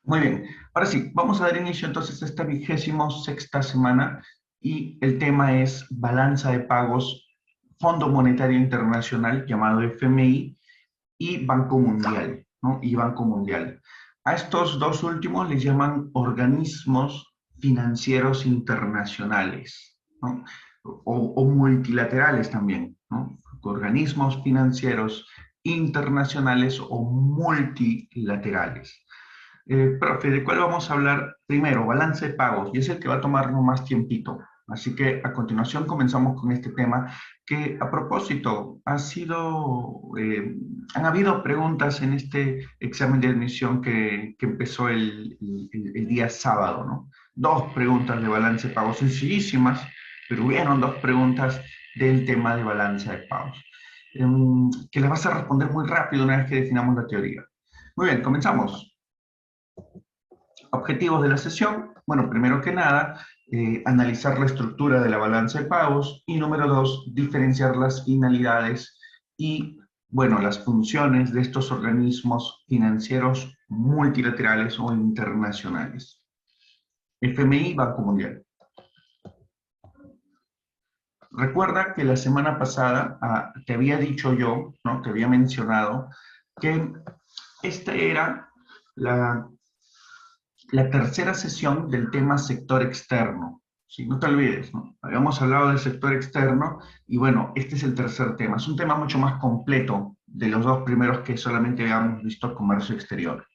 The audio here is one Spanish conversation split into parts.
Muy bien, ahora sí, vamos a dar inicio entonces a esta 26ª semana y el tema es balanza de pagos, Fondo Monetario Internacional, llamado FMI, y Banco Mundial, ¿no? Y Banco Mundial. A estos dos últimos les llaman organismos financieros internacionales, ¿no? O multilaterales también, ¿no? Organismos financieros internacionales o multilaterales. Profe, ¿de cuál vamos a hablar primero? Balance de pagos, y es el que va a tomarnos más tiempito. Así que a continuación comenzamos con este tema que a propósito han habido preguntas en este examen de admisión que empezó el día sábado, ¿no? Dos preguntas de balance de pagos sencillísimas, pero hubieron dos preguntas del tema de balance de pagos, que las vas a responder muy rápido una vez que definamos la teoría. Muy bien, comenzamos. Objetivos de la sesión. Bueno, primero que nada, analizar la estructura de la balanza de pagos y número dos, diferenciar las finalidades y, bueno, las funciones de estos organismos financieros multilaterales o internacionales. FMI, Banco Mundial. Recuerda que la semana pasada te había dicho yo, ¿no? Te había mencionado que esta era la la tercera sesión del tema sector externo. Sí, no te olvides, ¿no? Habíamos hablado del sector externo y bueno, este es el tercer tema. Es un tema mucho más completo de los dos primeros que solamente habíamos visto comercio exterior.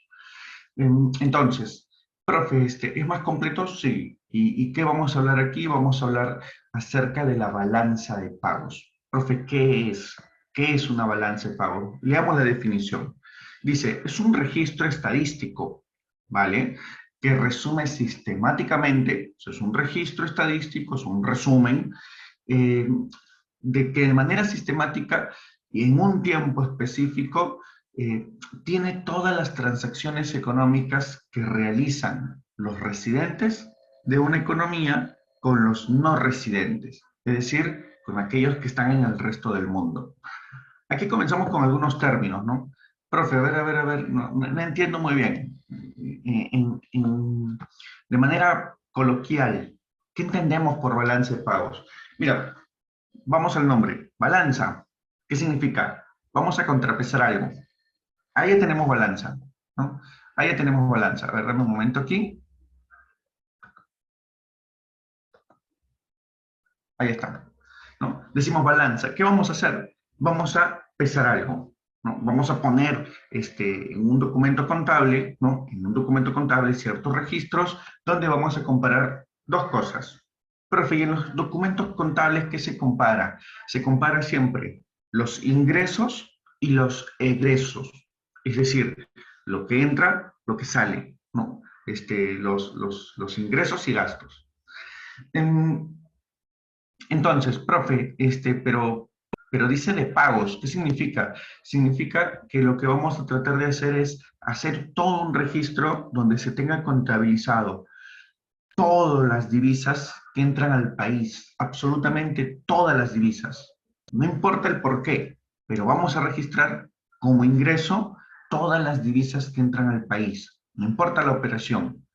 Entonces, profe, ¿es más completo? Sí. ¿Y qué vamos a hablar aquí? Vamos a hablar acerca de la balanza de pagos. Profe, ¿qué es? ¿Qué es una balanza de pagos? Leamos la definición. Dice, es un registro estadístico, ¿vale? Que resume sistemáticamente, o sea, es un registro estadístico, es un resumen, eh, de que de manera sistemática y en un tiempo específico eh, tiene todas las transacciones económicas que realizan los residentes de una economía con los no residentes, es decir, con aquellos que están en el resto del mundo. Aquí comenzamos con algunos términos, ¿no? Profe, a ver, no entiendo muy bien. De manera coloquial, ¿qué entendemos por balance de pagos? Mira, vamos al nombre. Balanza. ¿Qué significa? Vamos a contrapesar algo. Ahí ya tenemos balanza, ¿no? Ahí ya tenemos balanza. A ver, dame un momento aquí. Ahí está, ¿no? Decimos balanza. ¿Qué vamos a hacer? Vamos a pesar algo, ¿no? Vamos a poner en un documento contable, ¿no? En un documento contable ciertos registros donde vamos a comparar dos cosas. Profe, y en los documentos contables, ¿qué se compara? Se compara siempre los ingresos y los egresos. Es decir, lo que entra, lo que sale, ¿no? Los ingresos y gastos. En, entonces, profe, pero dice de pagos, ¿qué significa? Significa que lo que vamos a tratar de hacer es hacer todo un registro donde se tenga contabilizado todas las divisas que entran al país, absolutamente todas las divisas. No importa el por qué, pero vamos a registrar como ingreso todas las divisas que entran al país, no importa la operación.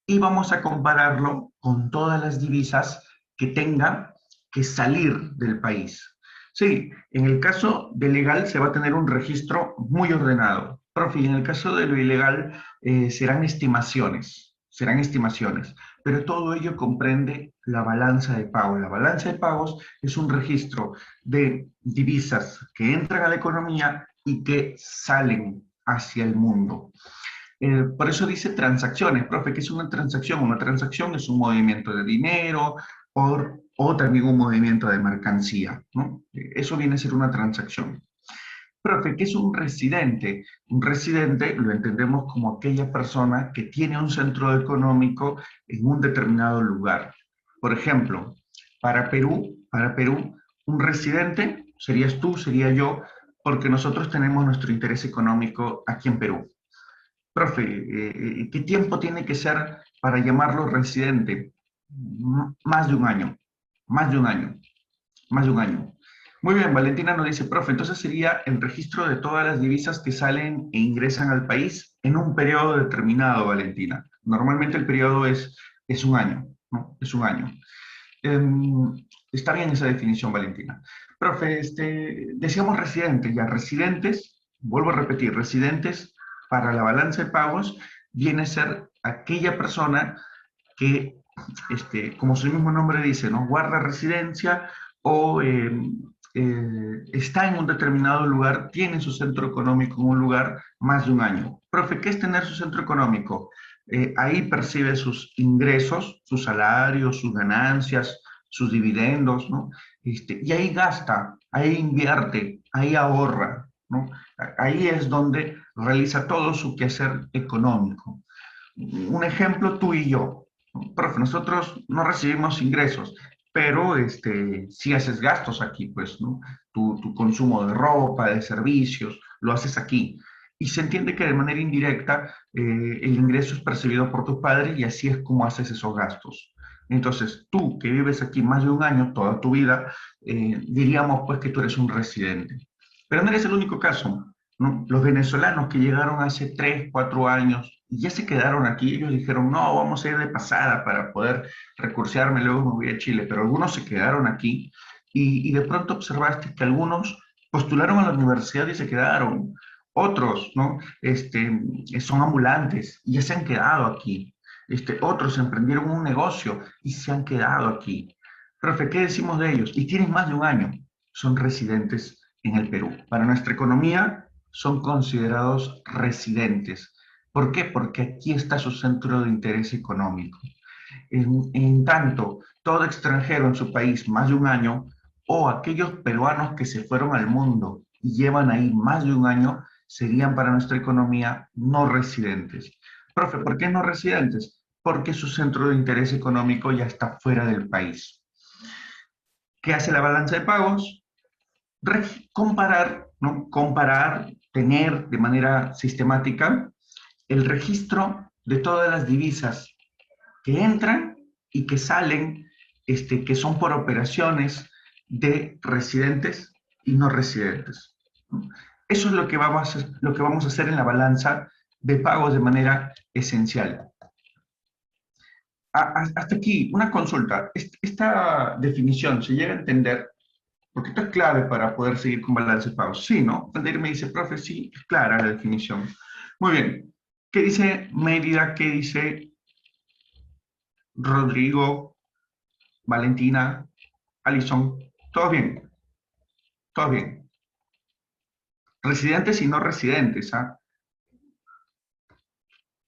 Y vamos a compararlo con todas las divisas que tenga que salir del país. Sí, en el caso de legal se va a tener un registro muy ordenado. Profe, y en el caso de lo ilegal serán estimaciones, pero todo ello comprende la balanza de pagos. La balanza de pagos es un registro de divisas que entran a la economía y que salen hacia el mundo. Por eso dice transacciones, profe, ¿qué es una transacción? Una transacción es un movimiento de dinero o también un movimiento de mercancía, ¿no? Eso viene a ser una transacción. Profe, ¿qué es un residente? Un residente lo entendemos como aquella persona que tiene un centro económico en un determinado lugar. Por ejemplo, para Perú, un residente serías tú, sería yo, porque nosotros tenemos nuestro interés económico aquí en Perú. Profe, ¿qué tiempo tiene que ser para llamarlo residente? Más de un año, más de un año, más de un año. Muy bien, Valentina nos dice, profe, entonces sería el registro de todas las divisas que salen e ingresan al país en un periodo determinado, Valentina. Normalmente el periodo es un año, ¿no? Es un año. Está bien esa definición, Valentina. Profe, decíamos residentes, ya residentes, vuelvo a repetir, residentes para la balanza de pagos viene a ser aquella persona que, como su mismo nombre dice, ¿no? Guarda residencia o está en un determinado lugar, tiene su centro económico en un lugar más de un año. Profe, ¿qué es tener su centro económico? Ahí percibe sus ingresos, sus salarios, sus ganancias, sus dividendos, ¿no? Y ahí gasta, ahí invierte, ahí ahorra, ¿no? Ahí es donde realiza todo su quehacer económico. Un ejemplo, tú y yo. Profe, nosotros no recibimos ingresos, pero sí haces gastos aquí, pues, ¿no? Tu consumo de ropa, de servicios, lo haces aquí. Y se entiende que de manera indirecta el ingreso es percibido por tus padres y así es como haces esos gastos. Entonces, tú que vives aquí más de un año, toda tu vida, diríamos pues que tú eres un residente. Pero no eres el único caso, ¿no? Los venezolanos que llegaron hace 3, 4 años y ya se quedaron aquí, ellos dijeron, no, vamos a ir de pasada para poder recursearme, luego me voy a Chile, pero algunos se quedaron aquí y de pronto observaste que algunos postularon a la universidad y se quedaron, otros, ¿no? Son ambulantes y ya se han quedado aquí, otros emprendieron un negocio y se han quedado aquí. Profe, ¿qué decimos de ellos? Y tienen más de un año, son residentes en el Perú. Para nuestra economía son considerados residentes. ¿Por qué? Porque aquí está su centro de interés económico. En tanto, todo extranjero en su país más de un año, o aquellos peruanos que se fueron al mundo y llevan ahí más de un año, serían para nuestra economía no residentes. Profe, ¿por qué no residentes? Porque su centro de interés económico ya está fuera del país. ¿Qué hace la balanza de pagos? Comparar, ¿no? Comparar, tener de manera sistemática el registro de todas las divisas que entran y que salen, que son por operaciones de residentes y no residentes. Eso es lo que vamos a hacer en la balanza de pagos de manera esencial. Hasta aquí, una consulta. Esta definición se llega a entender, porque esto es clave para poder seguir con balance de pagos. Sí, ¿no? Aldair me dice, profe, sí, es clara la definición. Muy bien. ¿Qué dice Mérida? ¿Qué dice Rodrigo? Valentina, Alison, todo bien, todo bien. Residentes y no residentes, ¿ah?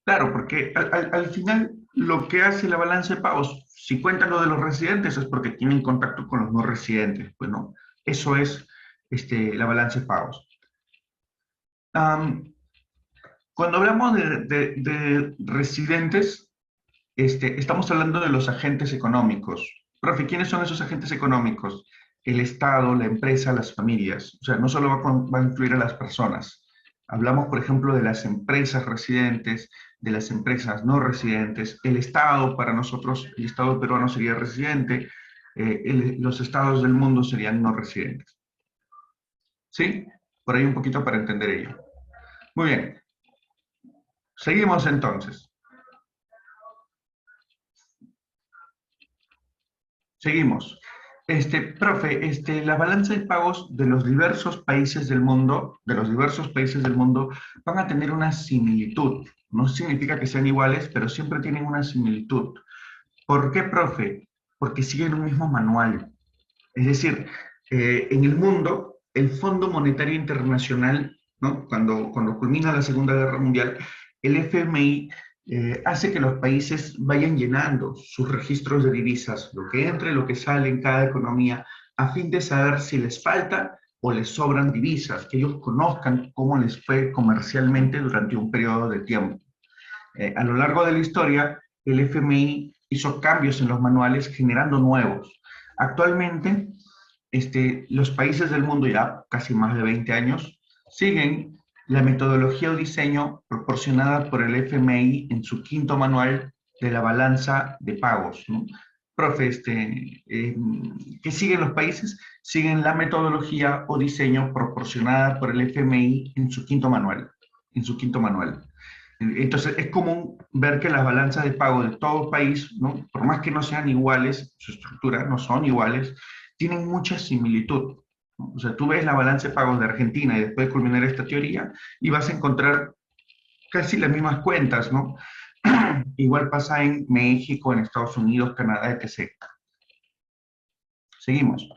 Claro, porque al final lo que hace la balanza de pagos, si cuentan lo de los residentes es porque tienen contacto con los no residentes, pues no. Eso es la balanza de pagos. Um, Cuando hablamos de residentes, estamos hablando de los agentes económicos. Profe, ¿quiénes son esos agentes económicos? El Estado, la empresa, las familias. O sea, no solo va a incluir a las personas. Hablamos, por ejemplo, de las empresas residentes, de las empresas no residentes. El Estado, para nosotros, el Estado peruano sería residente, los estados del mundo serían no residentes. ¿Sí? Por ahí un poquito para entender ello. Muy bien. Seguimos entonces. Seguimos. Profe, la balanza de pagos de los diversos países del mundo, van a tener una similitud. No significa que sean iguales, pero siempre tienen una similitud. ¿Por qué, profe? Porque siguen un mismo manual. Es decir, en el mundo, el Fondo Monetario Internacional, ¿no? Cuando culmina la Segunda Guerra Mundial, el FMI hace que los países vayan llenando sus registros de divisas, lo que entra y lo que sale en cada economía, a fin de saber si les falta o les sobran divisas, que ellos conozcan cómo les fue comercialmente durante un periodo de tiempo. A lo largo de la historia, el FMI hizo cambios en los manuales generando nuevos. Actualmente, los países del mundo, ya casi más de 20 años, siguen la metodología o diseño proporcionada por el FMI en su quinto manual de la balanza de pagos, ¿no? Profe, ¿qué siguen los países? Siguen la metodología o diseño proporcionada por el FMI en su quinto manual. En su quinto manual. Entonces, es común ver que las balanzas de pago de todo país, ¿no? Por más que no sean iguales, su estructura no son iguales, tienen mucha similitud, ¿no? O sea, tú ves la balanza de pagos de Argentina y después de culminar esta teoría y vas a encontrar casi las mismas cuentas, ¿no? Igual pasa en México, en Estados Unidos, Canadá, etc. Seguimos.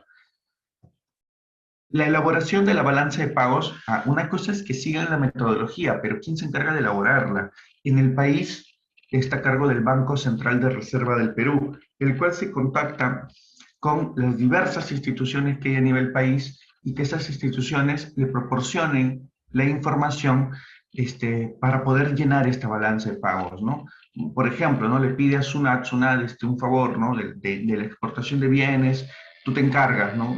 La elaboración de la balanza de pagos, una cosa es que sigan la metodología, pero ¿quién se encarga de elaborarla? En el país está a cargo del Banco Central de Reserva del Perú, el cual se contacta con las diversas instituciones que hay a nivel país y que esas instituciones le proporcionen la información para poder llenar esta balanza de pagos, ¿no? Por ejemplo, ¿no? Le pide a SUNAT un favor, ¿no? De la exportación de bienes, tú te encargas, ¿no?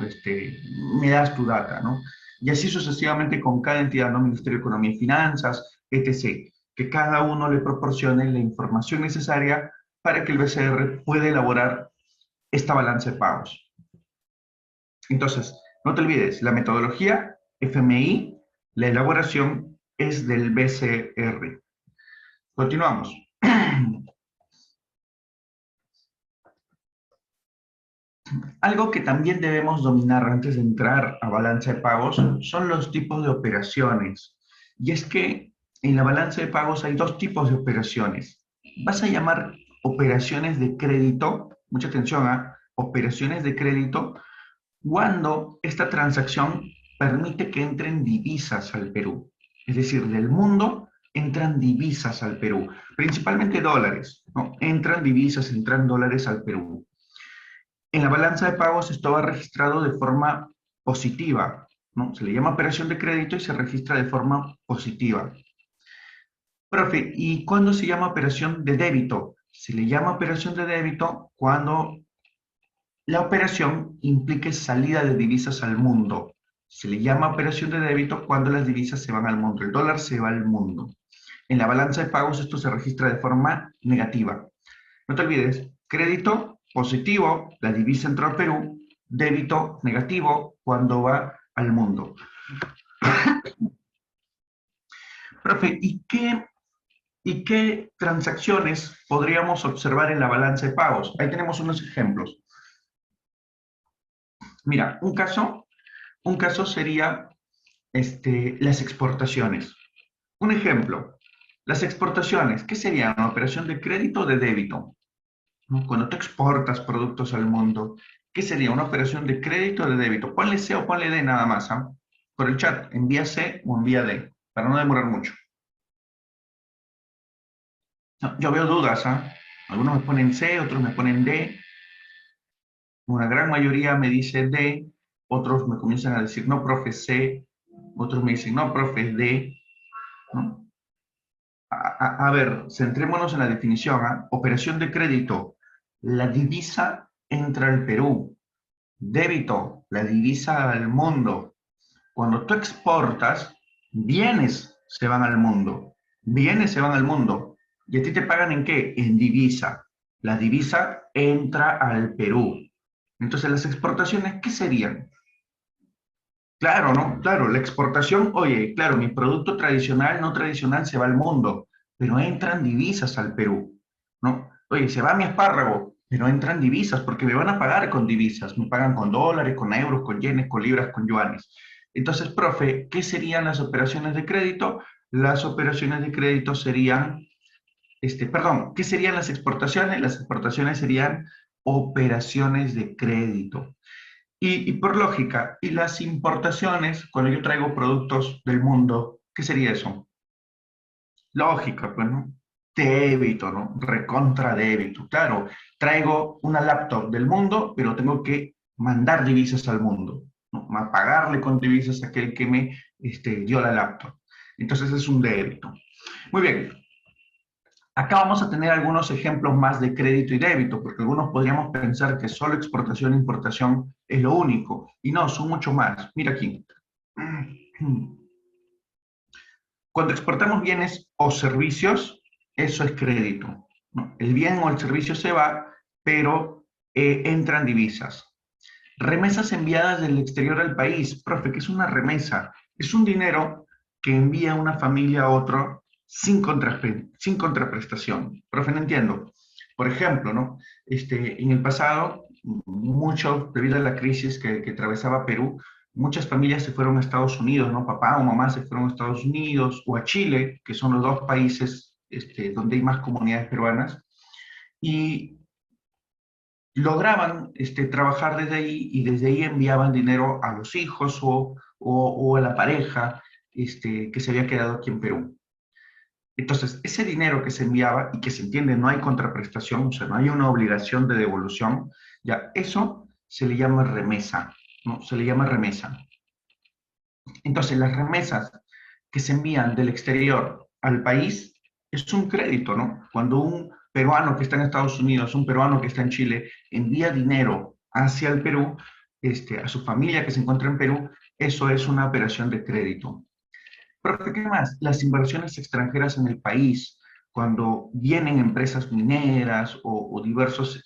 Me das tu data, ¿no? Y así sucesivamente con cada entidad, ¿no? Ministerio de Economía y Finanzas, etc. Que cada uno le proporcione la información necesaria para que el BCR pueda elaborar esta balanza de pagos. Entonces, no te olvides, la metodología FMI, la elaboración es del BCR. Continuamos. Algo que también debemos dominar antes de entrar a balanza de pagos son los tipos de operaciones. Y es que en la balanza de pagos hay dos tipos de operaciones. Vas a llamar operaciones de crédito, mucha atención a operaciones de crédito, cuando esta transacción permite que entren divisas al Perú. Es decir, del mundo entran divisas al Perú, principalmente dólares, ¿no? Entran divisas, entran dólares al Perú. En la balanza de pagos esto va registrado de forma positiva, ¿no? Se le llama operación de crédito y se registra de forma positiva. Profe, ¿y cuándo se llama operación de débito? Se le llama operación de débito cuando la operación implique salida de divisas al mundo. Se le llama operación de débito cuando las divisas se van al mundo, el dólar se va al mundo. En la balanza de pagos esto se registra de forma negativa. No te olvides, crédito positivo, la divisa entró al Perú, débito negativo cuando va al mundo. Profe, ¿y qué transacciones podríamos observar en la balanza de pagos? Ahí tenemos unos ejemplos. Mira, un caso sería las exportaciones. Un ejemplo, las exportaciones, ¿qué sería una operación de crédito o de débito? ¿No? Cuando tú exportas productos al mundo, ¿qué sería una operación de crédito o de débito? Ponle C o ponle D nada más, ¿ah? Por el chat, envía C o envía D, para no demorar mucho. No, yo veo dudas, ¿ah? Algunos me ponen C, otros me ponen D, una gran mayoría me dice D, otros me comienzan a decir, no, profe, C, otros me dicen, no, profe, D, ¿no? A ver, centrémonos en la definición, ¿ah? Operación de crédito, la divisa entra al Perú. Débito, la divisa al mundo. Cuando tú exportas, bienes se van al mundo. Bienes se van al mundo. ¿Y a ti te pagan en qué? En divisa. La divisa entra al Perú. Entonces, las exportaciones, ¿qué serían? Claro, ¿no? Claro, la exportación, oye, claro, mi producto tradicional, no tradicional se va al mundo, pero entran divisas al Perú, ¿no? Oye, se va mi espárrago, pero entran divisas porque me van a pagar con divisas, me pagan con dólares, con euros, con yenes, con libras, con yuanes. Entonces, profe, ¿qué serían las operaciones de crédito? Las operaciones de crédito serían, perdón, ¿qué serían las exportaciones? Las exportaciones serían operaciones de crédito. Y por lógica, y las importaciones, cuando yo traigo productos del mundo, ¿qué sería eso? Lógica, pues, ¿no? Débito, ¿no? Recontra débito. Claro, traigo una laptop del mundo, pero tengo que mandar divisas al mundo, ¿no? Pagarle con divisas a aquel que me dio la laptop. Entonces es un débito. Muy bien, acá vamos a tener algunos ejemplos más de crédito y débito, porque algunos podríamos pensar que solo exportación e importación es lo único, y no, son mucho más. Mira aquí. Cuando exportamos bienes o servicios, eso es crédito, ¿no? El bien o el servicio se va, pero entran divisas. Remesas enviadas del exterior al país. Profe, ¿qué es una remesa? Es un dinero que envía una familia a otro sin contraprestación. Profe, no entiendo. Por ejemplo, ¿no? En el pasado, mucho, debido a la crisis que atravesaba Perú, muchas familias se fueron a Estados Unidos, ¿no? Papá o mamá se fueron a Estados Unidos o a Chile, que son los dos países donde hay más comunidades peruanas, y lograban trabajar desde ahí y desde ahí enviaban dinero a los hijos o a la pareja que se había quedado aquí en Perú. Entonces, ese dinero que se enviaba y que se entiende no hay contraprestación, o sea, no hay una obligación de devolución, ya eso se le llama remesa, ¿no? Se le llama remesa. Entonces, las remesas que se envían del exterior al país es un crédito, ¿no? Cuando un peruano que está en Estados Unidos, un peruano que está en Chile, envía dinero hacia el Perú, a su familia que se encuentra en Perú, eso es una operación de crédito. Pero ¿qué más? Las inversiones extranjeras en el país, cuando vienen empresas mineras o diversos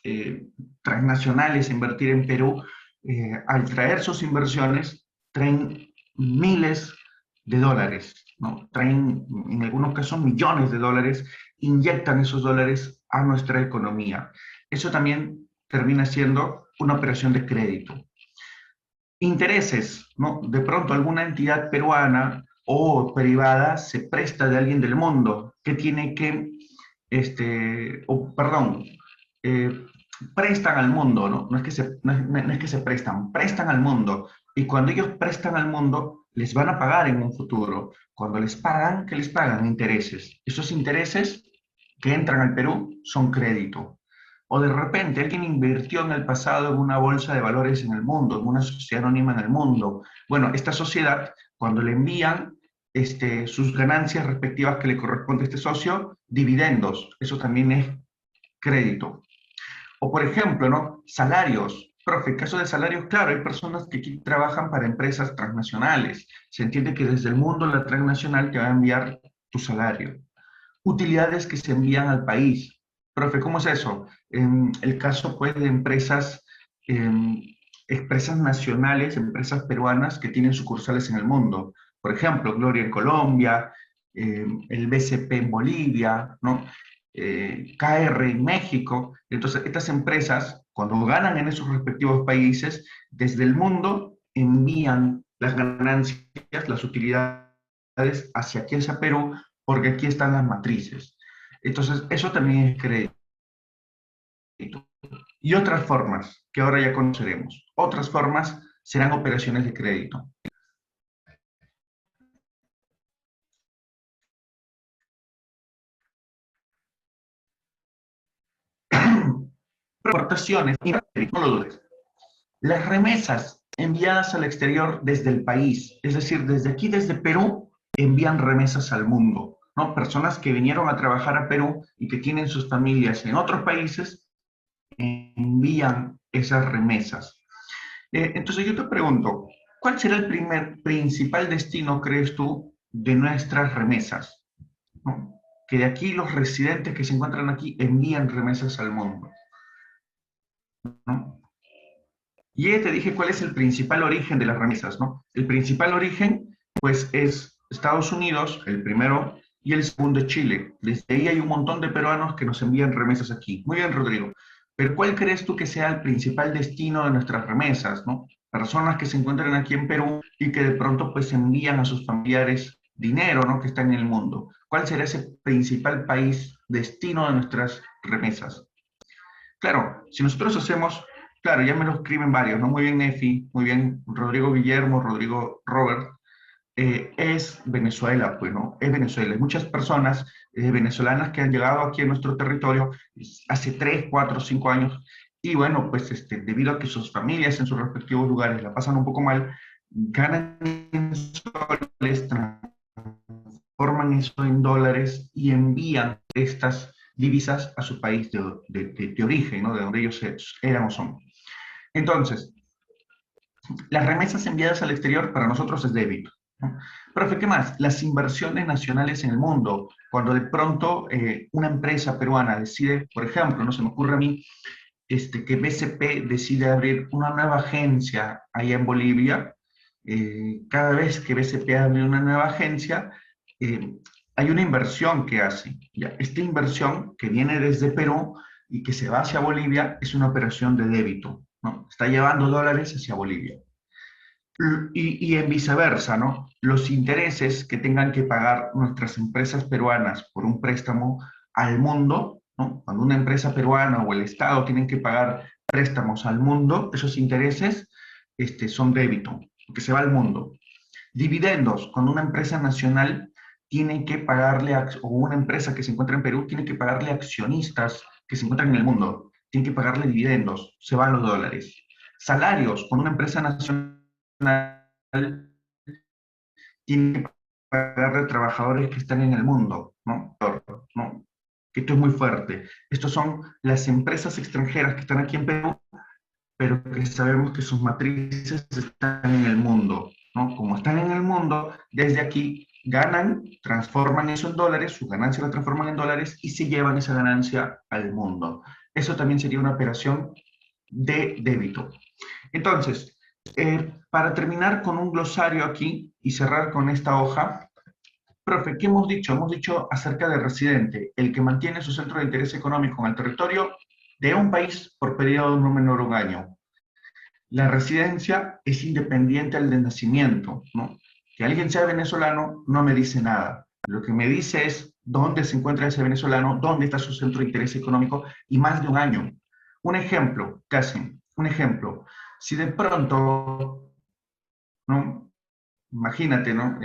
eh, transnacionales a invertir en Perú, al traer sus inversiones, traen miles de dólares, ¿no? Traen, en algunos casos, millones de dólares, inyectan esos dólares a nuestra economía. Eso también termina siendo una operación de crédito. Intereses, ¿no? De pronto alguna entidad peruana o privada se presta de alguien del mundo que tiene que, perdón, eh, prestan al mundo, ¿no? No es que se prestan, prestan al mundo. Y cuando ellos prestan al mundo, les van a pagar en un futuro. Cuando les pagan, ¿qué les pagan? Intereses. Esos intereses que entran al Perú son crédito. O de repente alguien invirtió en el pasado en una bolsa de valores en el mundo, en una sociedad anónima en el mundo. Bueno, esta sociedad, cuando le envían sus ganancias respectivas que le corresponde a este socio, dividendos, eso también es crédito. O por ejemplo, ¿no? Salarios. Profe, en caso de salarios, claro, hay personas que aquí trabajan para empresas transnacionales. Se entiende que desde el mundo la transnacional te va a enviar tu salario. Utilidades que se envían al país. Profe, ¿cómo es eso? En el caso, pues, de em, empresas nacionales, empresas peruanas que tienen sucursales en el mundo. Por ejemplo, Gloria en Colombia, el BCP en Bolivia, ¿no? KR en México. Entonces, estas empresas, cuando ganan en esos respectivos países, desde el mundo envían las ganancias, las utilidades hacia aquí, hacia Perú, porque aquí están las matrices. Entonces, eso también es crédito. Y otras formas que ahora ya conoceremos. Otras formas serán operaciones de crédito. Exportaciones, no lo dudes. Las remesas enviadas al exterior desde el país, es decir, desde aquí, desde Perú, envían remesas al mundo, ¿no? Personas que vinieron a trabajar a Perú y que tienen sus familias en otros países, envían esas remesas. Entonces yo te pregunto, ¿cuál será el principal destino, crees tú, de nuestras remesas? ¿No? Que de aquí los residentes que se encuentran aquí envían remesas al mundo, ¿no? Y ya te dije cuál es el principal origen de las remesas, ¿no? El principal origen, pues, es Estados Unidos, el primero, y el segundo es Chile. Desde ahí hay un montón de peruanos que nos envían remesas aquí. Muy bien, Rodrigo. Pero ¿cuál crees tú que sea el principal destino de nuestras remesas, ¿no? Personas que se encuentran aquí en Perú y que de pronto, pues, envían a sus familiares dinero, ¿no? Que está en el mundo. ¿Cuál será ese principal país destino de nuestras remesas? Claro, si nosotros hacemos, claro, ya me lo escriben varios, ¿no? Muy bien, Nefi, muy bien, Rodrigo Guillermo, Rodrigo Robert, es Venezuela, pues, ¿no? Es Venezuela. Hay muchas personas venezolanas que han llegado aquí a nuestro territorio hace 3, 4, 5 años y bueno, pues debido a que sus familias en sus respectivos lugares la pasan un poco mal, ganan en soles, transforman eso en dólares y envían estas divisas a su país de origen, ¿no? De donde ellos eran o son. Entonces, las remesas enviadas al exterior para nosotros es débito, ¿no? Profe, ¿qué más? Las inversiones nacionales en el mundo. Cuando de pronto una empresa peruana decide, por ejemplo, no se me ocurre a mí, que BCP decide abrir una nueva agencia allá en Bolivia, cada vez que BCP abre una nueva agencia, eh, hay una inversión que hace. Ya, esta inversión que viene desde Perú y que se va hacia Bolivia es una operación de débito, ¿no? Está llevando dólares hacia Bolivia. Y en viceversa, ¿no? Los intereses que tengan que pagar nuestras empresas peruanas por un préstamo al mundo, ¿no? Cuando una empresa peruana o el Estado tienen que pagar préstamos al mundo, esos intereses son débito, que se va al mundo. Dividendos, cuando una empresa nacional tiene que pagarle, o una empresa que se encuentra en Perú tiene que pagarle accionistas que se encuentran en el mundo, tiene que pagarle dividendos, se van los dólares. Salarios, cuando una empresa nacional tiene que pagarle a trabajadores que están en el mundo, ¿no? ¿No? Esto es muy fuerte. Estos son las empresas extranjeras que están aquí en Perú, pero que sabemos que sus matrices están en el mundo, ¿no? Como están en el mundo, desde aquí ganan, transforman eso en dólares, su ganancia la transforman en dólares y se llevan esa ganancia al mundo. Eso también sería una operación de débito. Entonces, para terminar con un glosario aquí y cerrar con esta hoja, profe, ¿qué hemos dicho? Hemos dicho acerca del residente, el que mantiene su centro de interés económico en el territorio de un país por periodo no menor a un año. La residencia es independiente al de nacimiento, ¿no? Que alguien sea venezolano no me dice nada. Lo que me dice es dónde se encuentra ese venezolano, dónde está su centro de interés económico y más de un año. Un ejemplo, casi, un ejemplo. Si de pronto, ¿no? Imagínate, ¿no?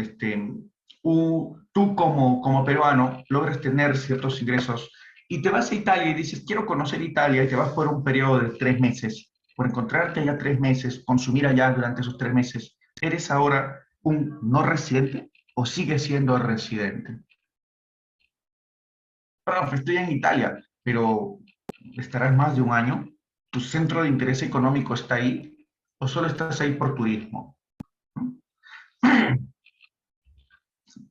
Tú como peruano logras tener ciertos ingresos y te vas a Italia y dices, quiero conocer Italia y te vas por un periodo de 3 meses, por encontrarte allá 3 meses, consumir allá durante esos 3 meses, ¿eres ahora un no residente o sigues siendo residente? Profe, estoy en Italia, pero ¿estarás más de un año? ¿Tu centro de interés económico está ahí o solo estás ahí por turismo? ¿No?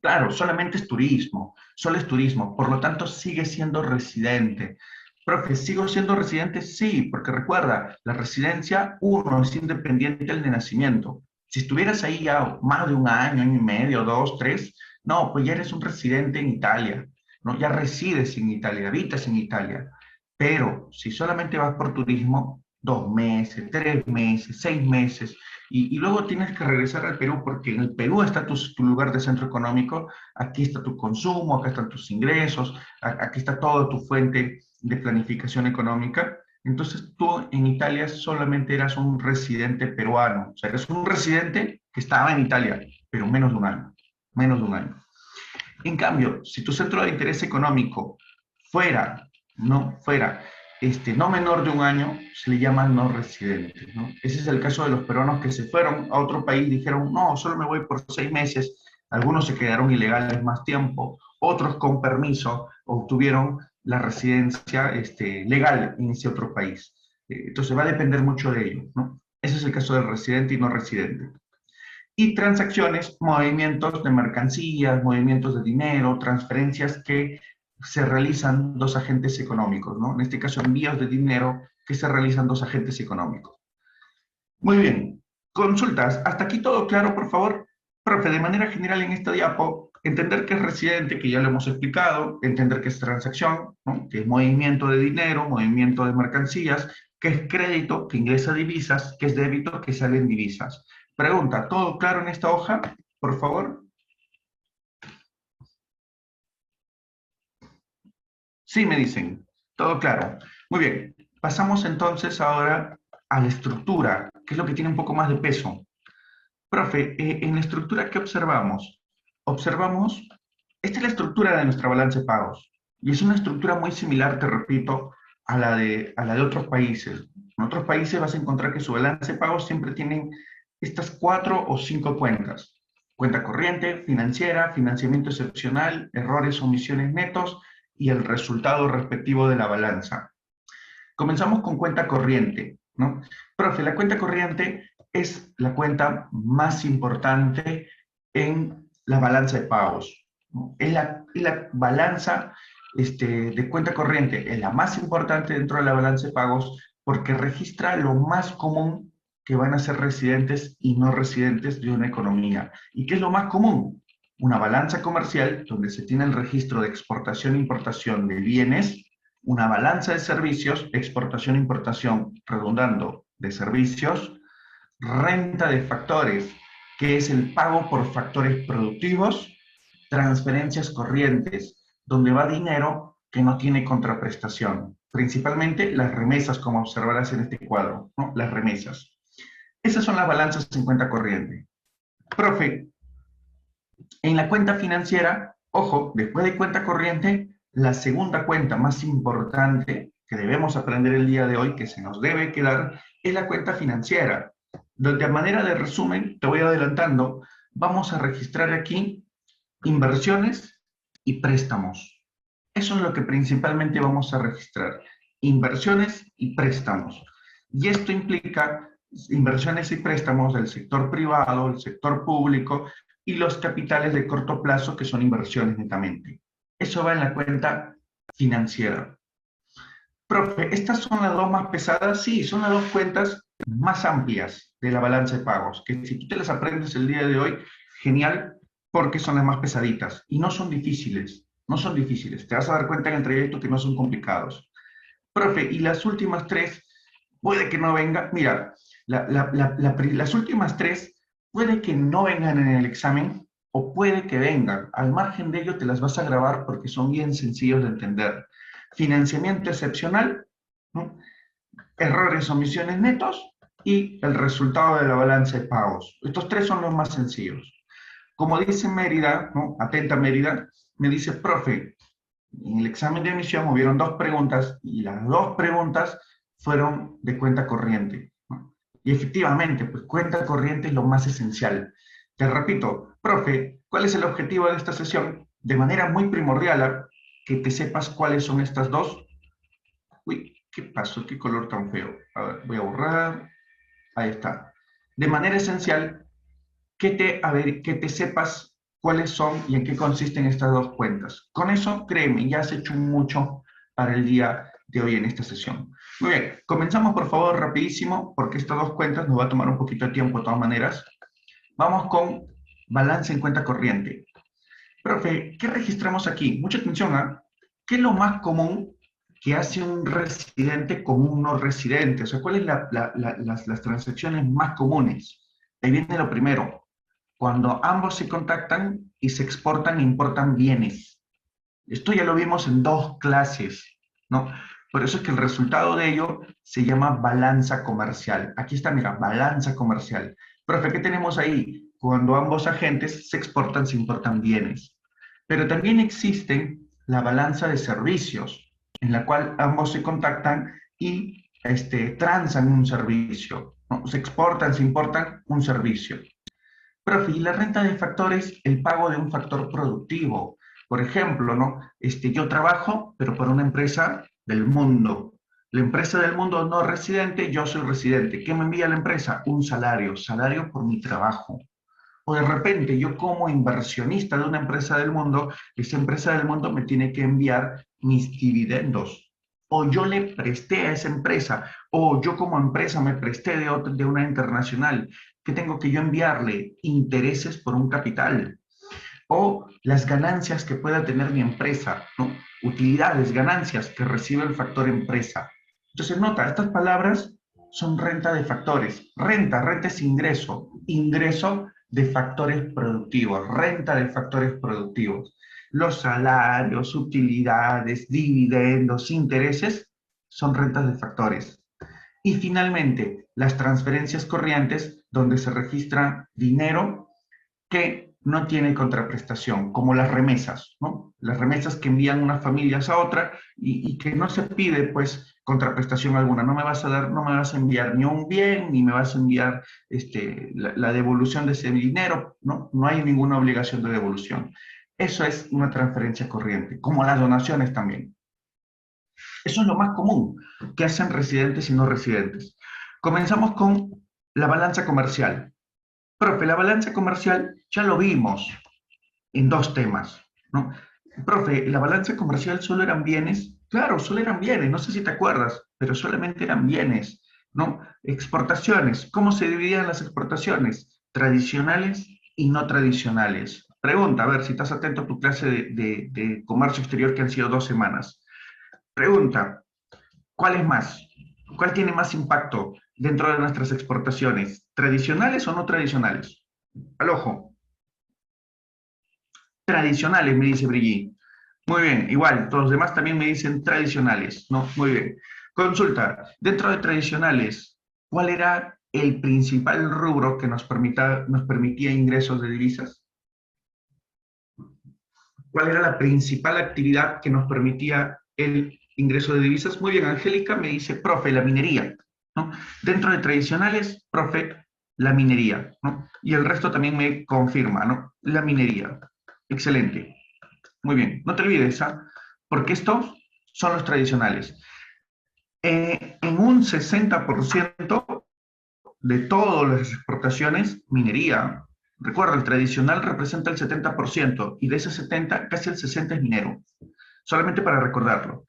Claro, solamente es turismo, solo es turismo, por lo tanto sigue siendo residente. Profe, ¿sigo siendo residente? Sí, porque recuerda, la residencia, uno, es independiente del de nacimiento. Si estuvieras ahí ya más de un año y medio, dos, tres, no, pues ya eres un residente en Italia, ¿no? Ya resides en Italia, habitas en Italia. Pero si solamente vas por turismo, 2 meses, 3 meses, 6 meses, y luego tienes que regresar al Perú porque en el Perú está tu lugar de centro económico, aquí está tu consumo, acá están tus ingresos, aquí está toda tu fuente de planificación económica. Entonces tú en Italia solamente eras un residente peruano, o sea, eres un residente que estaba en Italia, pero menos de un año, menos de un año. En cambio, si tu centro de interés económico fuera, no, fuera, no menor de un año, se le llama no residente, ¿no? Ese es el caso de los peruanos que se fueron a otro país, dijeron, no, solo me voy por 6 meses, algunos se quedaron ilegales más tiempo, otros con permiso obtuvieron la residencia legal en ese otro país. Entonces va a depender mucho de ello, ¿no? Ese es el caso del residente y no residente y transacciones, movimientos de mercancías, movimientos de dinero, transferencias que se realizan dos agentes económicos, ¿no? En este caso, envíos de dinero que se realizan dos agentes económicos. Muy bien. Consultas. ¿Hasta aquí todo claro, por favor? Profe, de manera general en esta diapo, entender que es residente, que ya lo hemos explicado, entender que es transacción, ¿no? Que es movimiento de dinero, movimiento de mercancías, que es crédito, que ingresa divisas, que es débito, que sale en divisas. Pregunta, ¿todo claro en esta hoja? Por favor. Sí, me dicen. Todo claro. Muy bien. Pasamos entonces ahora a la estructura, que es lo que tiene un poco más de peso. Profe, en la estructura, ¿qué observamos? Observamos, esta es la estructura de nuestra balanza de pagos. Y es una estructura muy similar, te repito, a la de otros países. En otros países vas a encontrar que su balance de pagos siempre tienen estas 4 o 5 cuentas. Cuenta corriente, financiera, financiamiento excepcional, errores, omisiones netos y el resultado respectivo de la balanza. Comenzamos con cuenta corriente, ¿no? Profe, la cuenta corriente es la cuenta más importante en la balanza de pagos, ¿no? Es la balanza de cuenta corriente, es la más importante dentro de la balanza de pagos porque registra lo más común que van a ser residentes y no residentes de una economía. ¿Y qué es lo más común? una balanza comercial donde se tiene el registro de exportación e importación de bienes, una balanza de servicios, exportación e importación, redundando, de servicios, renta de factores, que es el pago por factores productivos, transferencias corrientes, donde va dinero que no tiene contraprestación, principalmente las remesas, como observarás en este cuadro, ¿no? Las remesas. Esas son las balanzas en cuenta corriente. Profe, en la cuenta financiera, ojo, después de cuenta corriente, la segunda cuenta más importante que debemos aprender el día de hoy, que se nos debe quedar, es la cuenta financiera, donde a manera de resumen, te voy adelantando, vamos a registrar aquí inversiones y préstamos. Eso es lo que principalmente vamos a registrar, inversiones y préstamos. Y esto implica inversiones y préstamos del sector privado, el sector público y los capitales de corto plazo, que son inversiones netamente. Eso va en la cuenta financiera. Profe, ¿estas son las dos más pesadas? Sí, son las dos cuentas más amplias de la balanza de pagos, que si tú te las aprendes el día de hoy, genial, porque son las más pesaditas y no son difíciles, no son difíciles. Te vas a dar cuenta en el trayecto que no son complicados. Profe, y las últimas tres, puede que no vengan. Mira, las últimas tres puede que no vengan en el examen o puede que vengan. Al margen de ello te las vas a grabar porque son bien sencillos de entender. Financiamiento excepcional, ¿no? Errores, omisiones netos y el resultado de la balanza de pagos. Estos tres son los más sencillos. Como dice Mérida, ¿no? Atenta Mérida, me dice, profe, en el examen de admisión hubieron dos preguntas y las dos preguntas fueron de cuenta corriente, ¿no? Y efectivamente, pues cuenta corriente es lo más esencial. Te repito, profe, ¿cuál es el objetivo de esta sesión? De manera muy primordial, que te sepas cuáles son estas dos. Uy, ¿qué pasó? ¿Qué color tan feo? A ver, voy a borrar. Ahí está. De manera esencial, que te sepas cuáles son y en qué consisten estas dos cuentas. Con eso, créeme, ya has hecho mucho para el día de hoy en esta sesión. Muy bien, comenzamos por favor rapidísimo, porque estas dos cuentas nos va a tomar un poquito de tiempo de todas maneras. Vamos con balance en cuenta corriente. Profe, ¿qué registramos aquí? Mucha atención, ¿ah? ¿Qué es lo más común que hace un residente con un no residente? O sea, ¿cuáles son las transacciones más comunes? Ahí viene lo primero. Cuando ambos se contactan y se exportan e importan bienes. Esto ya lo vimos en dos clases, ¿no? Por eso es que el resultado de ello se llama balanza comercial. Aquí está, mira, balanza comercial. Profe, ¿qué tenemos ahí? Cuando ambos agentes se exportan, se importan bienes. Pero también existe la balanza de servicios, en la cual ambos se contactan y transan un servicio, ¿no? Se exportan, se importan un servicio. Profe, y la renta de factores, el pago de un factor productivo. Por ejemplo, ¿no? Yo trabajo, pero para una empresa del mundo. La empresa del mundo no residente, yo soy residente. ¿Qué me envía la empresa? Un salario, salario por mi trabajo. O de repente, yo como inversionista de una empresa del mundo, esa empresa del mundo me tiene que enviar mis dividendos. O yo le presté a esa empresa, o yo como empresa me presté de una internacional. ¿Qué tengo que yo enviarle? Intereses por un capital. O las ganancias que pueda tener mi empresa, ¿no? Utilidades, ganancias que recibe el factor empresa. Entonces, nota, estas palabras son renta de factores. Renta es ingreso. Ingreso de factores productivos. Renta de factores productivos. Los salarios, utilidades, dividendos, intereses son rentas de factores. Y finalmente, las transferencias corrientes, donde se registra dinero que no tiene contraprestación, como las remesas, ¿no? Las remesas que envían unas familias a otra y que no se pide, pues, contraprestación alguna. No me vas a dar, no me vas a enviar ni un bien, ni me vas a enviar la devolución de ese dinero, ¿no? No hay ninguna obligación de devolución. Eso es una transferencia corriente, como las donaciones también. Eso es lo más común que hacen residentes y no residentes. Comenzamos con la balanza comercial. Profe, la balanza comercial ya lo vimos en dos temas, ¿no? Profe, ¿la balanza comercial solo eran bienes? Claro, solo eran bienes, no sé si te acuerdas, pero solamente eran bienes, ¿no? Exportaciones, ¿cómo se dividían las exportaciones? Tradicionales y no tradicionales. Pregunta, a ver si estás atento a tu clase de comercio exterior que han sido 2 semanas. Pregunta, ¿cuál es más? ¿Cuál tiene más impacto dentro de nuestras exportaciones? ¿Tradicionales o no tradicionales? Al ojo. Tradicionales, me dice Brigitte. Muy bien, igual, todos los demás también me dicen tradicionales, ¿no? Muy bien. Consulta, dentro de tradicionales, ¿cuál era el principal rubro que nos permitía ingresos de divisas? ¿Cuál era la principal actividad que nos permitía el ingreso de divisas? Muy bien, Angélica me dice, profe, la minería, ¿no? Dentro de tradicionales, profe, la minería, ¿no? Y el resto también me confirma, ¿no? La minería. Excelente. Muy bien, no te olvides, ¿ah? Porque estos son los tradicionales. En un 60% de todas las exportaciones, minería. Recuerda, el tradicional representa el 70% y de ese 70, casi el 60 es minero. Solamente para recordarlo.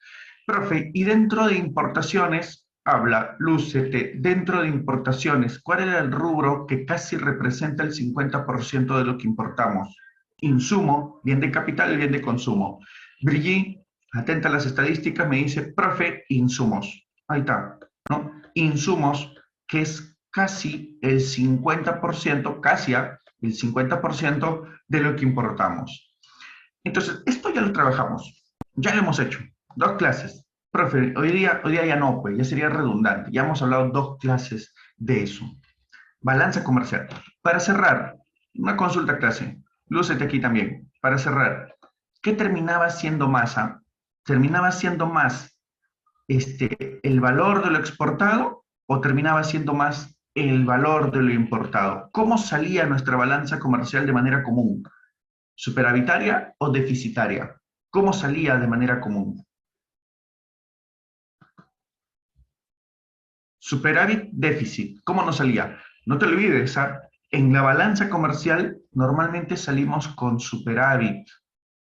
Profe, y dentro de importaciones, habla, lúcete, dentro de importaciones, ¿cuál era el rubro que casi representa el 50% de lo que importamos? Insumo, bien de capital y bien de consumo. Brigitte, atenta a las estadísticas, me dice, profe, insumos. Ahí está, ¿no? Insumos, que es casi el 50%, casi el 50% de lo que importamos. Entonces, esto ya lo trabajamos, ya lo hemos hecho. 2 clases. Profe, hoy día ya no, pues ya sería redundante. Ya hemos hablado 2 clases de eso. Balanza comercial. Para cerrar, una consulta clase. Lúcete aquí también. Para cerrar, ¿qué terminaba siendo masa? ¿Terminaba siendo más el valor de lo exportado o terminaba siendo más el valor de lo importado? ¿Cómo salía nuestra balanza comercial de manera común? ¿Superavitaria o deficitaria? ¿Cómo salía de manera común? Superávit, déficit. ¿Cómo no salía? No te olvides, ¿ah? En la balanza comercial normalmente salimos con superávit.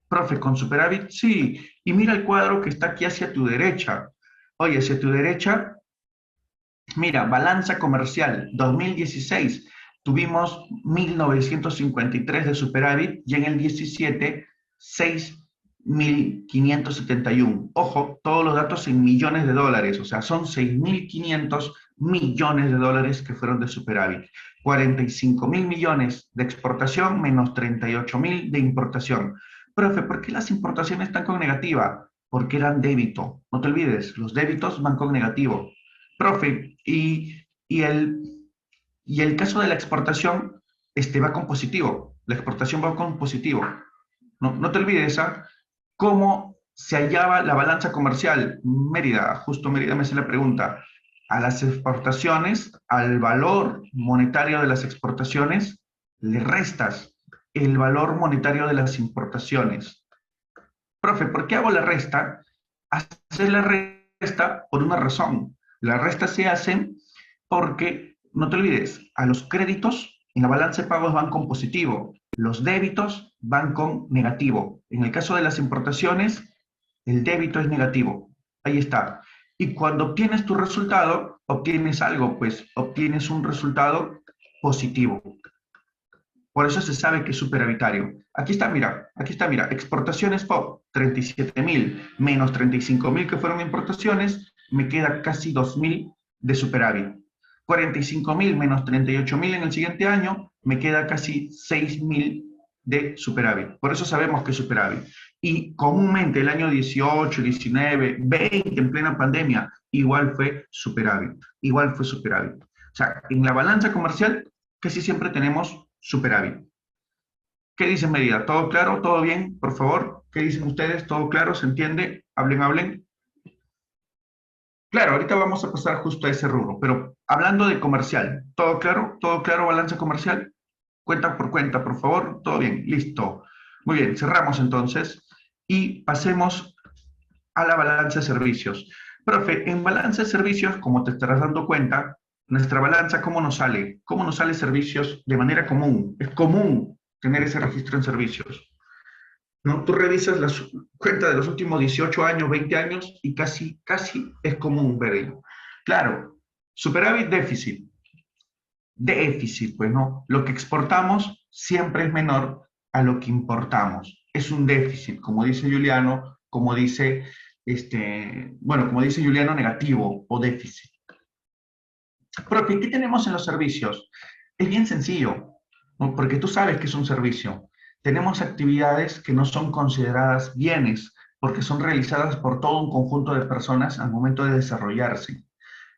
Profe, con superávit, sí. Y mira el cuadro que está aquí hacia tu derecha. Oye, hacia tu derecha, mira, balanza comercial 2016. Tuvimos 1.953 de superávit y en el 17, 6.571. Ojo, todos los datos en millones de dólares, o sea, son 6.500 millones de dólares que fueron de superávit. 45.000 millones de exportación menos 38.000 de importación. Profe, ¿por qué las importaciones están con negativa? Porque eran débito. No te olvides, los débitos van con negativo. Profe, y el caso de la exportación va con positivo. La exportación va con positivo. No te olvides, ¿ah? ¿Cómo se hallaba la balanza comercial? Mérida, justo Mérida me hace la pregunta. A las exportaciones, al valor monetario de las exportaciones, le restas el valor monetario de las importaciones. Profe, ¿por qué hago la resta? Hacer la resta por una razón. La resta se hace porque, no te olvides, a los créditos en la balanza de pagos van con positivo, los débitos van con negativo. En el caso de las importaciones, el débito es negativo. Ahí está. Y cuando obtienes tu resultado, obtienes algo, pues obtienes un resultado positivo. Por eso se sabe que es superavitario. Aquí está, mira, exportaciones POP, 37.000 menos 35.000 que fueron importaciones, me queda casi 2.000 de superávit. 45.000 menos 38.000 en el siguiente año, me queda casi 6.000 de superávit. Por eso sabemos que es superávit. Y comúnmente el año 18, 19, 20, en plena pandemia, igual fue superávit. Igual fue superávit. O sea, en la balanza comercial casi siempre tenemos superávit. ¿Qué dicen Mérida? ¿Todo claro? ¿Todo bien? Por favor, ¿qué dicen ustedes? ¿Todo claro? ¿Se entiende? Hablen, hablen. Claro, ahorita vamos a pasar justo a ese rubro, pero hablando de comercial, ¿todo claro? ¿Todo claro, balanza comercial? Cuenta por cuenta, por favor. ¿Todo bien? Listo. Muy bien, cerramos entonces y pasemos a la balanza de servicios. Profe, en balanza de servicios, como te estarás dando cuenta, nuestra balanza, ¿cómo nos sale? ¿Cómo nos sale servicios de manera común? Es común tener ese registro en servicios, ¿no? Tú revisas la cuenta de los últimos 18 años, 20 años y casi es común ver ello. Claro, superávit, déficit. Déficit, pues no. Lo que exportamos siempre es menor a lo que importamos. Es un déficit, como dice Juliano, como dice, bueno, como dice Juliano, negativo o déficit. Profe, ¿qué tenemos en los servicios? Es bien sencillo, ¿no? Porque tú sabes que es un servicio. Tenemos actividades que no son consideradas bienes, porque son realizadas por todo un conjunto de personas al momento de desarrollarse.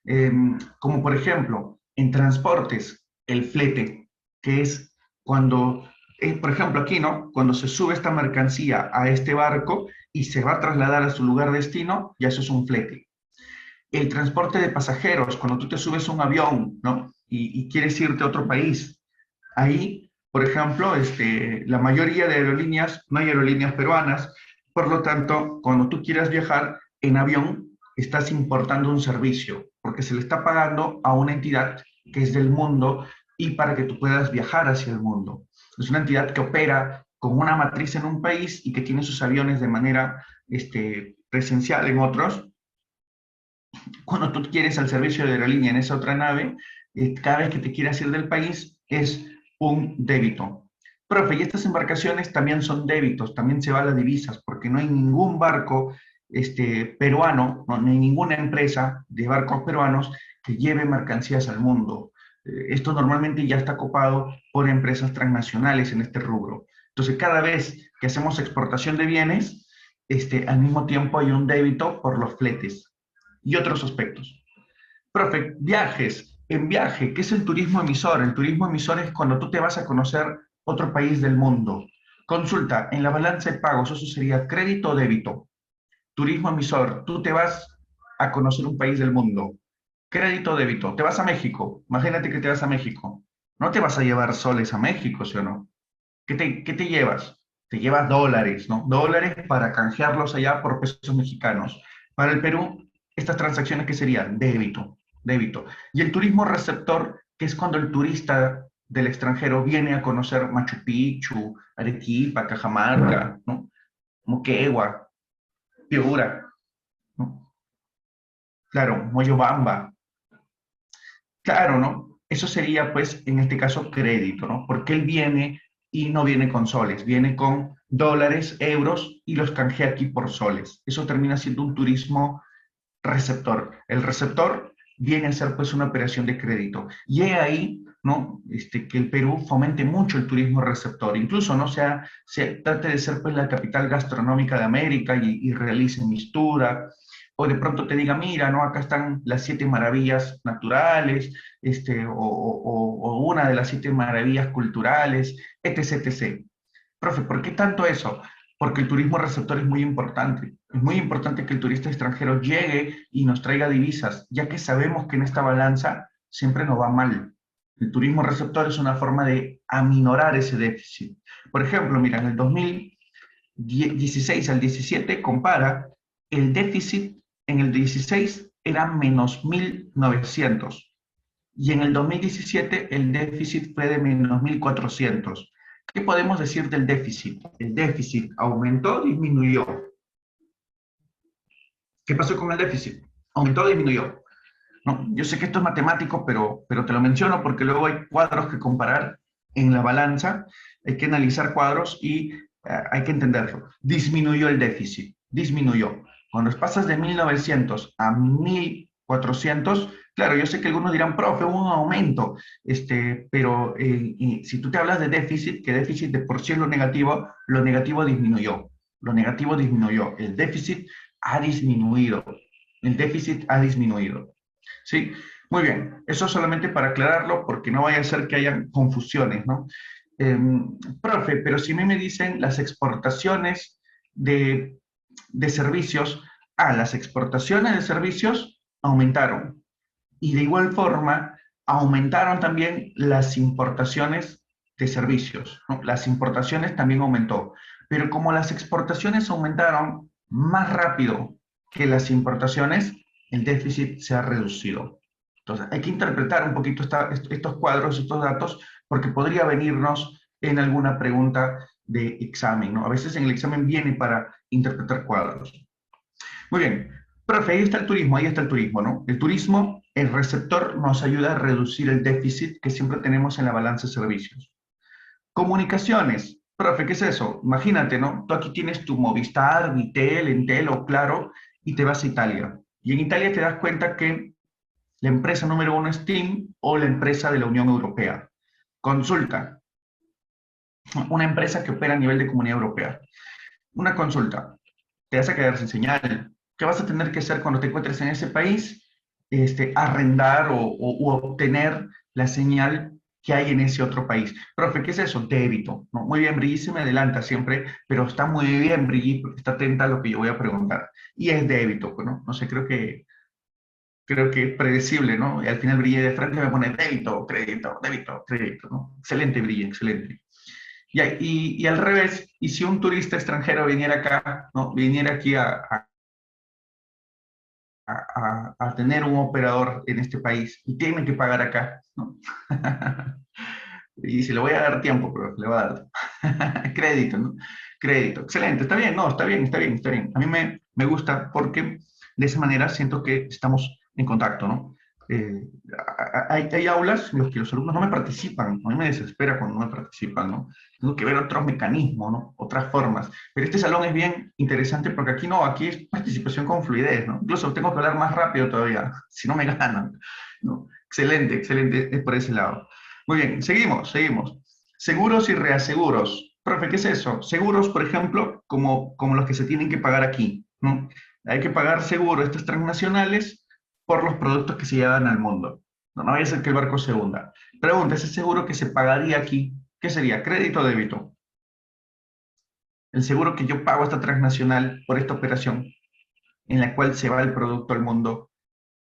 Eh, Como por ejemplo, en transportes, el flete, que es cuando, por ejemplo, aquí, ¿no? Cuando se sube esta mercancía a este barco y se va a trasladar a su lugar destino, ya eso es un flete. El transporte de pasajeros, cuando tú te subes a un avión, ¿no? Y quieres irte a otro país, ahí, por ejemplo, la mayoría de aerolíneas, no hay aerolíneas peruanas, por lo tanto, cuando tú quieras viajar en avión, estás importando un servicio, porque se le está pagando a una entidad que es del mundo y para que tú puedas viajar hacia el mundo. Es una entidad que opera con una matriz en un país y que tiene sus aviones de manera presencial en otros. Cuando tú quieres al servicio de aerolínea en esa otra nave, cada vez que te quieras ir del país es un débito. Profe, y estas embarcaciones también son débitos, también se va a las divisas, porque no hay ningún barco peruano, no hay ninguna empresa de barcos peruanos que lleve mercancías al mundo. Esto normalmente ya está copado por empresas transnacionales en este rubro. Entonces, cada vez que hacemos exportación de bienes, al mismo tiempo hay un débito por los fletes y otros aspectos. Profe, viajes. En viaje, ¿qué es el turismo emisor? El turismo emisor es cuando tú te vas a conocer otro país del mundo. Consulta, en la balanza de pagos, ¿eso sería crédito o débito? Turismo emisor, tú te vas a conocer un país del mundo. Crédito o débito, te vas a México. Imagínate que te vas a México. No te vas a llevar soles a México, ¿sí o no? ¿Qué te llevas? Te llevas dólares, ¿no? Dólares para canjearlos allá por pesos mexicanos. Para el Perú, estas transacciones que serían débito, débito. Y el turismo receptor, que es cuando el turista del extranjero viene a conocer Machu Picchu, Arequipa, Cajamarca, ¿no? Moquegua, Piura, ¿no? Claro, Moyobamba. Claro, ¿no? Eso sería, pues, en este caso, crédito, ¿no? Porque él viene y no viene con soles, viene con dólares, euros y los canjea aquí por soles. Eso termina siendo un turismo receptor. El receptor viene a ser, pues, una operación de crédito. Y es ahí, ¿no? Que el Perú fomente mucho el turismo receptor. Incluso, ¿no? Se trate de ser, pues, la capital gastronómica de América y realice mistura o de pronto te diga, mira, ¿no? Acá están las 7 maravillas naturales, o una de las 7 maravillas culturales, etc, etc. Profe, ¿por qué tanto eso? Porque el turismo receptor es muy importante. Es muy importante que el turista extranjero llegue y nos traiga divisas, ya que sabemos que en esta balanza siempre nos va mal. El turismo receptor es una forma de aminorar ese déficit. Por ejemplo, mira, en el 2016 al 17 compara, el déficit en el 16 era menos 1.900 y en el 2017 el déficit fue de menos 1.400. ¿Qué podemos decir del déficit? El déficit aumentó, disminuyó. ¿Qué pasó con el déficit? Aumentó, disminuyó. No, yo sé que esto es matemático, pero te lo menciono porque luego hay cuadros que comparar en la balanza, hay que analizar cuadros y hay que entenderlo. Disminuyó el déficit, disminuyó. Cuando pasas de 1.900 a 1.400, claro, yo sé que algunos dirán, profe, hubo un aumento, pero si tú te hablas de déficit, que déficit de por sí es lo negativo disminuyó, lo negativo disminuyó, el déficit ha disminuido, el déficit ha disminuido. Sí, muy bien. Eso solamente para aclararlo, porque no vaya a ser que haya confusiones, ¿no? Profe, pero si a mí me dicen las exportaciones de, de servicios, las exportaciones de servicios aumentaron. Y de igual forma, aumentaron también las importaciones de servicios, ¿no? Las importaciones también aumentó. Pero como las exportaciones aumentaron más rápido que las importaciones, el déficit se ha reducido. Entonces, hay que interpretar un poquito estos cuadros, estos datos, porque podría venirnos en alguna pregunta de examen, ¿no? A veces en el examen viene para interpretar cuadros. Muy bien, profe, ahí está el turismo, ¿no? El turismo, el receptor nos ayuda a reducir el déficit que siempre tenemos en la balanza de servicios. Comunicaciones, Profe, ¿qué es eso? Imagínate, ¿no? Tú aquí tienes tu Movistar, Vitel, Entel o Claro y te vas a Italia. Y en Italia te das cuenta que la empresa número uno es TIM o la empresa de la Unión Europea. Consulta, una empresa que opera a nivel de Comunidad Europea. Una consulta, te vas a quedar sin señal. ¿Qué vas a tener que hacer cuando te encuentres en ese país? Arrendar o obtener la señal que hay en ese otro país. Profe, ¿qué es eso? Débito, ¿no? Muy bien, Brigitte se me adelanta siempre, pero está muy bien, Brigitte, porque está atenta a lo que yo voy a preguntar. Y es débito, pues, ¿no? No sé, creo que es predecible, ¿no? Y al final Brigitte de frente me pone débito, crédito, ¿no? Excelente, Brigitte, excelente. Y al revés, y si un turista extranjero viniera acá, ¿no? Viniera aquí a tener un operador en este país y tiene que pagar acá, ¿no? Y si le voy a dar tiempo, pero le va a dar crédito, ¿no? Crédito. Excelente, está bien, no, está bien, está bien, está bien. A mí me gusta porque de esa manera siento que estamos en contacto, ¿no? Eh, hay aulas en las que los alumnos no me participan, a mí me desespera cuando no me participan, ¿no? Tengo que ver otros mecanismos, ¿no? Otras formas. Pero este salón es bien interesante porque aquí no, aquí es participación con fluidez, ¿no? Incluso tengo que hablar más rápido todavía, si no me ganan, ¿no? Excelente, excelente, es por ese lado. Muy bien, seguimos. Seguros y reaseguros. Profe, ¿qué es eso? Seguros, por ejemplo, como los que se tienen que pagar aquí, ¿no? Hay que pagar seguro a estas transnacionales por los productos que se llevan al mundo. No, no vaya a ser que el barco se hunda. Pregunta, ese seguro que se pagaría aquí, ¿qué sería? ¿Crédito o débito? El seguro que yo pago a esta transnacional por esta operación en la cual se va el producto al mundo.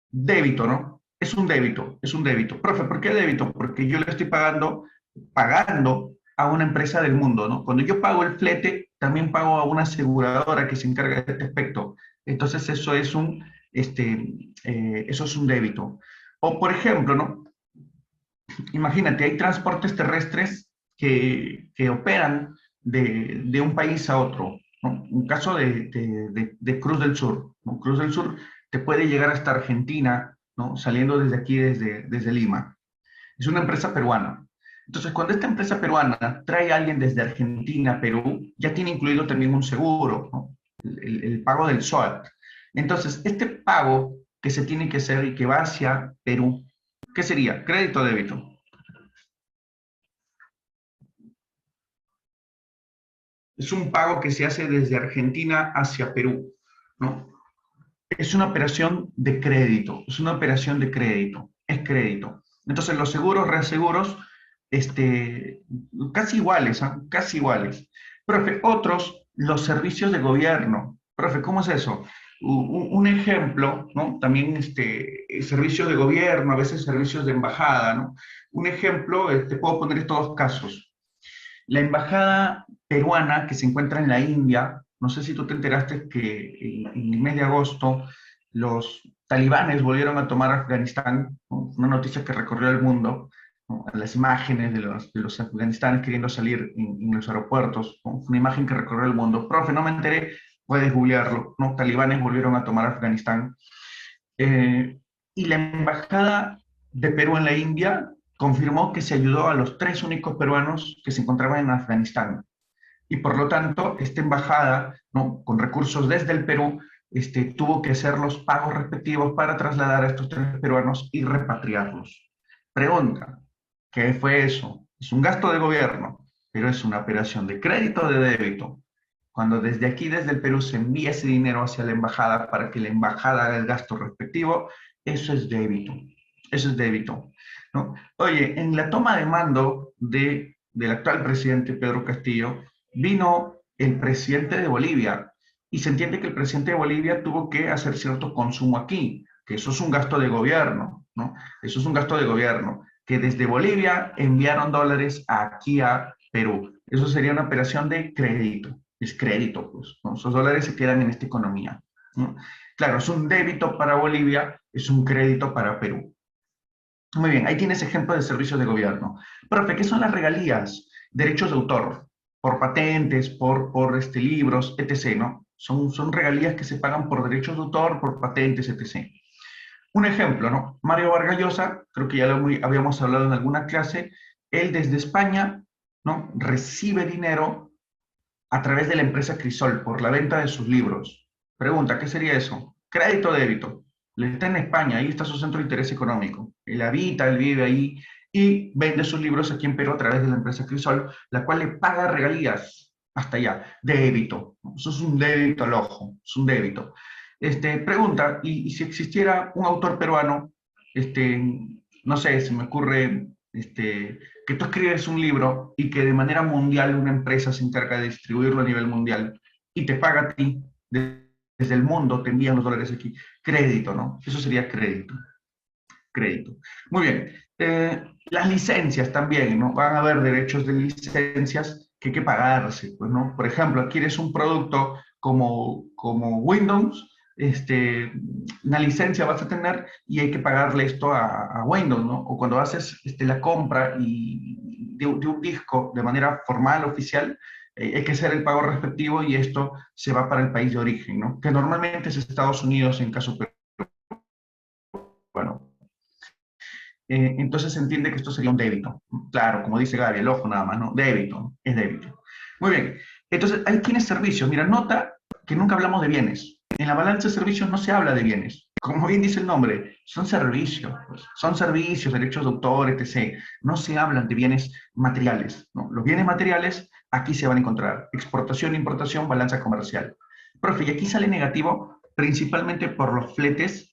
Débito, ¿no? Es un débito, es un débito. Profe, ¿por qué débito? Porque yo le estoy pagando a una empresa del mundo, ¿no? Cuando yo pago el flete, también pago a una aseguradora que se encarga de este aspecto. Entonces, eso es un débito. O, por ejemplo, ¿no? Imagínate, hay transportes terrestres que operan de un país a otro, ¿no? Un caso de Cruz del Sur, ¿no? Cruz del Sur te puede llegar hasta Argentina, ¿no? Saliendo desde aquí, desde Lima. Es una empresa peruana. Entonces, cuando esta empresa peruana trae a alguien desde Argentina a Perú, ya tiene incluido también un seguro, ¿no? El pago del SOAT. Entonces, este pago que se tiene que hacer y que va hacia Perú, ¿qué sería? ¿Crédito o débito? Es un pago que se hace desde Argentina hacia Perú, ¿no? Es una operación de crédito, es una operación de crédito, es crédito. Entonces los seguros, reaseguros, este, casi iguales, ¿ah? Casi iguales. Profe, otros, los servicios de gobierno. Profe, ¿cómo es eso? Un ejemplo, ¿no? También servicios de gobierno, a veces servicios de embajada, ¿no? Un ejemplo, te puedo poner estos casos. La embajada peruana que se encuentra en la India, no sé si tú te enteraste que en el mes de agosto los talibanes volvieron a tomar Afganistán, ¿no? Una noticia que recorrió el mundo, ¿no? Las imágenes de los afganistanes queriendo salir en los aeropuertos, ¿no? Una imagen que recorrió el mundo. Profe, no me enteré, puedes googlearlo, ¿no? Talibanes volvieron a tomar Afganistán. Eh, y la embajada de Perú en la India confirmó que se ayudó a los tres únicos peruanos que se encontraban en Afganistán. Y por lo tanto, esta embajada, ¿no? Con recursos desde el Perú, tuvo que hacer los pagos respectivos para trasladar a estos tres peruanos y repatriarlos. Pregunta, ¿qué fue eso? Es un gasto de gobierno, pero es una operación de crédito o de débito. Cuando desde aquí, desde el Perú, se envía ese dinero hacia la embajada para que la embajada haga el gasto respectivo, eso es débito. Eso es débito, ¿no? Oye, en la toma de mando del actual presidente Pedro Castillo, vino el presidente de Bolivia y se entiende que el presidente de Bolivia tuvo que hacer cierto consumo aquí, que eso es un gasto de gobierno, ¿no? Eso es un gasto de gobierno, que desde Bolivia enviaron dólares aquí a Perú. Eso sería una operación de crédito, es crédito, pues, ¿no? Esos dólares se quedan en esta economía, ¿no? Claro, es un débito para Bolivia, es un crédito para Perú. Muy bien, ahí tienes ejemplo de servicios de gobierno. Profe, ¿qué son las regalías? Derechos de autor, por patentes, por libros, etc., ¿no? Son regalías que se pagan por derechos de autor, por patentes, etc. Un ejemplo, ¿no? Mario Vargas Llosa, creo que ya habíamos hablado en alguna clase, él desde España ¿no? Recibe dinero a través de la empresa Crisol por la venta de sus libros. Pregunta, ¿qué sería eso? Crédito o débito. Él está en España, ahí está su centro de interés económico. Él habita, él vive ahí y vende sus libros aquí en Perú a través de la empresa Crisol, la cual le paga regalías hasta allá. Débito. Eso es un débito al ojo, es un débito. Pregunta, ¿y si existiera un autor peruano, este, no sé, se me ocurre que tú escribes un libro y que de manera mundial una empresa se encarga de distribuirlo a nivel mundial y te paga a ti desde el mundo, te envían los dólares aquí? Crédito, ¿no? Eso sería crédito. Crédito. Muy bien. Las licencias también, ¿no? Van a haber derechos de licencias que hay que pagarse, pues, ¿no? Por ejemplo, adquieres un producto como Windows, una licencia vas a tener y hay que pagarle esto a Windows, ¿no? O cuando haces la compra de un disco de manera formal, oficial, hay que hacer el pago respectivo y esto se va para el país de origen, ¿no? Que normalmente es Estados Unidos en caso peruano. Entonces se entiende que esto sería un débito. Claro, como dice Gaby, el ojo nada más, ¿no? Débito, es débito. Muy bien. Entonces, ahí tienes servicios. Mira, nota que nunca hablamos de bienes. En la balanza de servicios no se habla de bienes. Como bien dice el nombre, son servicios. Pues. Son servicios, derechos de autor, etc. No se hablan de bienes materiales, ¿no? Los bienes materiales aquí se van a encontrar. Exportación, importación, balanza comercial. Profe, y aquí sale negativo principalmente por los fletes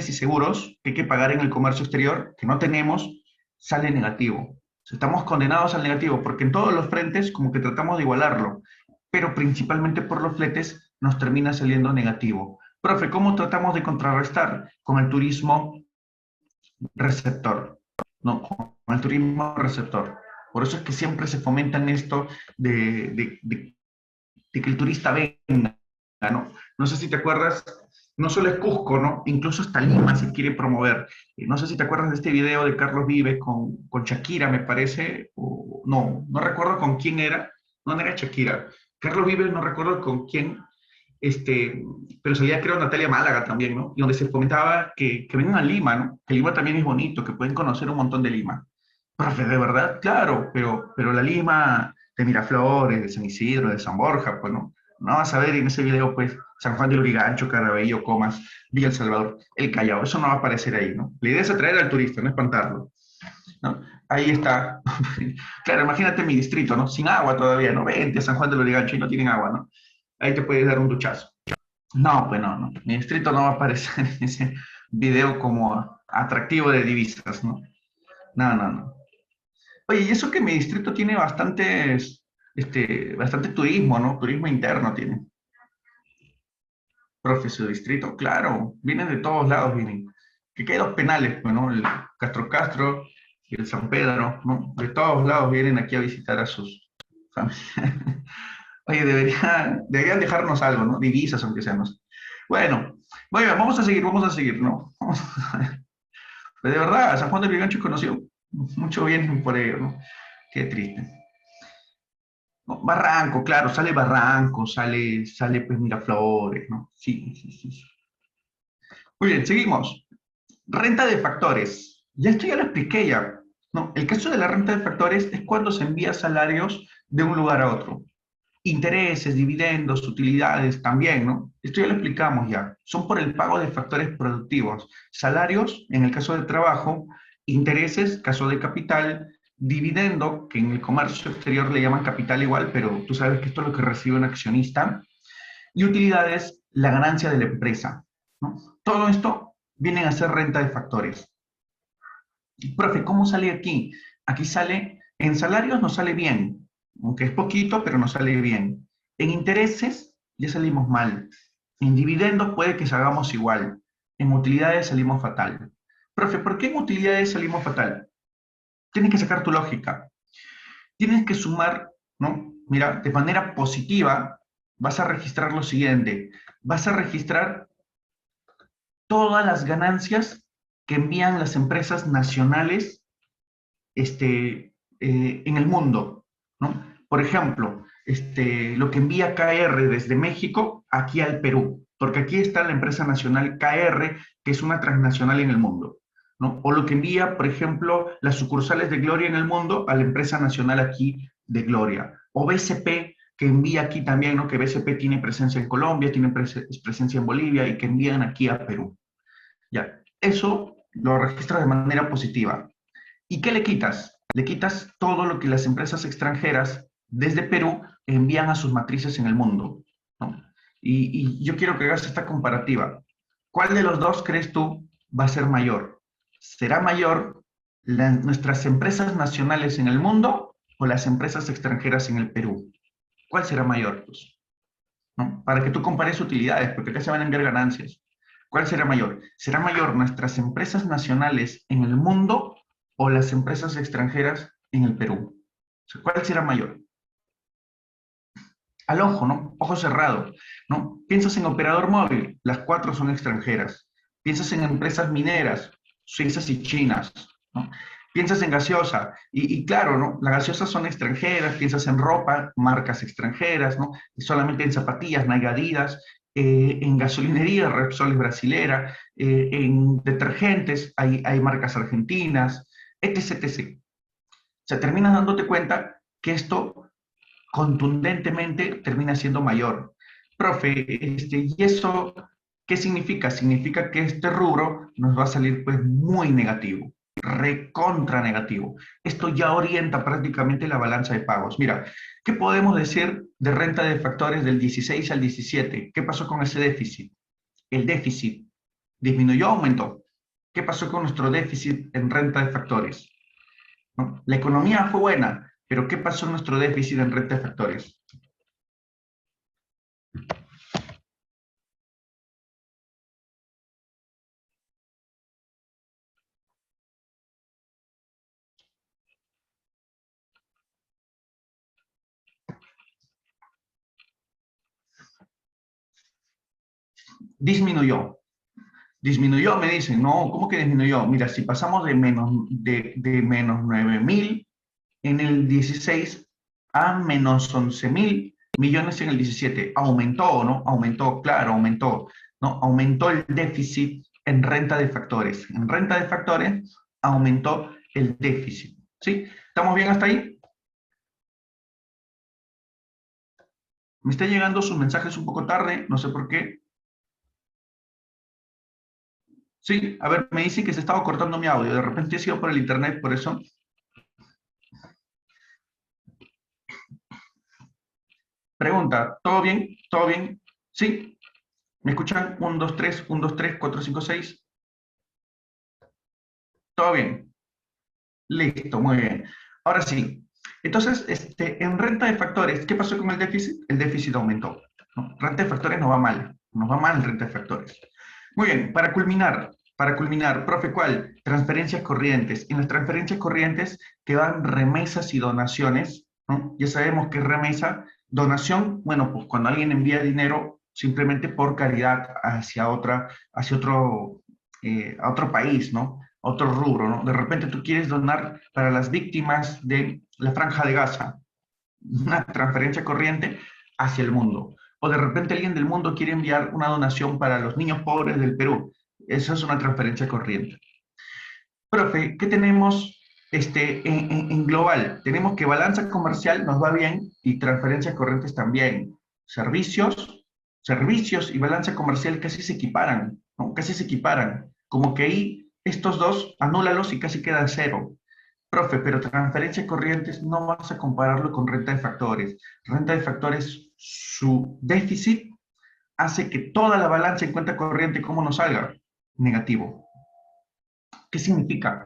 y seguros que hay que pagar en el comercio exterior, que no tenemos, sale negativo. Estamos condenados al negativo porque en todos los frentes como que tratamos de igualarlo, pero principalmente por los fletes nos termina saliendo negativo. Profe, ¿cómo tratamos de contrarrestar? Con el turismo receptor, ¿no? Con el turismo receptor. Por eso es que siempre se fomentan esto de que el turista venga, ¿no? No sé si te acuerdas, no solo es Cusco, ¿no? Incluso hasta Lima se quiere promover. No sé si te acuerdas de este video de Carlos Vives con Shakira, me parece, o no, no recuerdo con quién era, no era Shakira. Carlos Vives, no recuerdo con quién, pero salía creo Natalia Málaga también, ¿no? Y donde se comentaba que vengan a Lima, ¿no? Que Lima también es bonito, que pueden conocer un montón de Lima. Profe, ¿de verdad? Claro, pero la Lima de Miraflores, de San Isidro, de San Borja, pues no. No vas a ver en ese video, pues, San Juan de Lurigancho, Carabello, Comas, Villa El Salvador, El Callao. Eso no va a aparecer ahí, ¿no? La idea es atraer al turista, no espantarlo, ¿no? Ahí está. Claro, imagínate mi distrito, ¿no? Sin agua todavía, ¿no? Vente a San Juan de Lurigancho y no tienen agua, ¿no? Ahí te puedes dar un duchazo. No, pues no, no. Mi distrito no va a aparecer en ese video como atractivo de divisas, ¿no? No, no, no. Oye, y eso que mi distrito tiene bastante turismo, ¿no? Turismo interno tiene. Profe, su distrito, claro, vienen de todos lados, vienen. Que hay dos penales, pues, ¿no? El Castro Castro y el San Pedro, ¿no? De todos lados vienen aquí a visitar a sus familias. Oye, deberían dejarnos algo, ¿no? Divisas, aunque sean. No sé. Bueno, muy bien, vamos a seguir, ¿no? Pero de verdad, San Juan de Brigancho conoció mucho bien por ello, ¿no? Qué triste. No, Barranco, claro, sale Barranco, sale pues Miraflores, ¿no? Sí, sí, sí, sí. Muy bien, seguimos. Renta de factores. Ya esto ya lo expliqué ya, ¿no? El caso de la renta de factores es cuando se envía salarios de un lugar a otro. Intereses, dividendos, utilidades también, ¿no? Esto ya lo explicamos ya. Son por el pago de factores productivos. Salarios, en el caso de trabajo, intereses, caso de capital, dividendo, que en el comercio exterior le llaman capital igual, pero tú sabes que esto es lo que recibe un accionista, y utilidades, la ganancia de la empresa, ¿no? Todo esto vienen a ser renta de factores. Profe, ¿cómo sale aquí? Aquí sale, en salarios nos sale bien, aunque es poquito, pero nos sale bien. En intereses ya salimos mal. En dividendos puede que salgamos igual. En utilidades salimos fatal. Profe, ¿por qué en utilidades salimos fatal? Tienes que sacar tu lógica. Tienes que sumar, ¿no? Mira, de manera positiva vas a registrar lo siguiente. Vas a registrar todas las ganancias que envían las empresas nacionales en el mundo, ¿no? Por ejemplo, lo que envía KR desde México aquí al Perú, porque aquí está la empresa nacional KR, que es una transnacional en el mundo. ¿no? O lo que envía, por ejemplo, las sucursales de Gloria en el mundo a la empresa nacional aquí de Gloria. O BCP, que envía aquí también, ¿no? Que BCP tiene presencia en Colombia, tiene presencia en Bolivia y que envían aquí a Perú. Ya, eso lo registras de manera positiva. ¿Y qué le quitas? Le quitas todo lo que las empresas extranjeras desde Perú envían a sus matrices en el mundo, ¿no? Y yo quiero que hagas esta comparativa. ¿Cuál de los dos crees tú va a ser mayor? ¿Será mayor nuestras empresas nacionales en el mundo o las empresas extranjeras en el Perú? ¿Cuál será mayor? Pues, ¿no? Para que tú compares utilidades, porque acá se van a enviar ganancias. ¿Cuál será mayor? ¿Será mayor nuestras empresas nacionales en el mundo o las empresas extranjeras en el Perú? O sea, ¿cuál será mayor? Al ojo, ¿no? Ojo cerrado, ¿no? Piensas en operador móvil, las cuatro son extranjeras. Piensas en empresas mineras, suizas y chinas, ¿no? Piensas en gaseosa, y claro, ¿no? Las gaseosas son extranjeras, piensas en ropa, marcas extranjeras, ¿no? Y solamente en zapatillas, Nike, Adidas, en gasolinería, Repsol es brasilera, en detergentes hay marcas argentinas, etc, etc. O sea, terminas dándote cuenta que esto contundentemente termina siendo mayor. Profe, ¿y eso qué significa? Significa que este rubro nos va a salir pues muy negativo, recontra negativo. Esto ya orienta prácticamente la balanza de pagos. Mira, ¿qué podemos decir de renta de factores del 16 al 17? ¿Qué pasó con ese déficit? El déficit disminuyó o aumentó. ¿Qué pasó con nuestro déficit en renta de factores? ¿No? La economía fue buena, pero ¿qué pasó en nuestro déficit en renta de factores? Disminuyó. Disminuyó, me dicen, no, ¿cómo que disminuyó? Mira, si pasamos de menos 9.000 en el 16 a menos 11.000 millones en el 17, aumentó, ¿no? Aumentó, claro, aumentó, ¿no? Aumentó el déficit en renta de factores. En renta de factores aumentó el déficit, ¿sí? ¿Estamos bien hasta ahí? Me están llegando sus mensajes un poco tarde, no sé por qué. Sí, a ver, me dice que se estaba cortando mi audio. De repente he sido por el internet, por eso. Pregunta, ¿todo bien? ¿Todo bien? ¿Sí? ¿Me escuchan? 1, 2, 3, 1, 2, 3, 4, 5, 6. ¿Todo bien? Listo, muy bien. Ahora sí. Entonces, en renta de factores, ¿qué pasó con el déficit? El déficit aumentó, ¿no? Renta de factores nos va mal en renta de factores. Muy bien, para culminar, profe, ¿cuál? Transferencias corrientes. En las transferencias corrientes que van remesas y donaciones, ¿no? Ya sabemos que remesa, donación, bueno, pues cuando alguien envía dinero simplemente por caridad hacia a otro país, ¿no? A otro rubro, ¿no? De repente tú quieres donar para las víctimas de la Franja de Gaza, una transferencia corriente hacia el mundo. O de repente alguien del mundo quiere enviar una donación para los niños pobres del Perú. Esa es una transferencia corriente. Profe, ¿qué tenemos en global? Tenemos que balanza comercial nos va bien y transferencias corrientes también. Servicios, servicios y balanza comercial casi se equiparan, ¿no? Casi se equiparan. Como que ahí estos dos, anúlalos y casi queda cero. Profe, pero transferencias corrientes no vas a compararlo con renta de factores. Renta de factores, su déficit hace que toda la balanza en cuenta corriente, ¿cómo nos salga? Negativo. ¿Qué significa?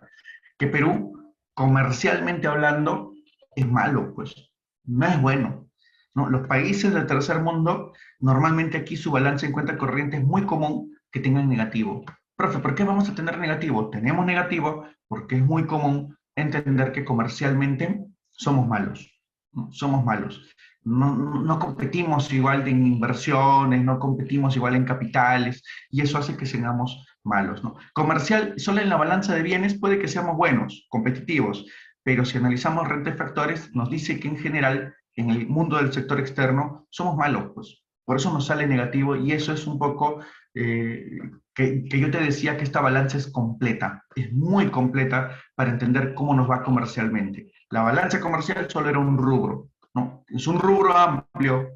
Que Perú, comercialmente hablando, es malo, pues, no es bueno. ¿No? Los países del tercer mundo, normalmente aquí su balance en cuenta corriente es muy común que tengan negativo. Profe, ¿por qué vamos a tener negativo? Tenemos negativo porque es muy común entender que comercialmente somos malos, ¿no? Somos malos. No competimos igual en inversiones, no competimos igual en capitales, y eso hace que seamos malos, ¿no? Comercial, solo en la balanza de bienes puede que seamos buenos, competitivos, pero si analizamos renta de factores, nos dice que en general, en el mundo del sector externo, somos malos, pues. Por eso nos sale negativo y eso es un poco que yo te decía que esta balanza es completa, es muy completa para entender cómo nos va comercialmente. La balanza comercial solo era un rubro, ¿no? Es un rubro amplio,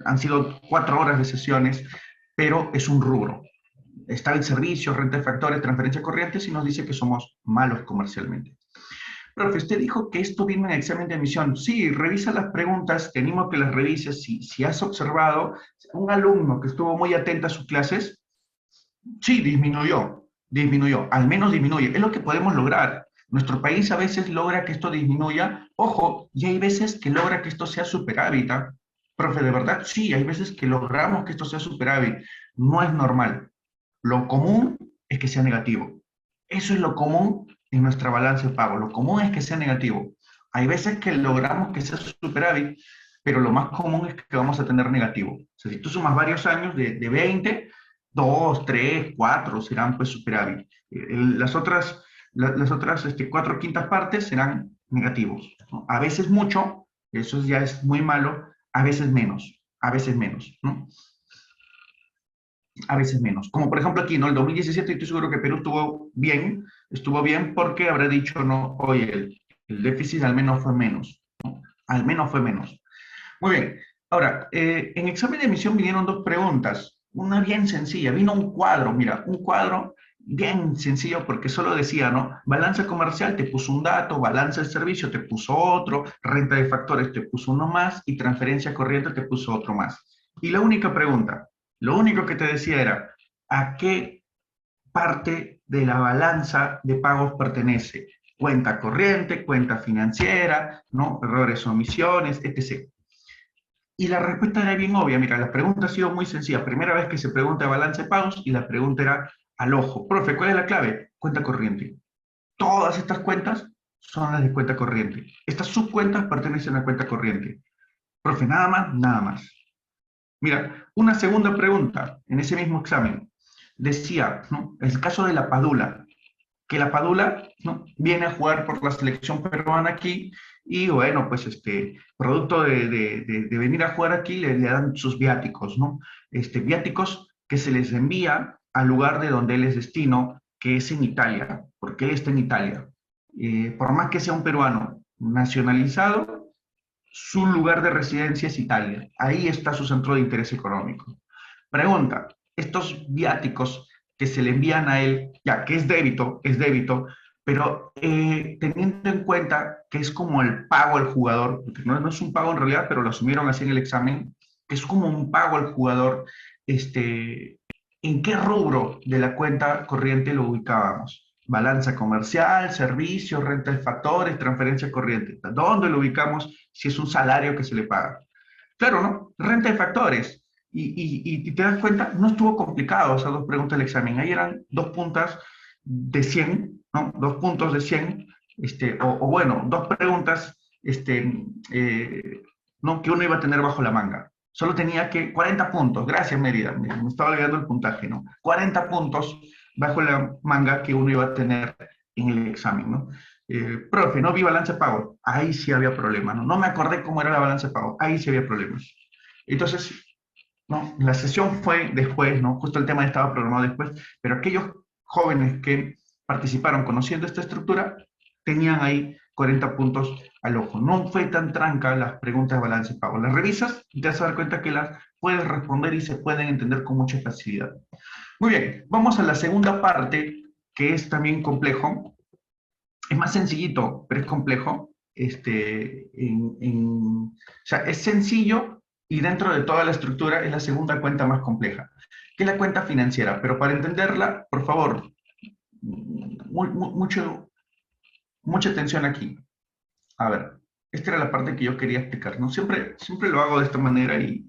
han sido 4 horas de sesiones, pero es un rubro. Está el servicio, renta de factores, transferencias corrientes y nos dice que somos malos comercialmente. Profe, usted dijo que esto vino en examen de admisión. Sí, revisa las preguntas, te animo a que las revises. Si has observado un alumno que estuvo muy atento a sus clases, sí, disminuyó, al menos disminuye. Es lo que podemos lograr. Nuestro país a veces logra que esto disminuya, ojo, y hay veces que logra que esto sea superávit. ¿Ah? Profe, de verdad, sí, hay veces que logramos que esto sea superávit. No es normal. Lo común es que sea negativo. Eso es lo común en nuestra balanza de pago. Lo común es que sea negativo. Hay veces que logramos que sea superávit, pero lo más común es que vamos a tener negativo. O sea, si tú sumas varios años de 20, 2, 3, 4 serán pues superávit. Las otras 4/5 partes serán negativos, ¿no? A veces mucho, eso ya es muy malo, a veces menos, ¿no? A veces menos. Como por ejemplo aquí, ¿no? El 2017 estoy seguro que Perú estuvo bien porque habrá dicho, no, oye, el déficit al menos fue menos, ¿no? Al menos fue menos. Muy bien. Ahora, en examen de admisión vinieron dos preguntas. Una bien sencilla. Vino un cuadro, mira, un cuadro bien sencillo porque solo decía, ¿no? Balanza comercial te puso un dato, balanza de servicio te puso otro, renta de factores te puso uno más y transferencia corriente te puso otro más. Y la única pregunta, lo único que te decía era, ¿a qué parte de la balanza de pagos pertenece? Cuenta corriente, cuenta financiera, ¿no? Errores o omisiones, etc. Y la respuesta era bien obvia. Mira, la pregunta ha sido muy sencilla. Primera vez que se pregunta balance de pagos y la pregunta era al ojo. Profe, ¿cuál es la clave? Cuenta corriente. Todas estas cuentas son las de cuenta corriente. Estas subcuentas pertenecen a cuenta corriente. Profe, nada más, nada más. Mira, una segunda pregunta en ese mismo examen. Decía, ¿no? El caso de la Padula, que la Padula, ¿no? Viene a jugar por la selección peruana aquí y bueno, pues producto de venir a jugar aquí le dan sus viáticos, ¿no? Viáticos que se les envía al lugar de donde él es destino, que es en Italia, porque él está en Italia. Por más que sea un peruano nacionalizado, su lugar de residencia es Italia. Ahí está su centro de interés económico. Pregunta, estos viáticos que se le envían a él, ya que es débito, pero teniendo en cuenta que es como el pago al jugador, porque no es un pago en realidad, pero lo asumieron así en el examen, que es como un pago al jugador, ¿en qué rubro de la cuenta corriente lo ubicábamos? Balanza comercial, servicios, renta de factores, transferencia corriente. ¿Dónde lo ubicamos si es un salario que se le paga? Claro, ¿no? Renta de factores. Y te das cuenta, no estuvo complicado esas dos preguntas del examen. Ahí eran dos puntas de 100, ¿no? 2 puntos de 100, o bueno, dos preguntas, ¿no? Que uno iba a tener bajo la manga. Solo tenía que, 40 puntos, gracias Mérida, me estaba olvidando el puntaje, ¿no? 40 puntos bajo la manga que uno iba a tener en el examen, ¿no? Profe, no vi balanza de pago. Ahí sí había problema, ¿no? No me acordé cómo era la balanza de pago. Ahí sí había problemas. Entonces, ¿no? La sesión fue después, ¿no? Justo el tema estaba programado después, pero aquellos jóvenes que participaron conociendo esta estructura tenían ahí 40 puntos al ojo. No fue tan tranca las preguntas de balance y pago. Las revisas y te vas a dar cuenta que las puedes responder y se pueden entender con mucha facilidad. Muy bien, vamos a la segunda parte, que es también complejo. Es más sencillito, pero es complejo. O sea, es sencillo y dentro de toda la estructura es la segunda cuenta más compleja, que es la cuenta financiera. Pero para entenderla, por favor, mucha atención aquí. A ver, esta era la parte que yo quería explicar, ¿no? Siempre lo hago de esta manera y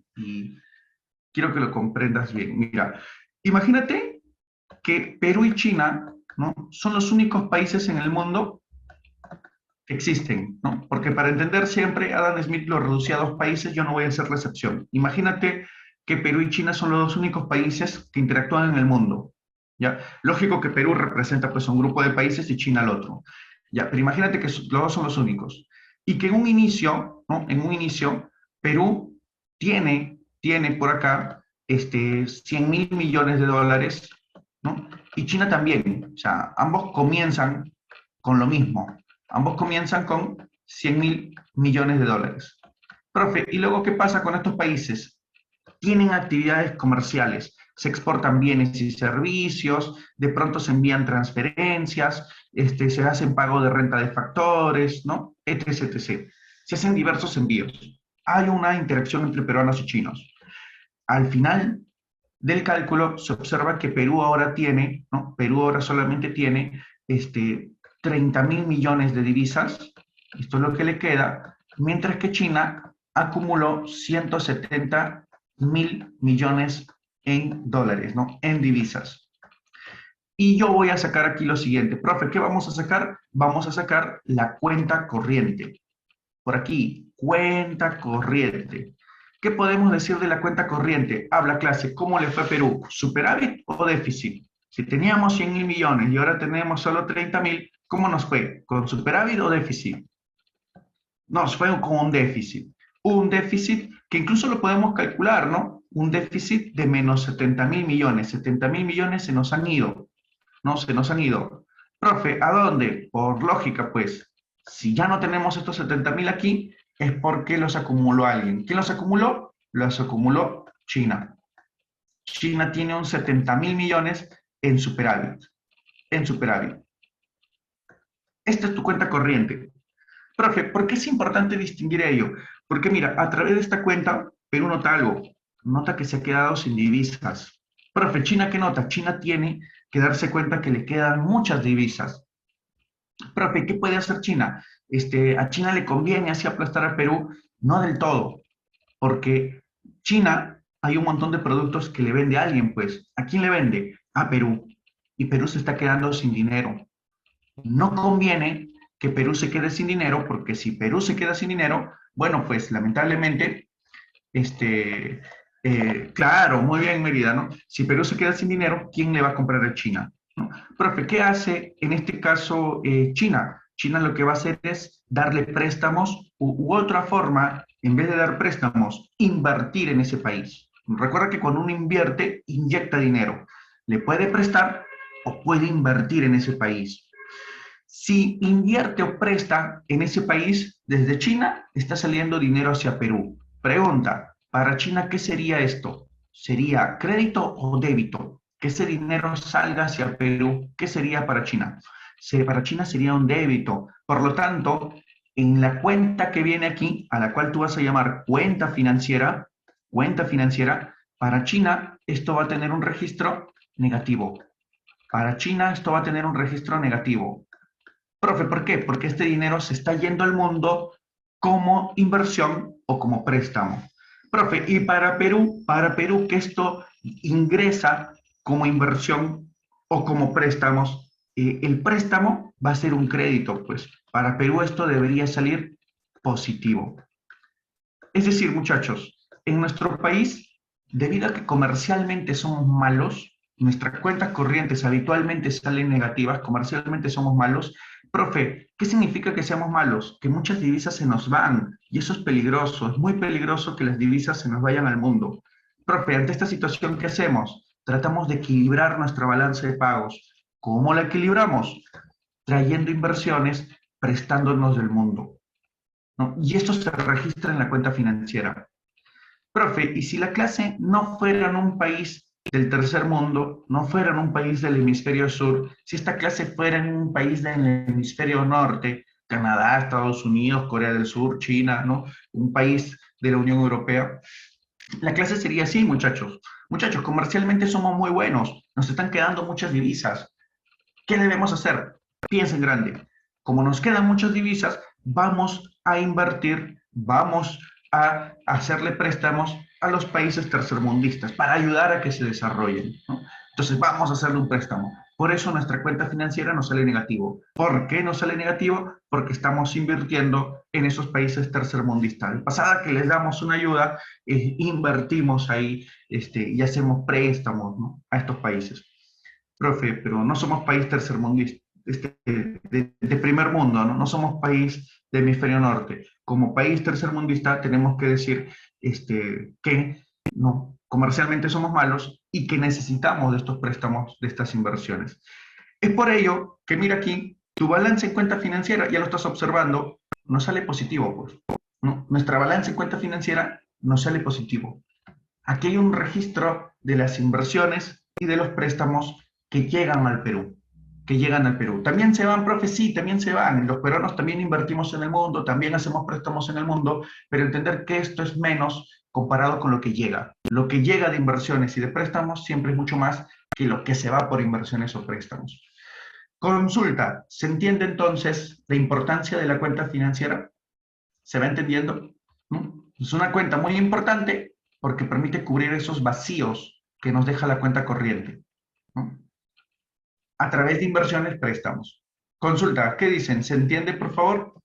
quiero que lo comprendas bien. Mira, imagínate que Perú y China, ¿no? Son los únicos países en el mundo que existen, ¿no? Porque para entender siempre, Adam Smith lo reducía a dos países, yo no voy a hacer la excepción. Imagínate que Perú y China son los dos únicos países que interactúan en el mundo, ¿ya? Lógico que Perú representa pues un grupo de países y China al otro, ¿ya? Pero imagínate que los dos son los únicos. Y que en un inicio, ¿no? En un inicio, Perú tiene tiene por acá 100.000 millones de dólares, ¿no? Y China también, o sea, ambos comienzan con lo mismo, ambos comienzan con 100.000 millones de dólares. Profe, ¿y luego qué pasa con estos países? Tienen actividades comerciales, se exportan bienes y servicios, de pronto se envían transferencias, se hacen pago de renta de factores, ¿no? Etc, etc. Se hacen diversos envíos. Hay una interacción entre peruanos y chinos. Al final del cálculo se observa que Perú ahora tiene, ¿no? Perú ahora solamente tiene 30.000 millones de divisas, esto es lo que le queda, mientras que China acumuló 170.000 millones en dólares, ¿no? En divisas. Y yo voy a sacar aquí lo siguiente. Profe, ¿qué vamos a sacar? Vamos a sacar la cuenta corriente. Por aquí, cuenta corriente. ¿Qué podemos decir de la cuenta corriente? Habla clase, ¿cómo le fue a Perú? ¿Superávit o déficit? Si teníamos 100.000 millones y ahora tenemos solo 30.000, ¿cómo nos fue? ¿Con superávit o déficit? Nos fue con un déficit. Un déficit que incluso lo podemos calcular, ¿no? Un déficit de menos 70.000 millones. 70.000 millones se nos han ido, ¿no? Se nos han ido. Profe, ¿a dónde? Por lógica, pues, si ya no tenemos estos 70.000 aquí, es porque los acumuló alguien. ¿Quién los acumuló? Los acumuló China. China tiene un 70.000 millones en superávit. En superávit. Esta es tu cuenta corriente. Profe, ¿por qué es importante distinguir ello? Porque mira, a través de esta cuenta, Perú nota algo. Nota que se ha quedado sin divisas. Profe, ¿China qué nota? China tiene que darse cuenta que le quedan muchas divisas. Profe, ¿qué puede hacer China? A China le conviene así aplastar a Perú, no del todo, porque China hay un montón de productos que le vende a alguien, pues. ¿A quién le vende? A Perú. Y Perú se está quedando sin dinero. No conviene que Perú se quede sin dinero, porque si Perú se queda sin dinero, bueno, pues lamentablemente, claro, muy bien, Mérida, ¿no? Si Perú se queda sin dinero, ¿quién le va a comprar a China? ¿No? Profe, ¿qué hace en este caso China? China lo que va a hacer es darle préstamos u otra forma, en vez de dar préstamos, invertir en ese país. Recuerda que cuando uno invierte, inyecta dinero. Le puede prestar o puede invertir en ese país. Si invierte o presta en ese país, desde China está saliendo dinero hacia Perú. Pregunta, para China, ¿qué sería esto? ¿Sería crédito o débito? Que ese dinero salga hacia Perú, ¿qué sería para China? Para China sería un débito. Por lo tanto, en la cuenta que viene aquí, a la cual tú vas a llamar cuenta financiera, para China esto va a tener un registro negativo. Para China esto va a tener un registro negativo. Profe, ¿por qué? Porque este dinero se está yendo al mundo como inversión o como préstamo. Profe, y para Perú que esto ingresa como inversión o como préstamos, el préstamo va a ser un crédito, pues para Perú esto debería salir positivo. Es decir, muchachos, en nuestro país, debido a que comercialmente somos malos, nuestras cuentas corrientes habitualmente salen negativas, comercialmente somos malos. Profe, ¿qué significa que seamos malos? Que muchas divisas se nos van, y eso es peligroso, es muy peligroso que las divisas se nos vayan al mundo. Profe, ante esta situación, ¿qué hacemos? Tratamos de equilibrar nuestra balanza de pagos. ¿Cómo la equilibramos? Trayendo inversiones, prestándonos del mundo, ¿no? Y esto se registra en la cuenta financiera. Profe, ¿y si la clase no fuera en un país del tercer mundo, no fuera en un país del hemisferio sur, si esta clase fuera en un país del hemisferio norte, Canadá, Estados Unidos, Corea del Sur, China, ¿no? Un país de la Unión Europea, la clase sería así, muchachos. Muchachos, comercialmente somos muy buenos, nos están quedando muchas divisas. ¿Qué debemos hacer? Piensen grande. Como nos quedan muchas divisas, vamos a invertir, vamos a hacerle préstamos a los países tercermundistas para ayudar a que se desarrollen, ¿no? Entonces vamos a hacerle un préstamo. Por eso nuestra cuenta financiera nos sale negativo. ¿Por qué nos sale negativo? Porque estamos invirtiendo en esos países tercermundistas. De pasada que les damos una ayuda, invertimos ahí y hacemos préstamos, ¿no?, a estos países. Profe, pero no somos país tercermundista, de primer mundo, ¿no? No somos país de hemisferio norte. Como país tercermundista tenemos que decir que no, comercialmente somos malos y que necesitamos de estos préstamos, de estas inversiones. Es por ello que mira aquí, tu balance en cuenta financiera, ya lo estás observando, no sale positivo, pues. ¿No? Nuestra balance en cuenta financiera no sale positivo. Aquí hay un registro de las inversiones y de los préstamos que llegan al Perú, que llegan al Perú. También se van, profe, sí, también se van. Los peruanos también invertimos en el mundo, también hacemos préstamos en el mundo, pero entender que esto es menos comparado con lo que llega. Lo que llega de inversiones y de préstamos siempre es mucho más que lo que se va por inversiones o préstamos. Consulta, ¿se entiende entonces la importancia de la cuenta financiera? ¿Se va entendiendo? ¿No? Es una cuenta muy importante porque permite cubrir esos vacíos que nos deja la cuenta corriente, ¿no? A través de inversiones, préstamos. Consulta, ¿qué dicen? ¿Se entiende, por favor?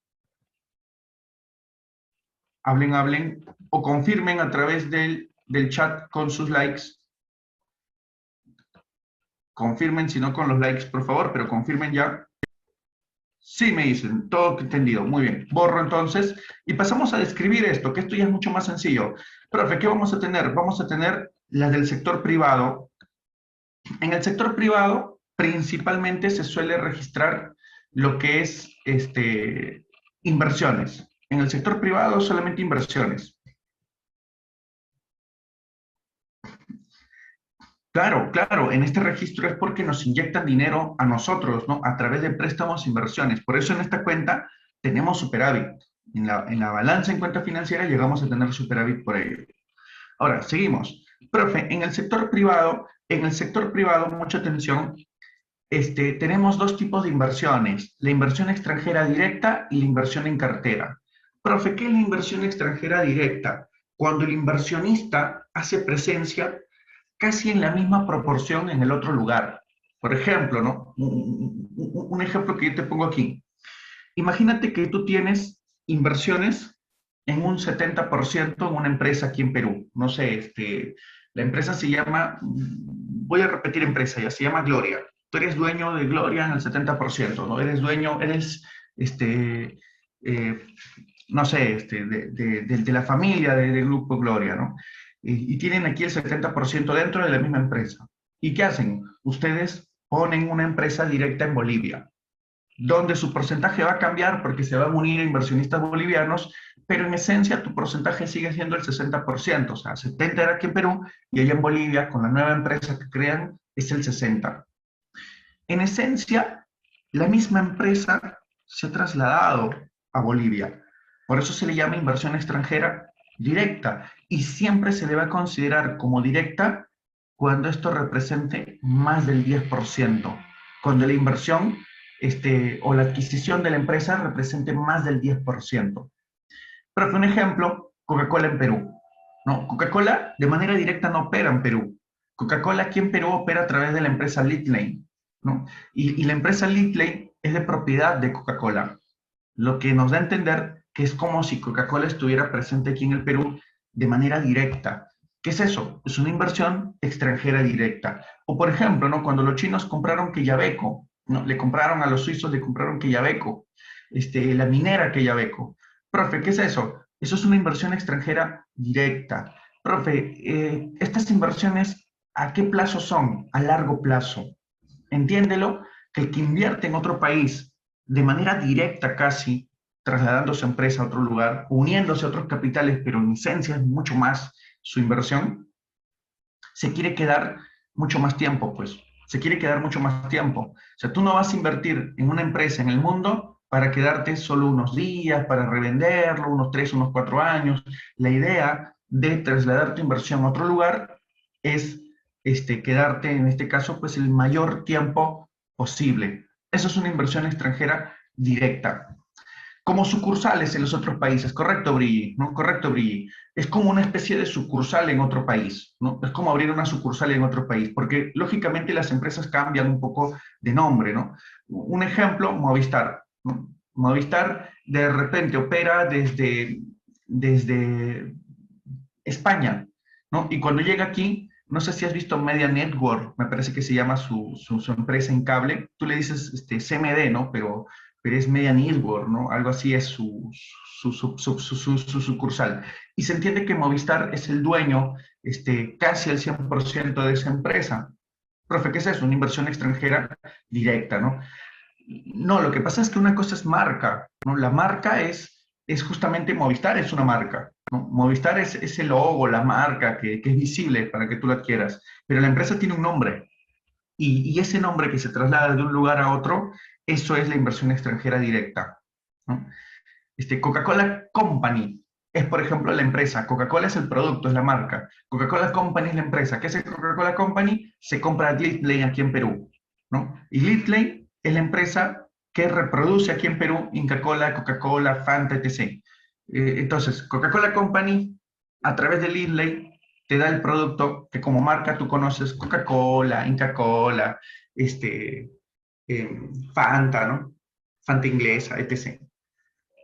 Hablen, hablen o confirmen a través del chat con sus likes. Confirmen, si no con los likes, por favor, pero confirmen ya. Sí, me dicen, todo entendido, muy bien. Borro entonces y pasamos a describir esto, que esto ya es mucho más sencillo. Profe, ¿qué vamos a tener? Vamos a tener las del sector privado. En el sector privado, principalmente se suele registrar lo que es inversiones. En el sector privado, solamente inversiones. Claro, claro, en este registro es porque nos inyectan dinero a nosotros, ¿no? A través de préstamos e inversiones. Por eso en esta cuenta tenemos superávit. En la balanza en cuenta financiera llegamos a tener superávit por ello. Ahora, seguimos. Profe, en el sector privado, mucha atención, tenemos dos tipos de inversiones, la inversión extranjera directa y la inversión en cartera. Profe, ¿qué es la inversión extranjera directa? Cuando el inversionista hace presencia casi en la misma proporción en el otro lugar. Por ejemplo, ¿no? Un ejemplo que yo te pongo aquí. Imagínate que tú tienes inversiones en un 70% en una empresa aquí en Perú. No sé, la empresa se llama, voy a repetir empresa, ya se llama Gloria. Tú eres dueño de Gloria en el 70%, ¿no? Eres dueño, eh, no sé, de la familia del Grupo Gloria, ¿no? Y tienen aquí el 70% dentro de la misma empresa. ¿Y qué hacen? Ustedes ponen una empresa directa en Bolivia, donde su porcentaje va a cambiar porque se van a unir inversionistas bolivianos, pero en esencia tu porcentaje sigue siendo el 60%, o sea, 70 era aquí en Perú y allá en Bolivia, con la nueva empresa que crean, es el 60. En esencia, la misma empresa se ha trasladado a Bolivia. Por eso se le llama inversión extranjera directa y siempre se le va a considerar como directa cuando esto represente más del 10%, cuando la inversión o la adquisición de la empresa represente más del 10%. Pero fue un ejemplo, Coca-Cola en Perú, ¿no? Coca-Cola de manera directa no opera en Perú. Coca-Cola aquí en Perú opera a través de la empresa Litlane, ¿no? Y la empresa Litlane es de propiedad de Coca-Cola, lo que nos da a entender que es como si Coca-Cola estuviera presente aquí en el Perú de manera directa. ¿Qué es eso? Es una inversión extranjera directa. O por ejemplo, ¿no? Cuando los chinos compraron Quellaveco, ¿no? Le compraron a los suizos, le compraron Quellaveco, la minera Quellaveco. Profe, ¿qué es eso? Eso es una inversión extranjera directa. Profe, estas inversiones, ¿a qué plazo son? A largo plazo. Entiéndelo, que el que invierte en otro país de manera directa casi, trasladando su empresa a otro lugar, uniéndose a otros capitales, pero en esencia es mucho más su inversión, se quiere quedar mucho más tiempo, pues. Se quiere quedar mucho más tiempo. O sea, tú no vas a invertir en una empresa en el mundo para quedarte solo unos días, para revenderlo, unos 3, unos 4 años. La idea de trasladar tu inversión a otro lugar es quedarte, en este caso, pues el mayor tiempo posible. Eso es una inversión extranjera directa. Como sucursales en los otros países, correcto, Brilli, ¿no? Correcto, Brilli. Es como una especie de sucursal en otro país, ¿no? Es como abrir una sucursal en otro país, porque lógicamente las empresas cambian un poco de nombre, ¿no? Un ejemplo, Movistar, ¿no? Movistar de repente opera desde España, ¿no? Y cuando llega aquí, no sé si has visto Media Network, me parece que se llama su empresa en cable, tú le dices CMD, ¿no? Pero es Media Network, ¿no? Algo así es su sucursal. Y se entiende que Movistar es el dueño casi el 100% de esa empresa. Profe, ¿qué es eso? Una inversión extranjera directa, ¿no? No, lo que pasa es que una cosa es marca, ¿no? La marca es justamente Movistar, es una marca, ¿no? Movistar es el logo, la marca que es visible para que tú la adquieras, pero la empresa tiene un nombre y ese nombre que se traslada de un lugar a otro, eso es la inversión extranjera directa, ¿no? Coca-Cola Company es, por ejemplo, la empresa. Coca-Cola es el producto, es la marca. Coca-Cola Company es la empresa. ¿Qué es Coca-Cola Company? Se compra Lane aquí en Perú, ¿no? Y Lane es la empresa que reproduce aquí en Perú Inca Cola, Coca-Cola, Fanta, etc. Entonces, Coca-Cola Company, a través de Lane, te da el producto que como marca tú conoces, Coca-Cola, Inca Cola, Fanta, ¿no? Fanta inglesa, etc.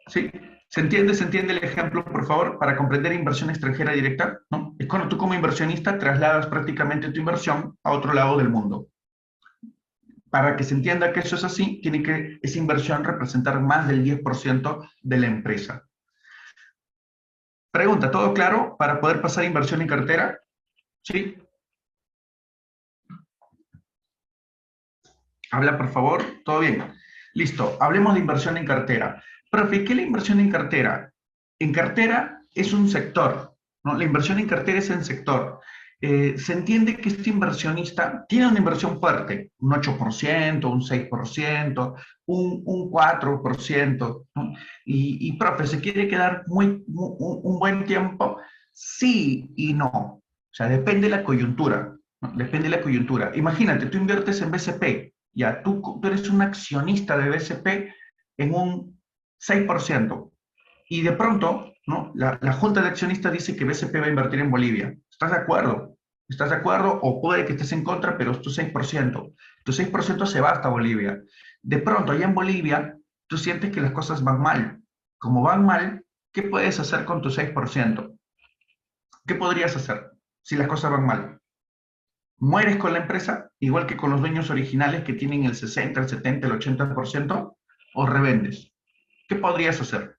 ¿Sí? Se entiende el ejemplo, por favor, para comprender inversión extranjera directa? ¿No? Es cuando tú como inversionista trasladas prácticamente tu inversión a otro lado del mundo. Para que se entienda que eso es así, tiene que esa inversión representar más del 10% de la empresa. Pregunta, ¿todo claro para poder pasar inversión en cartera? ¿Sí? Habla, por favor. ¿Todo bien? Listo. Hablemos de inversión en cartera. Profe, ¿qué es la inversión en cartera? En cartera es un sector, ¿no? La inversión en cartera es en sector. Se entiende que este inversionista tiene una inversión fuerte, un 8%, un 6%, un 4%, ¿no? Profe, ¿se quiere quedar un buen tiempo? Sí y no. O sea, depende de la coyuntura, ¿no? Depende de la coyuntura. Imagínate, tú inviertes en BCP, ya, tú eres un accionista de BCP en un 6%. Y de pronto, ¿no? La Junta de Accionistas dice que BCP va a invertir en Bolivia. ¿Estás de acuerdo? ¿Estás de acuerdo? O puede que estés en contra, pero es tu 6%. Tu 6% se va hasta Bolivia. De pronto, allá en Bolivia, tú sientes que las cosas van mal. Como van mal, ¿qué puedes hacer con tu 6%? ¿Qué podrías hacer si las cosas van mal? ¿Mueres con la empresa, igual que con los dueños originales que tienen el 60, el 70, el 80%, o revendes? ¿Qué podrías hacer?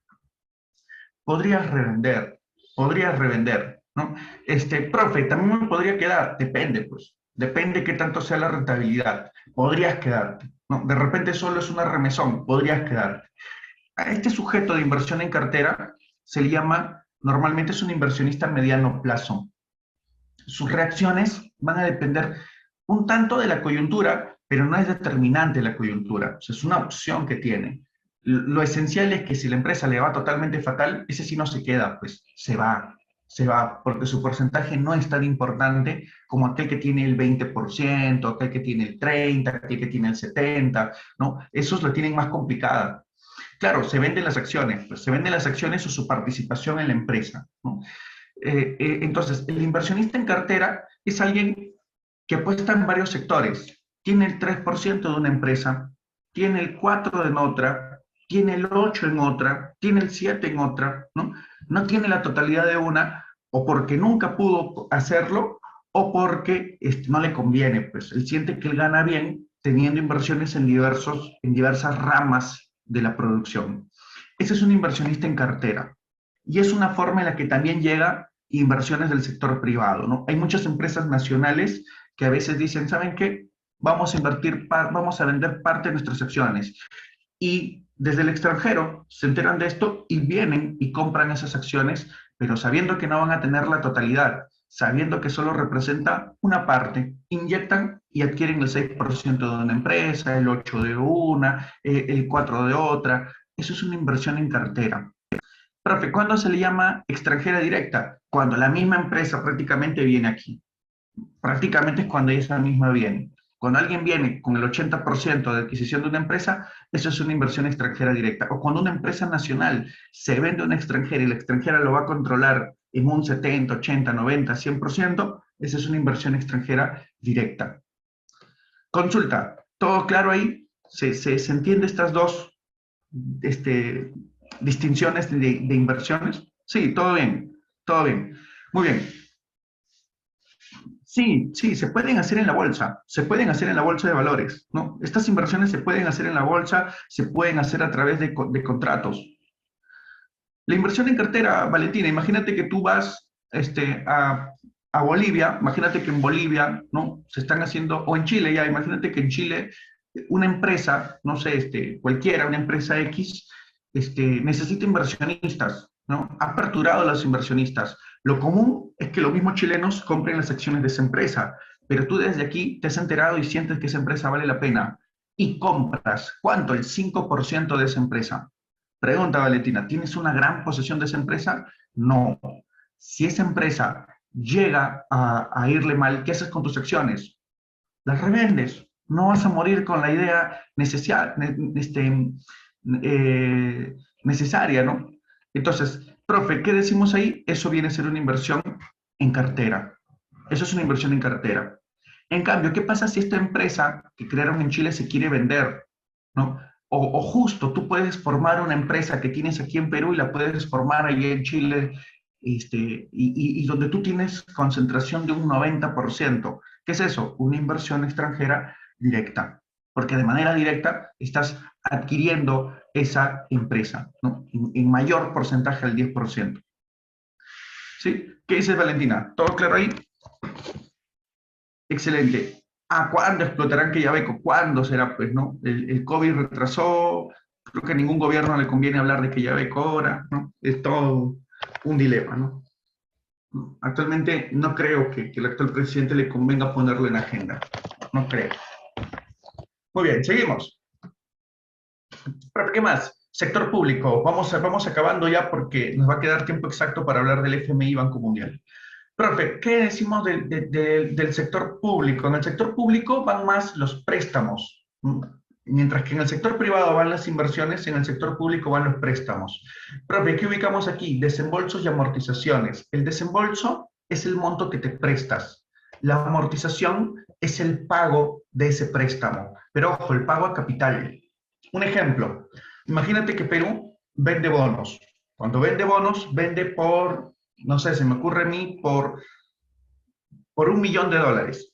Podrías revender, ¿no? Profe, también me podría quedar, depende, pues, depende qué tanto sea la rentabilidad. Podrías quedarte, ¿no? De repente solo es una remesón, podrías quedarte. A este sujeto de inversión en cartera se le llama, normalmente es un inversionista a mediano plazo. Sus reacciones van a depender un tanto de la coyuntura, pero no es determinante la coyuntura, o sea, es una opción que tiene. Lo esencial es que si la empresa le va totalmente fatal, ese sí no se queda, pues se va, porque su porcentaje no es tan importante como aquel que tiene el 20%, aquel que tiene el 30%, aquel que tiene el 70%, ¿no? Esos la tienen más complicada. Claro, se venden las acciones, pues se venden las acciones o su participación en la empresa, ¿no? Entonces, el inversionista en cartera es alguien que apuesta en varios sectores. Tiene el 3% de una empresa, tiene el 4% en otra, tiene el 8% en otra, tiene el 7% en otra, ¿no? No tiene la totalidad de una, o porque nunca pudo hacerlo, o porque no le conviene, pues él siente que él gana bien teniendo inversiones en diversas ramas de la producción. Ese es un inversionista en cartera. Y es una forma en la que también llega inversiones del sector privado, ¿no? Hay muchas empresas nacionales que a veces dicen, ¿saben qué? Vamos a invertir, vamos a vender parte de nuestras acciones. Y desde el extranjero se enteran de esto y vienen y compran esas acciones, pero sabiendo que no van a tener la totalidad, sabiendo que solo representa una parte, inyectan y adquieren el 6% de una empresa, el 8% de una, el 4% de otra. Eso es una inversión en cartera. Profe, ¿cuándo se le llama extranjera directa? Cuando la misma empresa prácticamente viene aquí. Prácticamente es cuando esa misma viene. Cuando alguien viene con el 80% de adquisición de una empresa, eso es una inversión extranjera directa. O cuando una empresa nacional se vende a una extranjera y la extranjera lo va a controlar en un 70, 80, 90, 100%, esa es una inversión extranjera directa. Consulta, ¿todo claro ahí? ¿Se entiende estas dos este, distinciones de inversiones? Sí, todo bien, todo bien. Muy bien. Sí, sí, se pueden hacer en la bolsa, se pueden hacer en la bolsa de valores, ¿no? Estas inversiones se pueden hacer en la bolsa, se pueden hacer a través de contratos. La inversión en cartera, Valentina, imagínate que tú vas a a Bolivia, imagínate que en Bolivia, ¿no? Se están haciendo, o en Chile ya, imagínate que en Chile una empresa, no sé, cualquiera, una empresa X, necesita inversionistas, ¿no? Ha aperturado a los inversionistas. Lo común es que los mismos chilenos compren las acciones de esa empresa, pero tú desde aquí te has enterado y sientes que esa empresa vale la pena y compras, ¿cuánto? El 5% de esa empresa. Pregunta, Valentina, ¿tienes una gran posesión de esa empresa? No. Si esa empresa llega a irle mal, ¿qué haces con tus acciones? Las revendes. No vas a morir con la idea necesaria, ¿no? Entonces, profe, ¿qué decimos ahí? Eso viene a ser una inversión en cartera. Eso es una inversión en cartera. En cambio, ¿qué pasa si esta empresa que crearon en Chile se quiere vender? ¿No? O justo tú puedes formar una empresa que tienes aquí en Perú y la puedes formar allí en Chile, y donde tú tienes concentración de un 90%. ¿Qué es eso? Una inversión extranjera directa, porque de manera directa estás adquiriendo esa empresa, ¿no? En mayor porcentaje al 10%. ¿Sí? ¿Qué dices, Valentina? ¿Todo claro ahí? Excelente. ¿A cuándo explotarán Quellaveco? ¿Cuándo será? Pues, ¿no? El COVID retrasó, creo que a ningún gobierno le conviene hablar de Quellaveco ahora, ¿no? Es todo un dilema, ¿no? Actualmente no creo que el actual presidente le convenga ponerlo en agenda. No creo. Muy bien, seguimos. ¿Pero qué más? Sector público. Vamos acabando ya porque nos va a quedar tiempo exacto para hablar del FMI y Banco Mundial. Profe, ¿qué decimos del sector público? En el sector público van más los préstamos, mientras que en el sector privado van las inversiones, en el sector público van los préstamos. Profe, ¿qué ubicamos aquí? Desembolsos y amortizaciones. El desembolso es el monto que te prestas. La amortización es el pago de ese préstamo. Pero ojo, el pago a capital. Un ejemplo, imagínate que Perú vende bonos. Cuando vende bonos, vende por, no sé, se me ocurre a mí, por $1.000.000.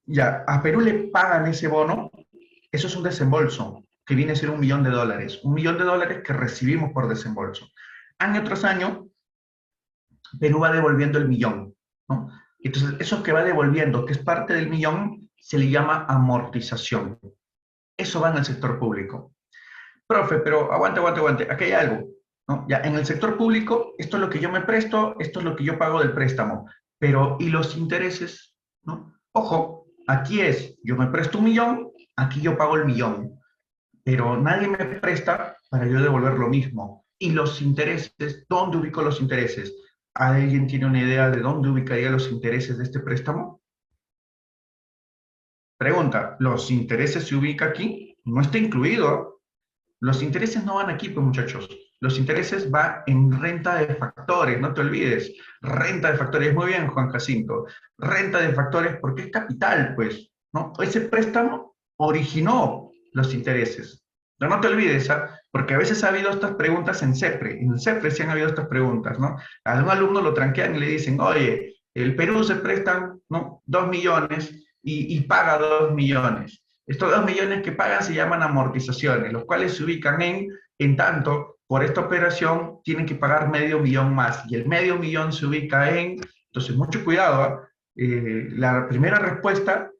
Ya, a Perú le pagan ese bono, eso es un desembolso, que viene a ser $1.000.000. $1.000.000 que recibimos por desembolso. Año tras año, Perú va devolviendo el millón, ¿no? Entonces, eso que va devolviendo, que es parte del millón, se le llama amortización. Eso va en el sector público. Profe, pero aguante, aquí hay algo, ¿no? Ya, en el sector público, esto es lo que yo me presto, esto es lo que yo pago del préstamo, pero ¿y los intereses? ¿No? Ojo, aquí es, yo me presto 1.000.000, aquí yo pago el millón, pero nadie me presta para yo devolver lo mismo. ¿Y los intereses? ¿Dónde ubico los intereses? ¿Alguien tiene una idea de dónde ubicaría los intereses de este préstamo? Pregunta, ¿los intereses se ubica aquí? No está incluido. Los intereses no van aquí, pues muchachos. Los intereses van en renta de factores, no te olvides. Renta de factores, muy bien, Juan Jacinto. Renta de factores porque es capital, pues, ¿no? Ese préstamo originó los intereses. Pero no te olvides, ¿ah? Porque a veces ha habido estas preguntas en CEPRE. En el CEPRE sí han habido estas preguntas, ¿no? A un alumno lo tranquean y le dicen, oye, el Perú se prestan, ¿no? 2.000.000 y paga 2.000.000. Estos 2.000.000 que pagan se llaman amortizaciones, los cuales se ubican en tanto, por esta operación tienen que pagar $500.000 más, y el $500.000 se ubica entonces mucho cuidado, ¿eh? La primera respuesta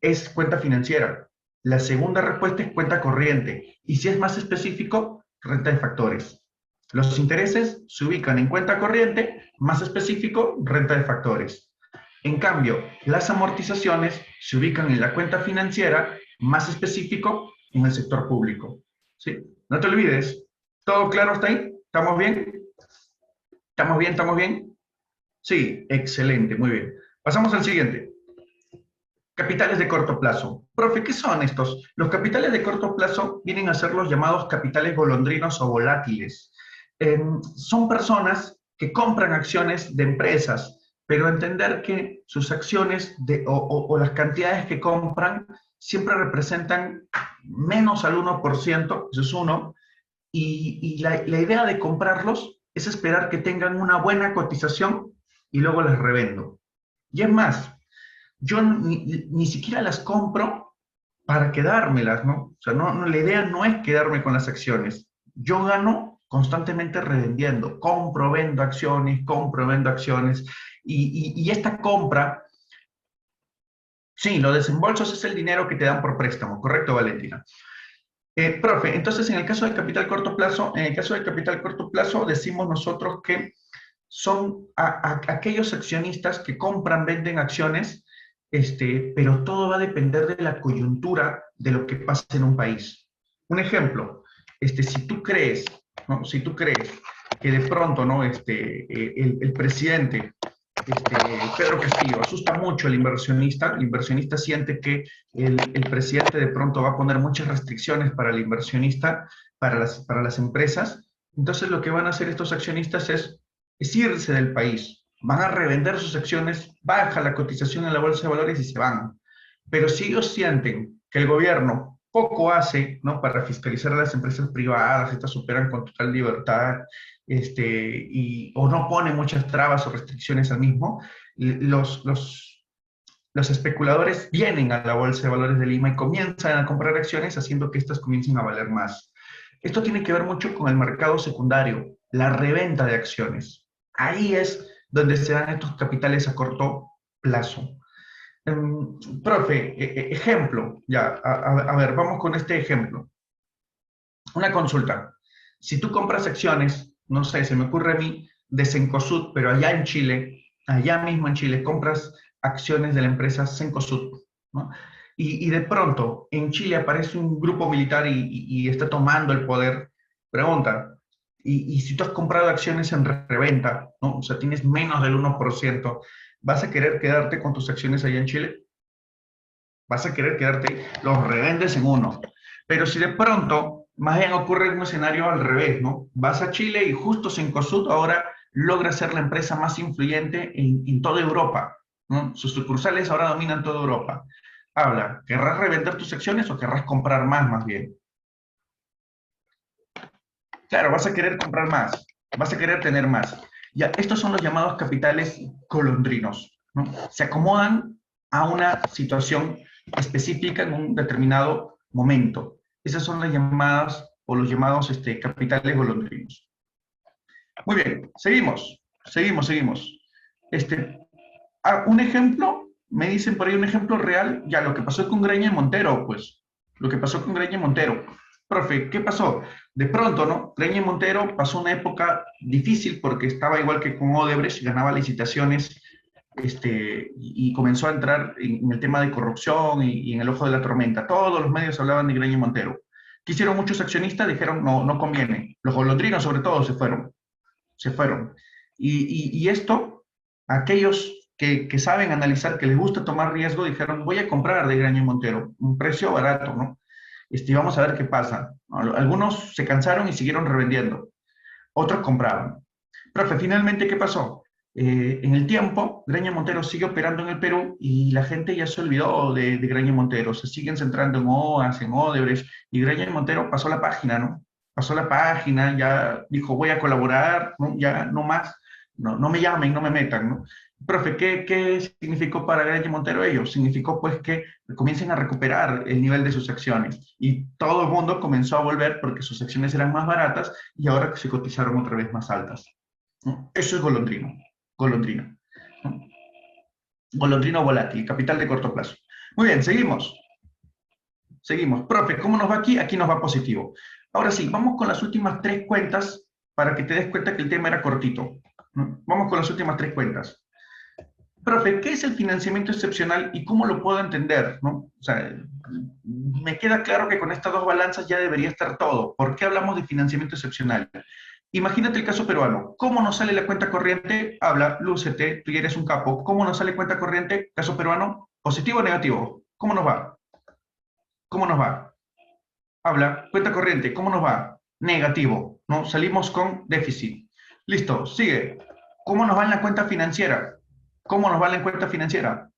es cuenta financiera, la segunda respuesta es cuenta corriente, y si es más específico, renta de factores. Los intereses se ubican en cuenta corriente, más específico, renta de factores. En cambio, las amortizaciones se ubican en la cuenta financiera, más específico, en el sector público. ¿Sí? No te olvides. ¿Todo claro hasta ahí? ¿Estamos bien? ¿Estamos bien? ¿Estamos bien? Sí, excelente, muy bien. Pasamos al siguiente. Capitales de corto plazo. Profe, ¿qué son estos? Los capitales de corto plazo vienen a ser los llamados capitales golondrinos o volátiles. Son personas que compran acciones de empresas, pero entender que sus acciones o las cantidades que compran siempre representan menos al 1%, eso es uno, y la idea de comprarlos es esperar que tengan una buena cotización y luego las revendo. Y es más, yo ni siquiera las compro para quedármelas, ¿no? O sea, la idea no es quedarme con las acciones. Yo gano constantemente revendiendo, compro, vendo acciones, y esta compra, sí, los desembolsos es el dinero que te dan por préstamo, ¿correcto, Valentina? Profe, entonces en el caso del capital corto plazo, en el caso del capital corto plazo decimos nosotros que son aquellos accionistas que compran, venden acciones, pero todo va a depender de la coyuntura de lo que pasa en un país. Un ejemplo, si tú crees, ¿no? Si tú crees que de pronto, ¿no? El presidente, Pedro Castillo, asusta mucho al inversionista, el inversionista siente que el presidente de pronto va a poner muchas restricciones para el inversionista, para las empresas, entonces lo que van a hacer estos accionistas es irse del país, van a revender sus acciones, baja la cotización en la bolsa de valores y se van. Pero si ellos sienten que el gobierno poco hace, ¿no? Para fiscalizar a las empresas privadas, estas operan con total libertad, o no pone muchas trabas o restricciones al mismo, los especuladores vienen a la Bolsa de Valores de Lima y comienzan a comprar acciones haciendo que éstas comiencen a valer más. Esto tiene que ver mucho con el mercado secundario, la reventa de acciones. Ahí es donde se dan estos capitales a corto plazo. Profe, ejemplo, ya, a ver, vamos con este ejemplo. Una consulta. Si tú compras acciones, no sé, se me ocurre a mí, de Cencosud, pero allá en Chile, allá mismo en Chile, compras acciones de la empresa Cencosud, ¿no? Y de pronto en Chile aparece un grupo militar y está tomando el poder. Pregunta, y si tú has comprado acciones en reventa, ¿no? O sea, tienes menos del 1%, ¿vas a querer quedarte con tus acciones allá en Chile? Vas a querer quedarte, los revendes en uno. Pero si de pronto, más bien ocurre un escenario al revés, ¿no? Vas a Chile y justo Cencosud ahora logra ser la empresa más influyente en toda Europa, ¿no? Sus sucursales ahora dominan toda Europa. Habla, ¿querrás revender tus acciones o querrás comprar más bien? Claro, vas a querer comprar más, vas a querer tener más. Ya, estos son los llamados capitales golondrinos, ¿no? Se acomodan a una situación específica en un determinado momento. Esas son las llamadas o los llamados capitales golondrinos. Muy bien, seguimos. Un ejemplo, me dicen por ahí un ejemplo real, ya lo que pasó con Graña y Montero, pues, lo que pasó con Graña y Montero. Profe, ¿qué pasó? De pronto, ¿no? Graña y Montero pasó una época difícil porque estaba igual que con Odebrecht, ganaba licitaciones, y comenzó a entrar en el tema de corrupción y en el ojo de la tormenta. Todos los medios hablaban de Graña y Montero. ¿Qué hicieron muchos accionistas? Dijeron, no, no conviene. Los golondrinos, sobre todo, se fueron. Y esto, aquellos que saben analizar, que les gusta tomar riesgo, dijeron, voy a comprar de Graña y Montero, un precio barato, ¿no? Vamos a ver qué pasa. Algunos se cansaron y siguieron revendiendo, otros compraban. Profe, finalmente, ¿qué pasó? En el tiempo, Graña Montero sigue operando en el Perú y la gente ya se olvidó de Graña Montero, se siguen centrando en OAS, en Odebrecht, y Graña Montero pasó la página, ¿no? Pasó la página, ya dijo, voy a colaborar, ¿no? Ya no más, no, no me llamen, no me metan, ¿no? Profe, ¿qué significó para Graña Montero ello? Significó pues que comiencen a recuperar el nivel de sus acciones y todo el mundo comenzó a volver porque sus acciones eran más baratas y ahora se cotizaron otra vez más altas, ¿no? Eso es golondrino, golondrino, ¿no? Golondrino volátil, capital de corto plazo. Muy bien, seguimos. Profe, ¿cómo nos va aquí? Aquí nos va positivo. Ahora sí, vamos con las últimas tres cuentas para que te des cuenta que el tema era cortito, ¿no? Vamos con las últimas tres cuentas. Profe, ¿qué es el financiamiento excepcional y cómo lo puedo entender? ¿No? O sea, me queda claro que con estas dos balanzas ya debería estar todo. ¿Por qué hablamos de financiamiento excepcional? Imagínate el caso peruano. ¿Cómo nos sale la cuenta corriente? Habla, lúcete, tú ya eres un capo. ¿Cómo nos sale cuenta corriente? Caso peruano, ¿positivo o negativo? ¿Cómo nos va? ¿Cómo nos va? Habla, cuenta corriente, ¿cómo nos va? Negativo, ¿no? Salimos con déficit. Listo, sigue. ¿Cómo nos va en la cuenta financiera? ¿Cómo nos va en la cuenta financiera?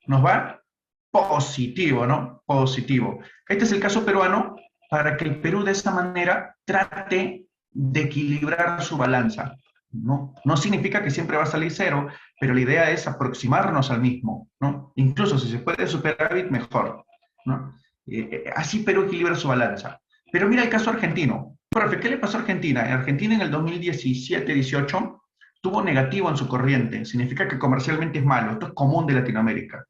Nos va positivo, ¿no? Positivo. Este es el caso peruano para que el Perú de esa manera trate de equilibrar su balanza, ¿no? No significa que siempre va a salir cero, pero la idea es aproximarnos al mismo, ¿no? Incluso si se puede superávit, mejor, ¿no? Así Perú equilibra su balanza. Pero mira el caso argentino. Profe, ¿qué le pasó a Argentina? Argentina en el 2017-18 tuvo negativo en su corriente. Significa que comercialmente es malo. Esto es común de Latinoamérica.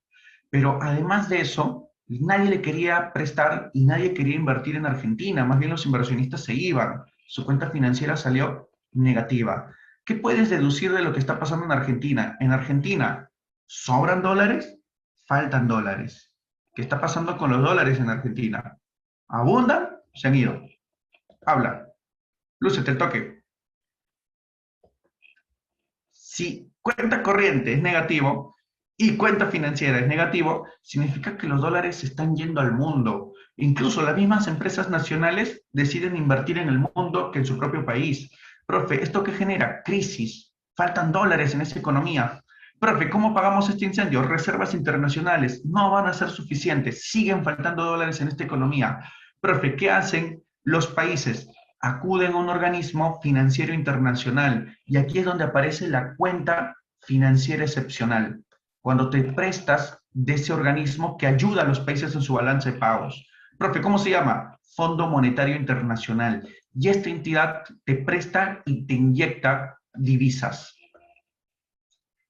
Pero además de eso, nadie le quería prestar y nadie quería invertir en Argentina. Más bien los inversionistas se iban. Su cuenta financiera salió negativa. ¿Qué puedes deducir de lo que está pasando en Argentina? En Argentina, ¿sobran dólares? Faltan dólares. ¿Qué está pasando con los dólares en Argentina? ¿Abundan? Se han ido. Habla. Luce, te toque. Si cuenta corriente es negativo y cuenta financiera es negativo, significa que los dólares se están yendo al mundo. Incluso las mismas empresas nacionales deciden invertir en el mundo que en su propio país. Profe, ¿esto qué genera? Crisis. Faltan dólares en esa economía. Profe, ¿cómo pagamos este incendio? Reservas internacionales no van a ser suficientes. Siguen faltando dólares en esta economía. Profe, ¿qué hacen los países? Acuden a un organismo financiero internacional y aquí es donde aparece la cuenta financiera excepcional, cuando te prestas de ese organismo que ayuda a los países en su balance de pagos. Profe, ¿cómo se llama? Fondo Monetario Internacional. Y esta entidad te presta y te inyecta divisas.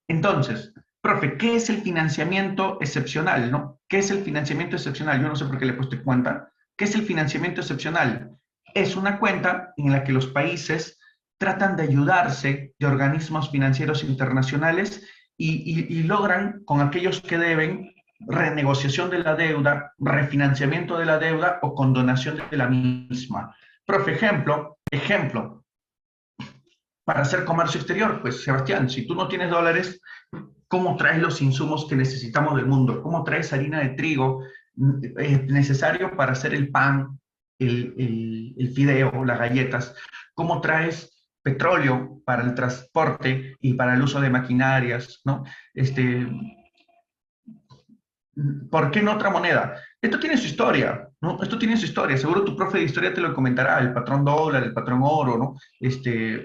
Entonces, profe, ¿qué es el financiamiento excepcional, no? ¿Qué es el financiamiento excepcional? Yo no sé por qué le he puesto cuenta. ¿Qué es el financiamiento excepcional? Es una cuenta en la que los países tratan de ayudarse de organismos financieros internacionales y logran con aquellos que deben renegociación de la deuda, refinanciamiento de la deuda o condonación de la misma. Profe, ejemplo, para hacer comercio exterior, pues Sebastián, si tú no tienes dólares, ¿cómo traes los insumos que necesitamos del mundo? ¿Cómo traes harina de trigo necesario para hacer el pan, el fideo, las galletas? ¿Cómo traes petróleo para el transporte y para el uso de maquinarias, ¿no? Este, ¿Por qué no otra moneda? Esto tiene su historia, ¿no? Esto tiene su historia. Seguro tu profe de historia te lo comentará, el patrón dólar, el patrón oro, ¿no?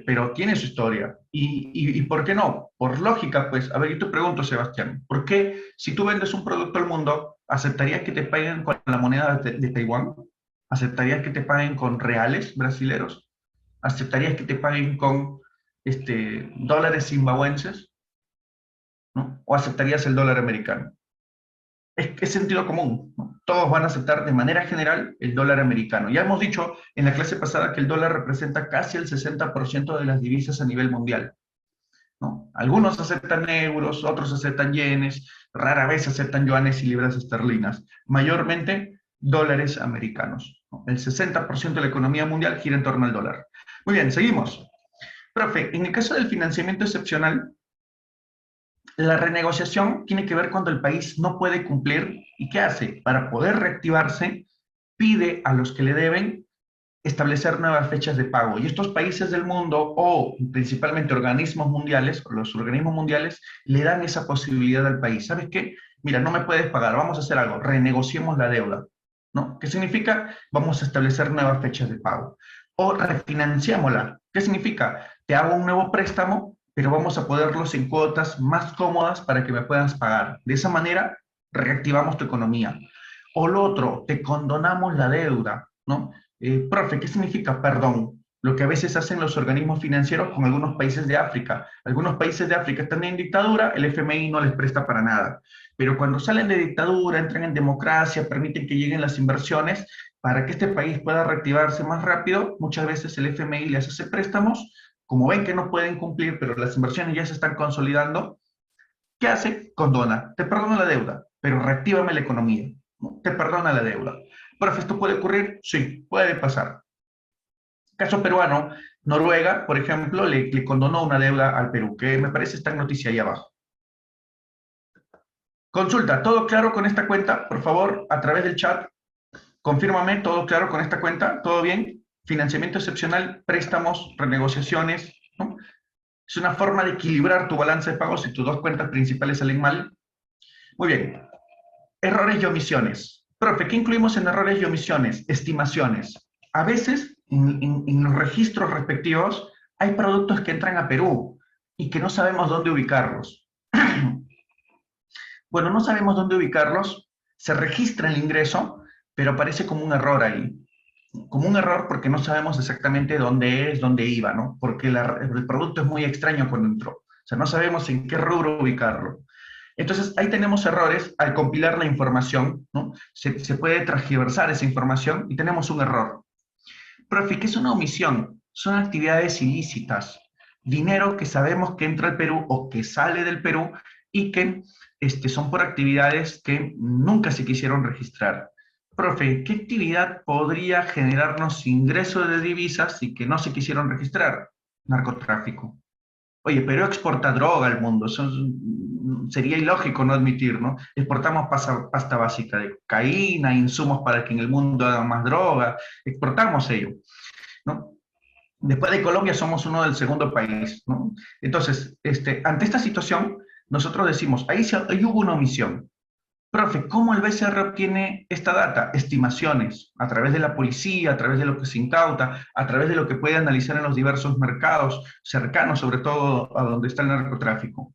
Pero tiene su historia. ¿Y por qué no? Por lógica, pues, a ver, yo te pregunto, Sebastián, ¿por qué si tú vendes un producto al mundo, aceptarías que te paguen con la moneda de Taiwán? ¿Aceptarías que te paguen con reales brasileros? ¿Aceptarías que te paguen con dólares zimbabuenses? ¿No? ¿O aceptarías el dólar americano? Es sentido común, ¿no? Todos van a aceptar de manera general el dólar americano. Ya hemos dicho en la clase pasada que el dólar representa casi el 60% de las divisas a nivel mundial, ¿no? Algunos aceptan euros, otros aceptan yenes, rara vez aceptan yuanes y libras esterlinas, mayormente dólares americanos, ¿no? El 60% de la economía mundial gira en torno al dólar. Muy bien, seguimos. Profe, en el caso del financiamiento excepcional, la renegociación tiene que ver cuando el país no puede cumplir y ¿qué hace? Para poder reactivarse, pide a los que le deben establecer nuevas fechas de pago. Y estos países del mundo o principalmente organismos mundiales, o los organismos mundiales, le dan esa posibilidad al país. ¿Sabes qué? Mira, no me puedes pagar, vamos a hacer algo, renegociemos la deuda, ¿no? ¿Qué significa? Vamos a establecer nuevas fechas de pago. O refinanciémosla. ¿Qué significa? Te hago un nuevo préstamo, pero vamos a ponerlos en cuotas más cómodas para que me puedas pagar. De esa manera, reactivamos tu economía. O lo otro, te condonamos la deuda, ¿no? Profe, ¿qué significa perdón? Lo que a veces hacen los organismos financieros con algunos países de África. Algunos países de África están en dictadura, el FMI no les presta para nada. Pero cuando salen de dictadura, entran en democracia, permiten que lleguen las inversiones, para que este país pueda reactivarse más rápido, muchas veces el FMI les hace préstamos, como ven que no pueden cumplir, pero las inversiones ya se están consolidando, ¿qué hace? Condona. Te perdono la deuda, pero reactívame la economía, ¿no? Te perdona la deuda. Profe, ¿esto puede ocurrir? Sí, puede pasar. Caso peruano, Noruega, por ejemplo, le condonó una deuda al Perú, que me parece está en noticia ahí abajo. Consulta, ¿todo claro con esta cuenta? Por favor, a través del chat, confírmame, ¿todo claro con esta cuenta? ¿Todo bien? Financiamiento excepcional, préstamos, renegociaciones, ¿no? Es una forma de equilibrar tu balance de pagos si tus dos cuentas principales salen mal. Muy bien. Errores y omisiones. Profe, ¿qué incluimos en errores y omisiones? Estimaciones. A veces, en los registros respectivos, hay productos que entran a Perú y que no sabemos dónde ubicarlos. Bueno, no sabemos dónde ubicarlos, se registra el ingreso, pero aparece como un error ahí. como un error porque no sabemos exactamente dónde es, dónde iba, ¿no? Porque el producto es muy extraño cuando entró. O sea, no sabemos en qué rubro ubicarlo. Entonces, ahí tenemos errores al compilar la información, ¿no? Se puede transgiversar esa información y tenemos un error. Profe, ¿qué es una omisión? Son actividades ilícitas, dinero que sabemos que entra al Perú o que sale del Perú y que son por actividades que nunca se quisieron registrar. Profe, ¿qué actividad podría generarnos ingresos de divisas y que no se quisieron registrar? Narcotráfico. Oye, Perú exporta droga al mundo, sería ilógico no admitir, ¿no? Exportamos pasta básica de cocaína, insumos para que en el mundo hagan más droga, exportamos ello, ¿no? Después de Colombia somos uno del segundo país, ¿no? Entonces, ante esta situación, nosotros decimos, ahí hubo una omisión. Profe, ¿cómo el BCR obtiene esta data? Estimaciones, a través de la policía, a través de lo que se incauta, a través de lo que puede analizar en los diversos mercados cercanos, sobre todo a donde está el narcotráfico.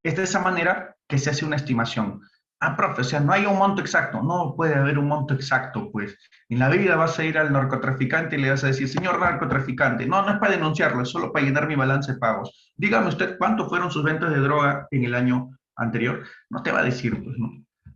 Es de esa manera que se hace una estimación. Ah, profe, o sea, no hay un monto exacto. No puede haber un monto exacto, pues. En la vida vas a ir al narcotraficante y le vas a decir, señor narcotraficante, no, no es para denunciarlo, es solo para llenar mi balance de pagos. Dígame usted cuánto fueron sus ventas de droga en el año anterior. No te va a decir, pues, no.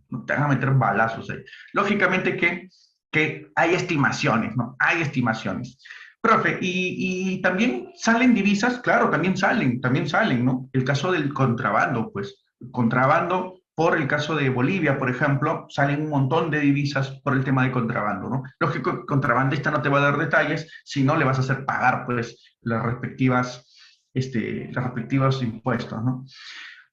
No te van a meter balazos ahí. Lógicamente que hay estimaciones, ¿no? Hay estimaciones. Profe, y también salen divisas, claro, también salen, ¿no? El caso del contrabando, pues, contrabando, por el caso de Bolivia, por ejemplo, salen un montón de divisas por el tema de contrabando, ¿no? Lógico, el contrabandista no te va a dar detalles, si no le vas a hacer pagar, pues, los respectivos impuestos, ¿no?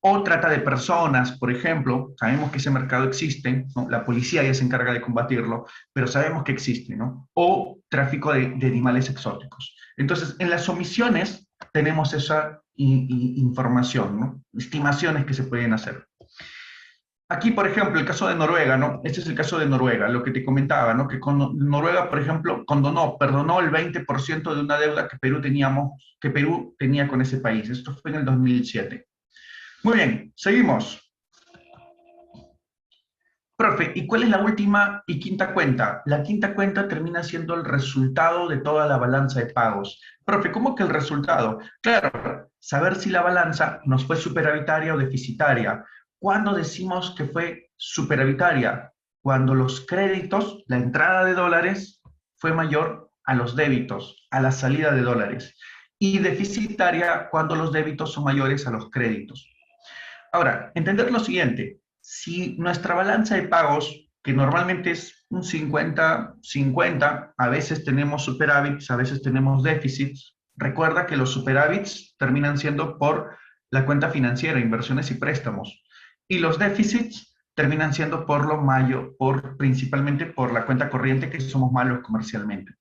O trata de personas, por ejemplo, sabemos que ese mercado existe, ¿no? La policía ya se encarga de combatirlo, pero sabemos que existe, ¿no? O tráfico de animales exóticos. Entonces, en las omisiones tenemos esa información, ¿no? Estimaciones que se pueden hacer. Aquí, por ejemplo, el caso de Noruega, ¿no? Este es el caso de Noruega, lo que te comentaba, ¿no? Que con Noruega, por ejemplo, perdonó el 20% de una deuda que Perú tenía con ese país. Esto fue en el 2007. Muy bien, seguimos. Profe, ¿y cuál es la última y quinta cuenta? La quinta cuenta termina siendo el resultado de toda la balanza de pagos. Profe, ¿cómo que el resultado? Claro, saber si la balanza nos fue superavitaria o deficitaria. ¿Cuándo decimos que fue superavitaria? Cuando los créditos, la entrada de dólares, fue mayor a los débitos, a la salida de dólares. Y deficitaria cuando los débitos son mayores a los créditos. Ahora, entender lo siguiente, si nuestra balanza de pagos, que normalmente es un 50-50, a veces tenemos superávits, a veces tenemos déficits, recuerda que los superávits terminan siendo por la cuenta financiera, inversiones y préstamos, y los déficits terminan siendo por lo mayo, principalmente por la cuenta corriente, que somos malos comercialmente.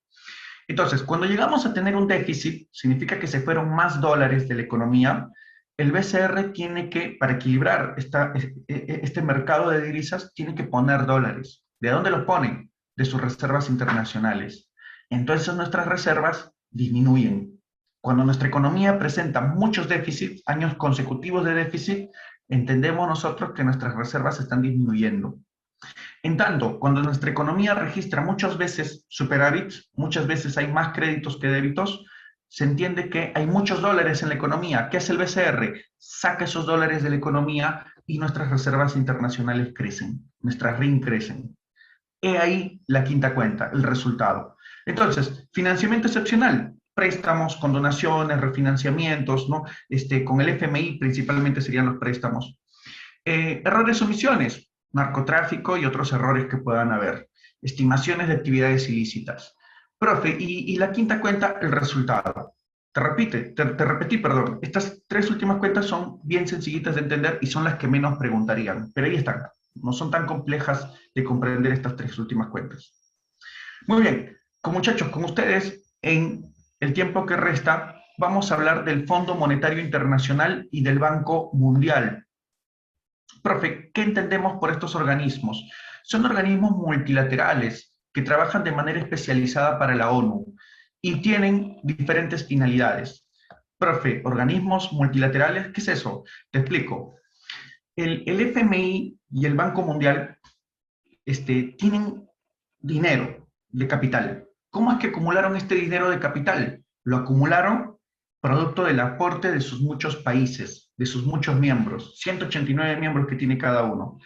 Entonces, cuando llegamos a tener un déficit, significa que se fueron más dólares de la economía. El BCR tiene que, para equilibrar este mercado de divisas, tiene que poner dólares. ¿De dónde los ponen? De sus reservas internacionales. Entonces nuestras reservas disminuyen. Cuando nuestra economía presenta muchos déficits, años consecutivos de déficit, entendemos nosotros que nuestras reservas están disminuyendo. En tanto, cuando nuestra economía registra muchas veces superávits, muchas veces hay más créditos que débitos, se entiende que hay muchos dólares en la economía. ¿Qué hace el BCR? Saca esos dólares de la economía y nuestras reservas internacionales crecen, nuestras RIN crecen. He ahí la quinta cuenta, el resultado. Entonces, financiamiento excepcional, préstamos, condonaciones, refinanciamientos, ¿no? Con el FMI principalmente serían los préstamos. Errores o omisiones, narcotráfico y otros errores que puedan haber. Estimaciones de actividades ilícitas. Profe, y la quinta cuenta, el resultado. Te repetí, perdón. Estas tres últimas cuentas son bien sencillitas de entender y son las que menos preguntarían, pero ahí están. No son tan complejas de comprender estas tres últimas cuentas. Muy bien, muchachos, con ustedes, en el tiempo que resta, vamos a hablar del Fondo Monetario Internacional y del Banco Mundial. Profe, ¿qué entendemos por estos organismos? Son organismos multilaterales que trabajan de manera especializada para la ONU y tienen diferentes finalidades. Profe, organismos multilaterales, ¿qué es eso? Te explico. El FMI y el Banco Mundial tienen dinero de capital. ¿Cómo es que acumularon este dinero de capital? Lo acumularon producto del aporte de sus muchos países, de sus muchos miembros, 189 miembros que tiene cada uno.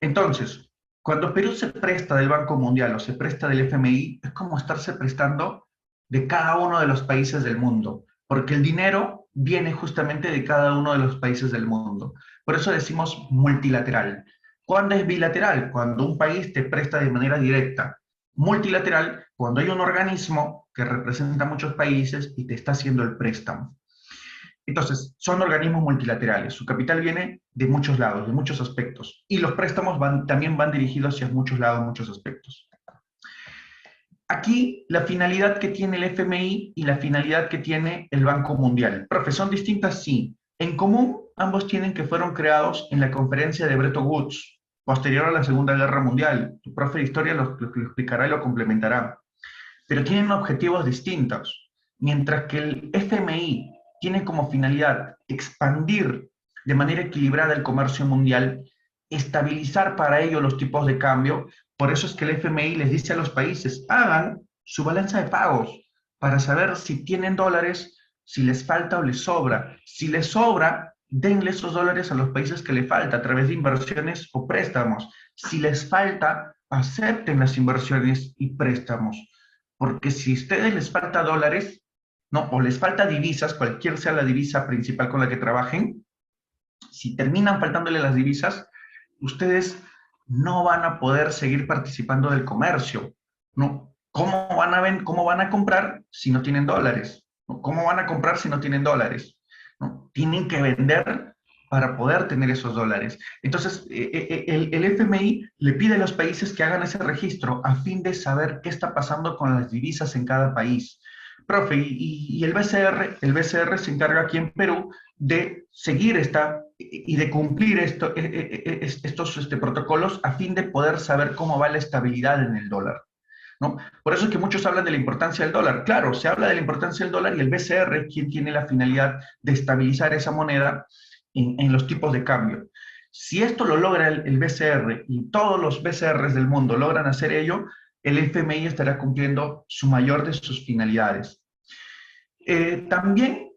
Entonces, cuando Perú se presta del Banco Mundial o se presta del FMI, es como estarse prestando de cada uno de los países del mundo, porque el dinero viene justamente de cada uno de los países del mundo. Por eso decimos multilateral. ¿Cuándo es bilateral? Cuando un país te presta de manera directa. Multilateral, cuando hay un organismo que representa a muchos países y te está haciendo el préstamo. Entonces, son organismos multilaterales. Su capital viene de muchos lados, de muchos aspectos. Y los préstamos también van dirigidos hacia muchos lados, muchos aspectos. Aquí, la finalidad que tiene el FMI y la finalidad que tiene el Banco Mundial. Profe, ¿son distintas? Sí. En común, ambos tienen que fueron creados en la conferencia de Bretton Woods, posterior a la Segunda Guerra Mundial. Tu profe de historia lo explicará y lo complementará. Pero tienen objetivos distintos. Mientras que el FMI tiene como finalidad expandir de manera equilibrada el comercio mundial, estabilizar para ello los tipos de cambio. Por eso es que el FMI les dice a los países, hagan su balanza de pagos para saber si tienen dólares, si les falta o les sobra. Si les sobra, denle esos dólares a los países que le falta a través de inversiones o préstamos. Si les falta, acepten las inversiones y préstamos. Porque si a ustedes les falta dólares, ¿no? O les falta divisas, cualquier sea la divisa principal con la que trabajen, si terminan faltándole las divisas, ustedes no van a poder seguir participando del comercio, ¿no? ¿Cómo van a comprar si no tienen dólares? ¿No? ¿Cómo van a comprar si no tienen dólares? ¿No? Tienen que vender para poder tener esos dólares. Entonces, el FMI le pide a los países que hagan ese registro a fin de saber qué está pasando con las divisas en cada país. Profe, y el BCR se encarga aquí en Perú de seguir y de cumplir estos protocolos a fin de poder saber cómo va la estabilidad en el dólar, ¿no? Por eso es que muchos hablan de la importancia del dólar. Claro, se habla de la importancia del dólar y el BCR, quien tiene la finalidad de estabilizar esa moneda en los tipos de cambio. Si esto lo logra el BCR y todos los BCRs del mundo logran hacer ello, el FMI estará cumpliendo su mayor de sus finalidades. También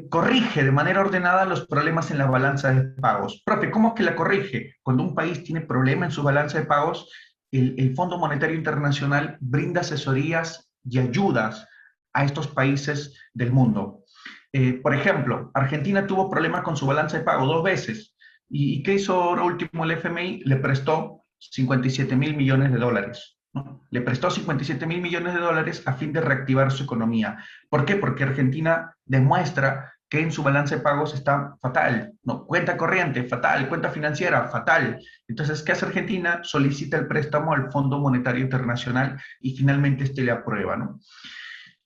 corrige de manera ordenada los problemas en la balanza de pagos. Profe, ¿cómo es que la corrige? Cuando un país tiene problema en su balanza de pagos, el Fondo Monetario Internacional brinda asesorías y ayudas a estos países del mundo. Por ejemplo, Argentina tuvo problemas con su balanza de pago 2 veces. ¿Y qué hizo ahora último el FMI? Le prestó 57.000 millones de dólares, ¿no? Le prestó 57.000 millones de dólares a fin de reactivar su economía. ¿Por qué? Porque Argentina demuestra que en su balance de pagos está fatal, ¿no? Cuenta corriente, fatal, cuenta financiera, fatal. Entonces, ¿qué hace Argentina? Solicita el préstamo al Fondo Monetario Internacional y finalmente este le aprueba, ¿no?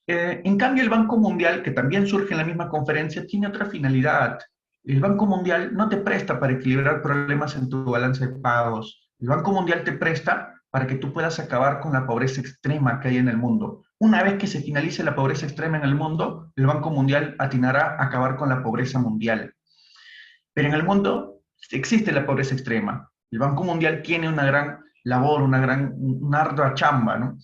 En cambio, el Banco Mundial, que también surge en la misma conferencia, tiene otra finalidad. El Banco Mundial no te presta para equilibrar problemas en tu balance de pagos. El Banco Mundial te presta para que tú puedas acabar con la pobreza extrema que hay en el mundo. Una vez que se finalice la pobreza extrema en el mundo, el Banco Mundial atinará a acabar con la pobreza mundial. Pero en el mundo existe la pobreza extrema. El Banco Mundial tiene una gran labor, una ardua chamba, ¿no?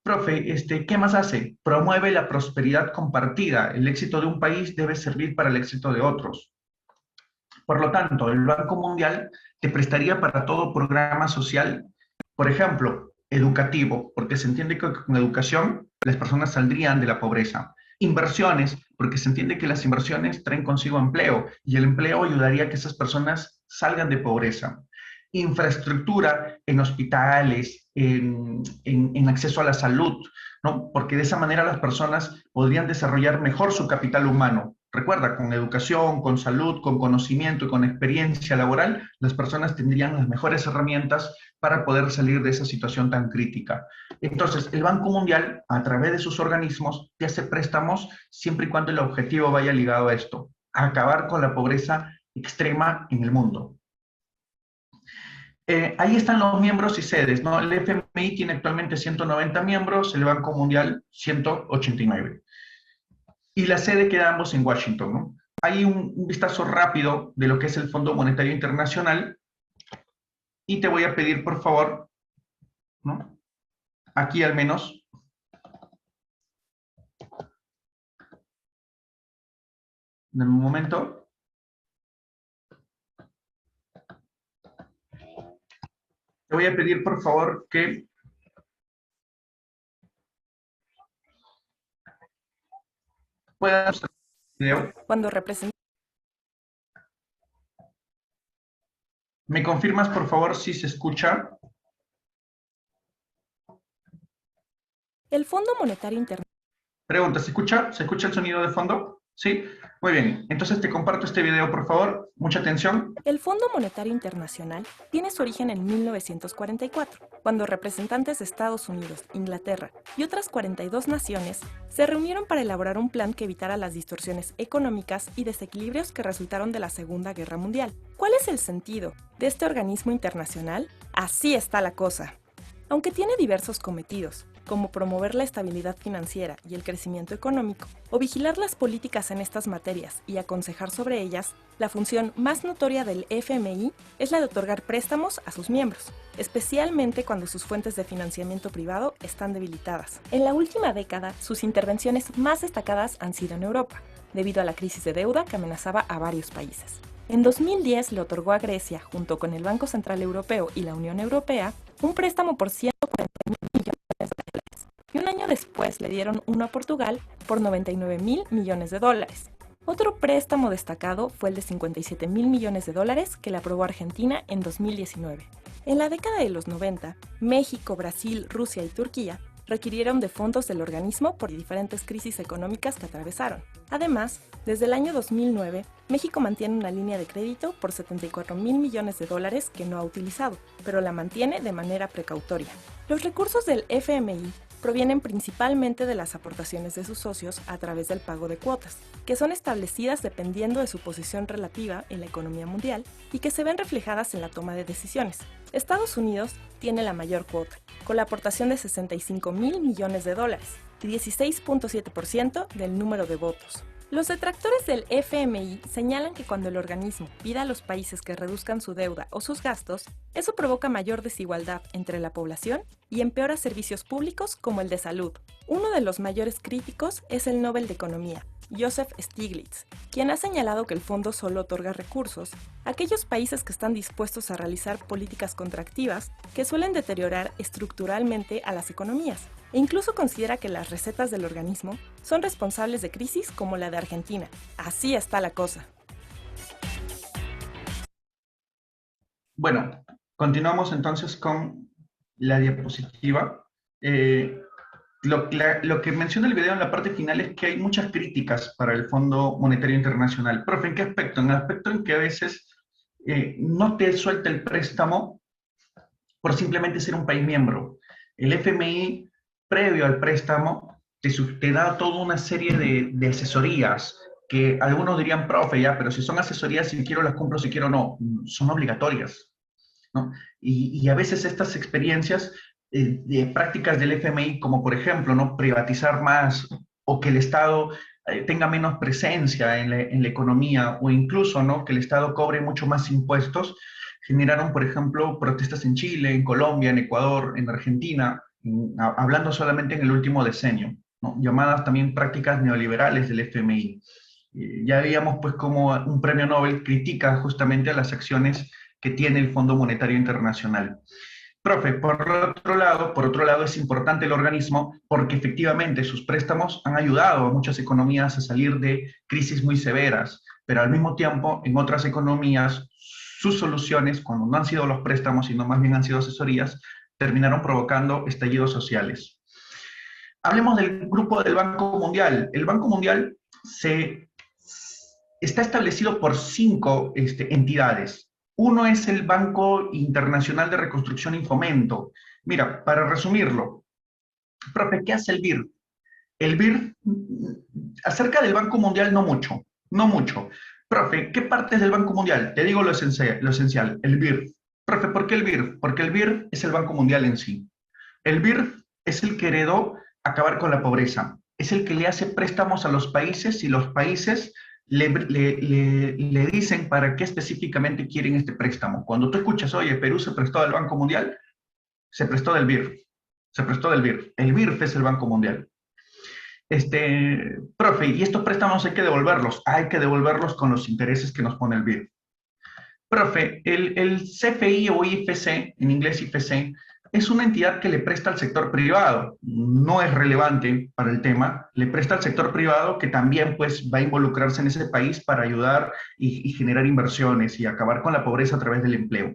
Profe, ¿qué más hace? Promueve la prosperidad compartida. El éxito de un país debe servir para el éxito de otros. Por lo tanto, el Banco Mundial te prestaría para todo programa social, por ejemplo, educativo, porque se entiende que con educación las personas saldrían de la pobreza. Inversiones, porque se entiende que las inversiones traen consigo empleo y el empleo ayudaría a que esas personas salgan de pobreza. Infraestructura en hospitales, en acceso a la salud, ¿no? Porque de esa manera las personas podrían desarrollar mejor su capital humano. Recuerda, con educación, con salud, con conocimiento y con experiencia laboral, las personas tendrían las mejores herramientas para poder salir de esa situación tan crítica. Entonces, el Banco Mundial, a través de sus organismos, te hace préstamos siempre y cuando el objetivo vaya ligado a esto, a acabar con la pobreza extrema en el mundo. Ahí están los miembros y sedes, ¿no? El FMI tiene actualmente 190 miembros, el Banco Mundial 189. Y la sede queda ambos en Washington, ¿no? Hay un vistazo rápido de lo que es el Fondo Monetario Internacional y te voy a pedir, por favor, ¿no? Aquí al menos, en un momento, te voy a pedir por favor que puedas video. Cuando representa ¿Me confirmas por favor si se escucha? el Fondo Monetario Internacional. Pregunta, ¿se escucha? ¿Se escucha el sonido de fondo? Sí. Muy bien. Entonces te comparto este video, por favor. Mucha atención. El Fondo Monetario Internacional tiene su origen en 1944, cuando representantes de Estados Unidos, Inglaterra y otras 42 naciones se reunieron para elaborar un plan que evitara las distorsiones económicas y desequilibrios que resultaron de la Segunda Guerra Mundial. ¿Cuál es el sentido de este organismo internacional? Así está la cosa. Aunque tiene diversos cometidos, como promover la estabilidad financiera y el crecimiento económico, o vigilar las políticas en estas materias y aconsejar sobre ellas, la función más notoria del FMI es la de otorgar préstamos a sus miembros, especialmente cuando sus fuentes de financiamiento privado están debilitadas. En la última década, sus intervenciones más destacadas han sido en Europa, debido a la crisis de deuda que amenazaba a varios países. En 2010 le otorgó a Grecia, junto con el Banco Central Europeo y la Unión Europea, un préstamo por 140.000 millones de dólares. Y un año después le dieron uno a Portugal por 99.000 millones de dólares. Otro préstamo destacado fue el de 57.000 millones de dólares que le aprobó Argentina en 2019. En la década de los 90, México, Brasil, Rusia y Turquía requirieron de fondos del organismo por diferentes crisis económicas que atravesaron. Además, desde el año 2009, México mantiene una línea de crédito por 74.000 millones de dólares que no ha utilizado, pero la mantiene de manera precautoria. Los recursos del FMI provienen principalmente de las aportaciones de sus socios a través del pago de cuotas, que son establecidas dependiendo de su posición relativa en la economía mundial y que se ven reflejadas en la toma de decisiones. Estados Unidos tiene la mayor cuota, con la aportación de 65.000 millones de dólares y 16.7% del número de votos. Los detractores del FMI señalan que cuando el organismo pida a los países que reduzcan su deuda o sus gastos, eso provoca mayor desigualdad entre la población y empeora servicios públicos como el de salud. Uno de los mayores críticos es el Nobel de Economía, Joseph Stiglitz, quien ha señalado que el fondo solo otorga recursos a aquellos países que están dispuestos a realizar políticas contractivas que suelen deteriorar estructuralmente a las economías, e incluso considera que las recetas del organismo son responsables de crisis como la de Argentina. Así está la cosa. Bueno, continuamos entonces con la diapositiva. Lo que menciona el video en la parte final es que hay muchas críticas para el Fondo Monetario Internacional. Profe, ¿en qué aspecto? En el aspecto en que a veces no te suelta el préstamo por simplemente ser un país miembro. El FMI, previo al préstamo, te da toda una serie de asesorías que algunos dirían, profe, ya, pero si son asesorías, si quiero las cumplo, si quiero no, son obligatorias, ¿no? Y a veces estas experiencias de prácticas del FMI, como por ejemplo, ¿no? Privatizar más o que el Estado tenga menos presencia en la economía o incluso, ¿no? Que el Estado cobre mucho más impuestos, generaron, por ejemplo, protestas en Chile, en Colombia, en Ecuador, en Argentina, hablando solamente en el último decenio, ¿no? Llamadas también prácticas neoliberales del FMI. Ya veíamos pues como un premio Nobel critica justamente a las acciones que tiene el Fondo Monetario Internacional. Profe, por otro lado es importante el organismo porque efectivamente sus préstamos han ayudado a muchas economías a salir de crisis muy severas, pero al mismo tiempo en otras economías sus soluciones, cuando no han sido los préstamos, sino más bien han sido asesorías, terminaron provocando estallidos sociales. Hablemos del grupo del Banco Mundial. El Banco Mundial está establecido por 5 entidades. Uno es el Banco Internacional de Reconstrucción y Fomento. Mira, para resumirlo, profe, ¿qué hace el BIR? El BIR, acerca del Banco Mundial, no mucho, no mucho. Profe, ¿qué partes del Banco Mundial? Te digo lo esencial, el BIR. Profe, ¿por qué el BIR? Porque el BIR es el Banco Mundial en sí. El BIR es el que heredó acabar con la pobreza. Es el que le hace préstamos a los países y los países le dicen para qué específicamente quieren este préstamo. Cuando tú escuchas, oye, Perú se prestó al Banco Mundial, se prestó del BIR. Se prestó del BIRF. El BIRF es el Banco Mundial. Profe, y estos préstamos hay que devolverlos. Hay que devolverlos con los intereses que nos pone el BIRF. Profe, el CFI o IFC, en inglés IFC, es una entidad que le presta al sector privado. No es relevante para el tema. Le presta al sector privado que también pues, va a involucrarse en ese país para ayudar y generar inversiones y acabar con la pobreza a través del empleo.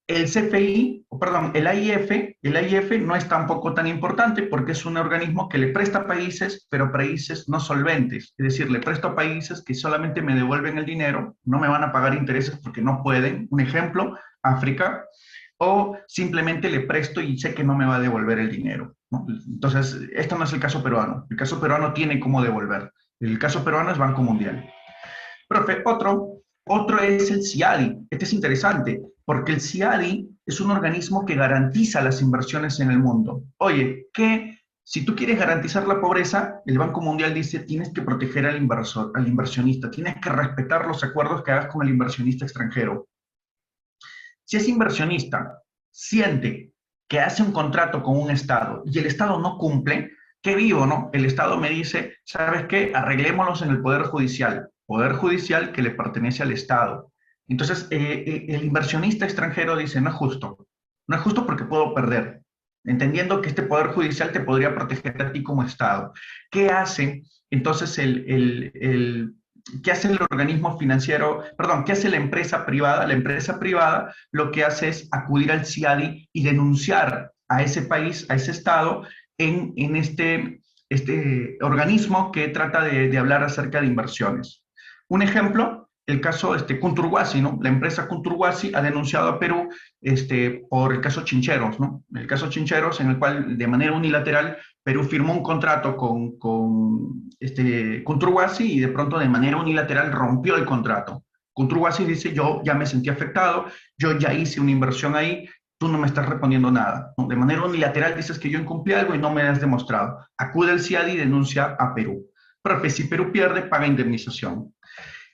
El CFI, perdón, el AIF no es tampoco tan importante porque es un organismo que le presta a países, pero países no solventes. Es decir, le presto a países que solamente me devuelven el dinero, no me van a pagar intereses porque no pueden. Un ejemplo, África. O simplemente le presto y sé que no me va a devolver el dinero, ¿no? Entonces, esto no es el caso peruano. El caso peruano tiene cómo devolver. El caso peruano es Banco Mundial. Profe, otro es el CIADI. Este es interesante, porque el CIADI es un organismo que garantiza las inversiones en el mundo. Oye, que si tú quieres garantizar la pobreza, el Banco Mundial dice, tienes que proteger al inversor, al inversionista, tienes que respetar los acuerdos que hagas con el inversionista extranjero. Si ese inversionista siente que hace un contrato con un Estado y el Estado no cumple, ¿qué vivo, no? El Estado me dice, ¿sabes qué? Arreglémoslos en el Poder Judicial que le pertenece al Estado. Entonces, el inversionista extranjero dice, no es justo. No es justo porque puedo perder, entendiendo que este Poder Judicial te podría proteger a ti como Estado. ¿Qué hace entonces ¿qué hace el organismo financiero? Perdón, ¿qué hace la empresa privada? La empresa privada lo que hace es acudir al CIADI y denunciar a ese país, a ese Estado, en este organismo que trata de hablar acerca de inversiones. Un ejemplo, el caso Kunturwasi, ¿no? La empresa Kunturwasi ha denunciado a Perú por el caso Chincheros, ¿no? El caso Chincheros, en el cual de manera unilateral Perú firmó un contrato con Kunturwasi y de pronto de manera unilateral rompió el contrato. Kunturwasi dice, yo ya me sentí afectado, yo ya hice una inversión ahí, tú no me estás respondiendo nada, ¿no? De manera unilateral dices que yo incumplí algo y no me has demostrado. Acude al CIADI y denuncia a Perú. Pero si Perú pierde, paga indemnización.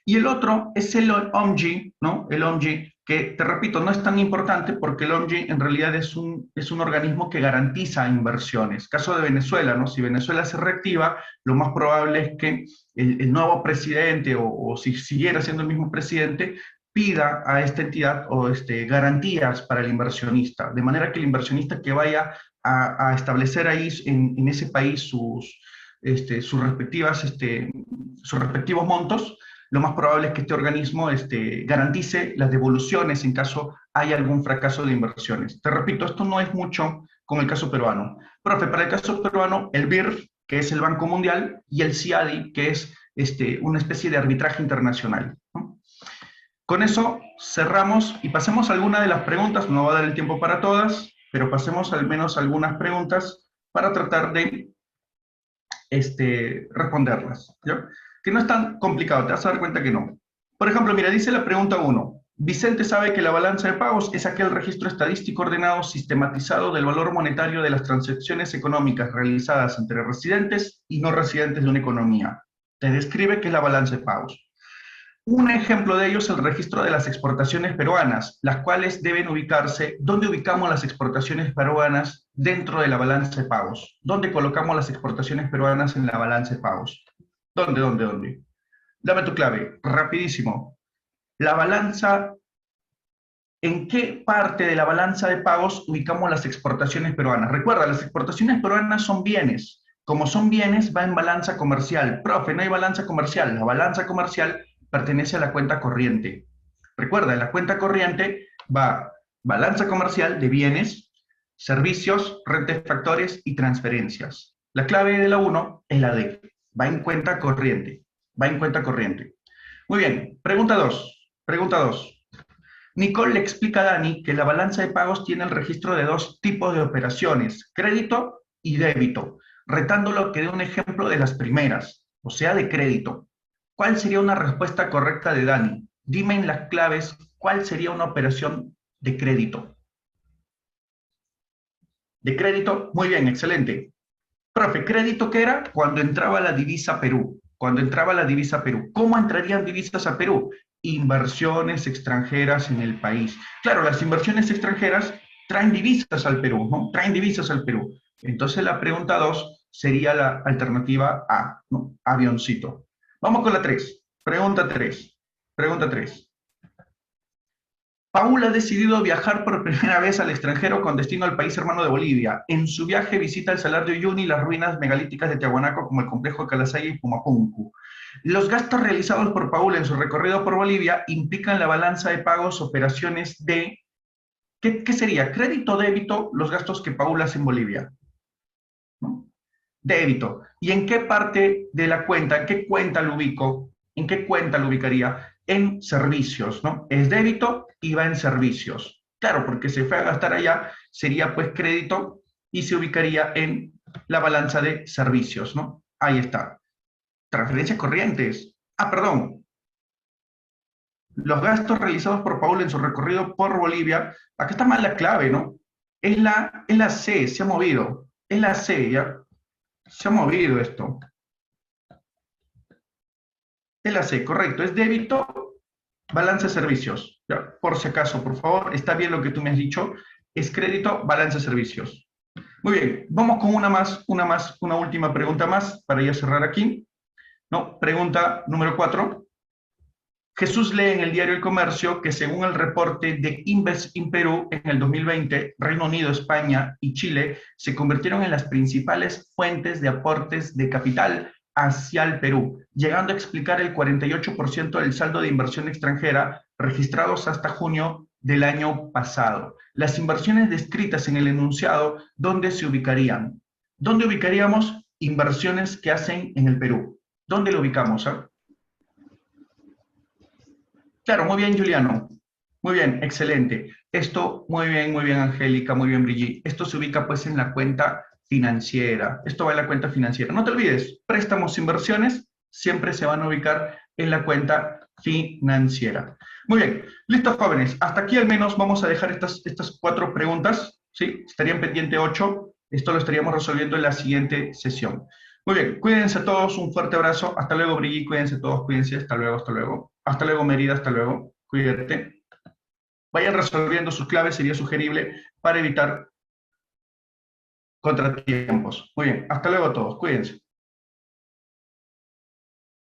Y el otro es el OMG, ¿no? El OMG, que te repito, no es tan importante porque el OMG en realidad es un organismo que garantiza inversiones. Caso de Venezuela, ¿no? Si Venezuela se reactiva, lo más probable es que el nuevo presidente, o si siguiera siendo el mismo presidente, pida a esta entidad garantías para el inversionista, de manera que el inversionista que vaya a establecer ahí en ese país sus respectivos montos, lo más probable es que este organismo garantice las devoluciones en caso haya algún fracaso de inversiones. Te repito, esto no es mucho con el caso peruano. Profe, para el caso peruano, el BIRF, que es el Banco Mundial, y el CIADI, que es una especie de arbitraje internacional, ¿no? Con eso cerramos y pasemos a alguna de las preguntas. No va a dar el tiempo para todas, pero pasemos al menos algunas preguntas para tratar de responderlas, ¿ya? Que no es tan complicado, te vas a dar cuenta que no. Por ejemplo, mira, dice la pregunta 1. Vicente sabe que la balanza de pagos es aquel registro estadístico ordenado sistematizado del valor monetario de las transacciones económicas realizadas entre residentes y no residentes de una economía. Te describe qué es la balanza de pagos. Un ejemplo de ello es el registro de las exportaciones peruanas, las cuales deben ubicarse. ¿Dónde ubicamos las exportaciones peruanas dentro de la balanza de pagos? ¿Dónde colocamos las exportaciones peruanas en la balanza de pagos? ¿Dónde? Dame tu clave, rapidísimo. La balanza, ¿en qué parte de la balanza de pagos ubicamos las exportaciones peruanas? Recuerda, las exportaciones peruanas son bienes. Como son bienes, va en balanza comercial. Profe, no hay balanza comercial. La balanza comercial pertenece a la cuenta corriente. Recuerda, en la cuenta corriente va balanza comercial de bienes, servicios, renta de factores y transferencias. La clave de la 1 es la D. Va en cuenta corriente. Va en cuenta corriente. Muy bien. Pregunta 2. Nicole le explica a Dani que la balanza de pagos tiene el registro de 2 tipos de operaciones, crédito y débito, retándolo que dé un ejemplo de las primeras, o sea, de crédito. ¿Cuál sería una respuesta correcta de Dani? Dime en las claves cuál sería una operación de crédito. ¿De crédito? Muy bien, excelente. Profe, ¿crédito qué era? Cuando entraba la divisa a Perú. Cuando entraba la divisa a Perú. ¿Cómo entrarían divisas a Perú? Inversiones extranjeras en el país. Claro, las inversiones extranjeras traen divisas al Perú, ¿no? Traen divisas al Perú. Entonces la pregunta 2 sería la alternativa A, ¿no? Avioncito. Vamos con la 3. Pregunta 3. Pregunta 3. Paul ha decidido viajar por primera vez al extranjero con destino al país hermano de Bolivia. En su viaje visita el Salar de Uyuni y las ruinas megalíticas de Tiahuanaco como el complejo de Calasaya y Pumapunku. Los gastos realizados por Paul en su recorrido por Bolivia implican la balanza de pagos operaciones de... ¿Qué sería? ¿Crédito o débito los gastos que Paul hace en Bolivia? ¿No? Débito. ¿Y en qué parte de la cuenta, en qué cuenta lo ubico? ¿En qué cuenta lo ubicaría? En servicios, ¿no? Es débito y va en servicios. Claro, porque se fue a gastar allá, sería pues crédito y se ubicaría en la balanza de servicios, ¿no? Ahí está. Transferencias corrientes. Ah, perdón. Los gastos realizados por Paul en su recorrido por Bolivia. Acá está mal la clave, ¿no? Es la C, se ha movido. Es la C, ¿ya? Se ha movido esto. Es la C, correcto. Es débito, balance de servicios. ¿Ya? Por si acaso, por favor, está bien lo que tú me has dicho. Es crédito, balance de servicios. Muy bien, vamos con una última pregunta más para ya cerrar aquí. ¿No? Pregunta número 4. Jesús lee en el diario El Comercio que según el reporte de Invest in Perú en el 2020, Reino Unido, España y Chile se convirtieron en las principales fuentes de aportes de capital hacia el Perú, llegando a explicar el 48% del saldo de inversión extranjera registrados hasta junio del año pasado. Las inversiones descritas en el enunciado, ¿dónde se ubicarían? ¿Dónde ubicaríamos inversiones que hacen en el Perú? ¿Dónde lo ubicamos? Claro, muy bien, Juliano. Muy bien, excelente. Esto, muy bien, Angélica, muy bien, Brigitte. Esto se ubica pues en la cuenta financiera. Esto va en la cuenta financiera. No te olvides, préstamos, inversiones, siempre se van a ubicar en la cuenta financiera. Muy bien, listos, jóvenes. Hasta aquí al menos vamos a dejar estas 4 preguntas. ¿Sí? Estarían pendiente 8. Esto lo estaríamos resolviendo en la siguiente sesión. Muy bien, cuídense todos, un fuerte abrazo. Hasta luego, Brigitte, cuídense todos, cuídense. Hasta luego, hasta luego. Hasta luego, Merida, hasta luego. Cuídate. Vayan resolviendo sus claves, sería sugerible para evitar contratiempos. Muy bien, hasta luego a todos, cuídense.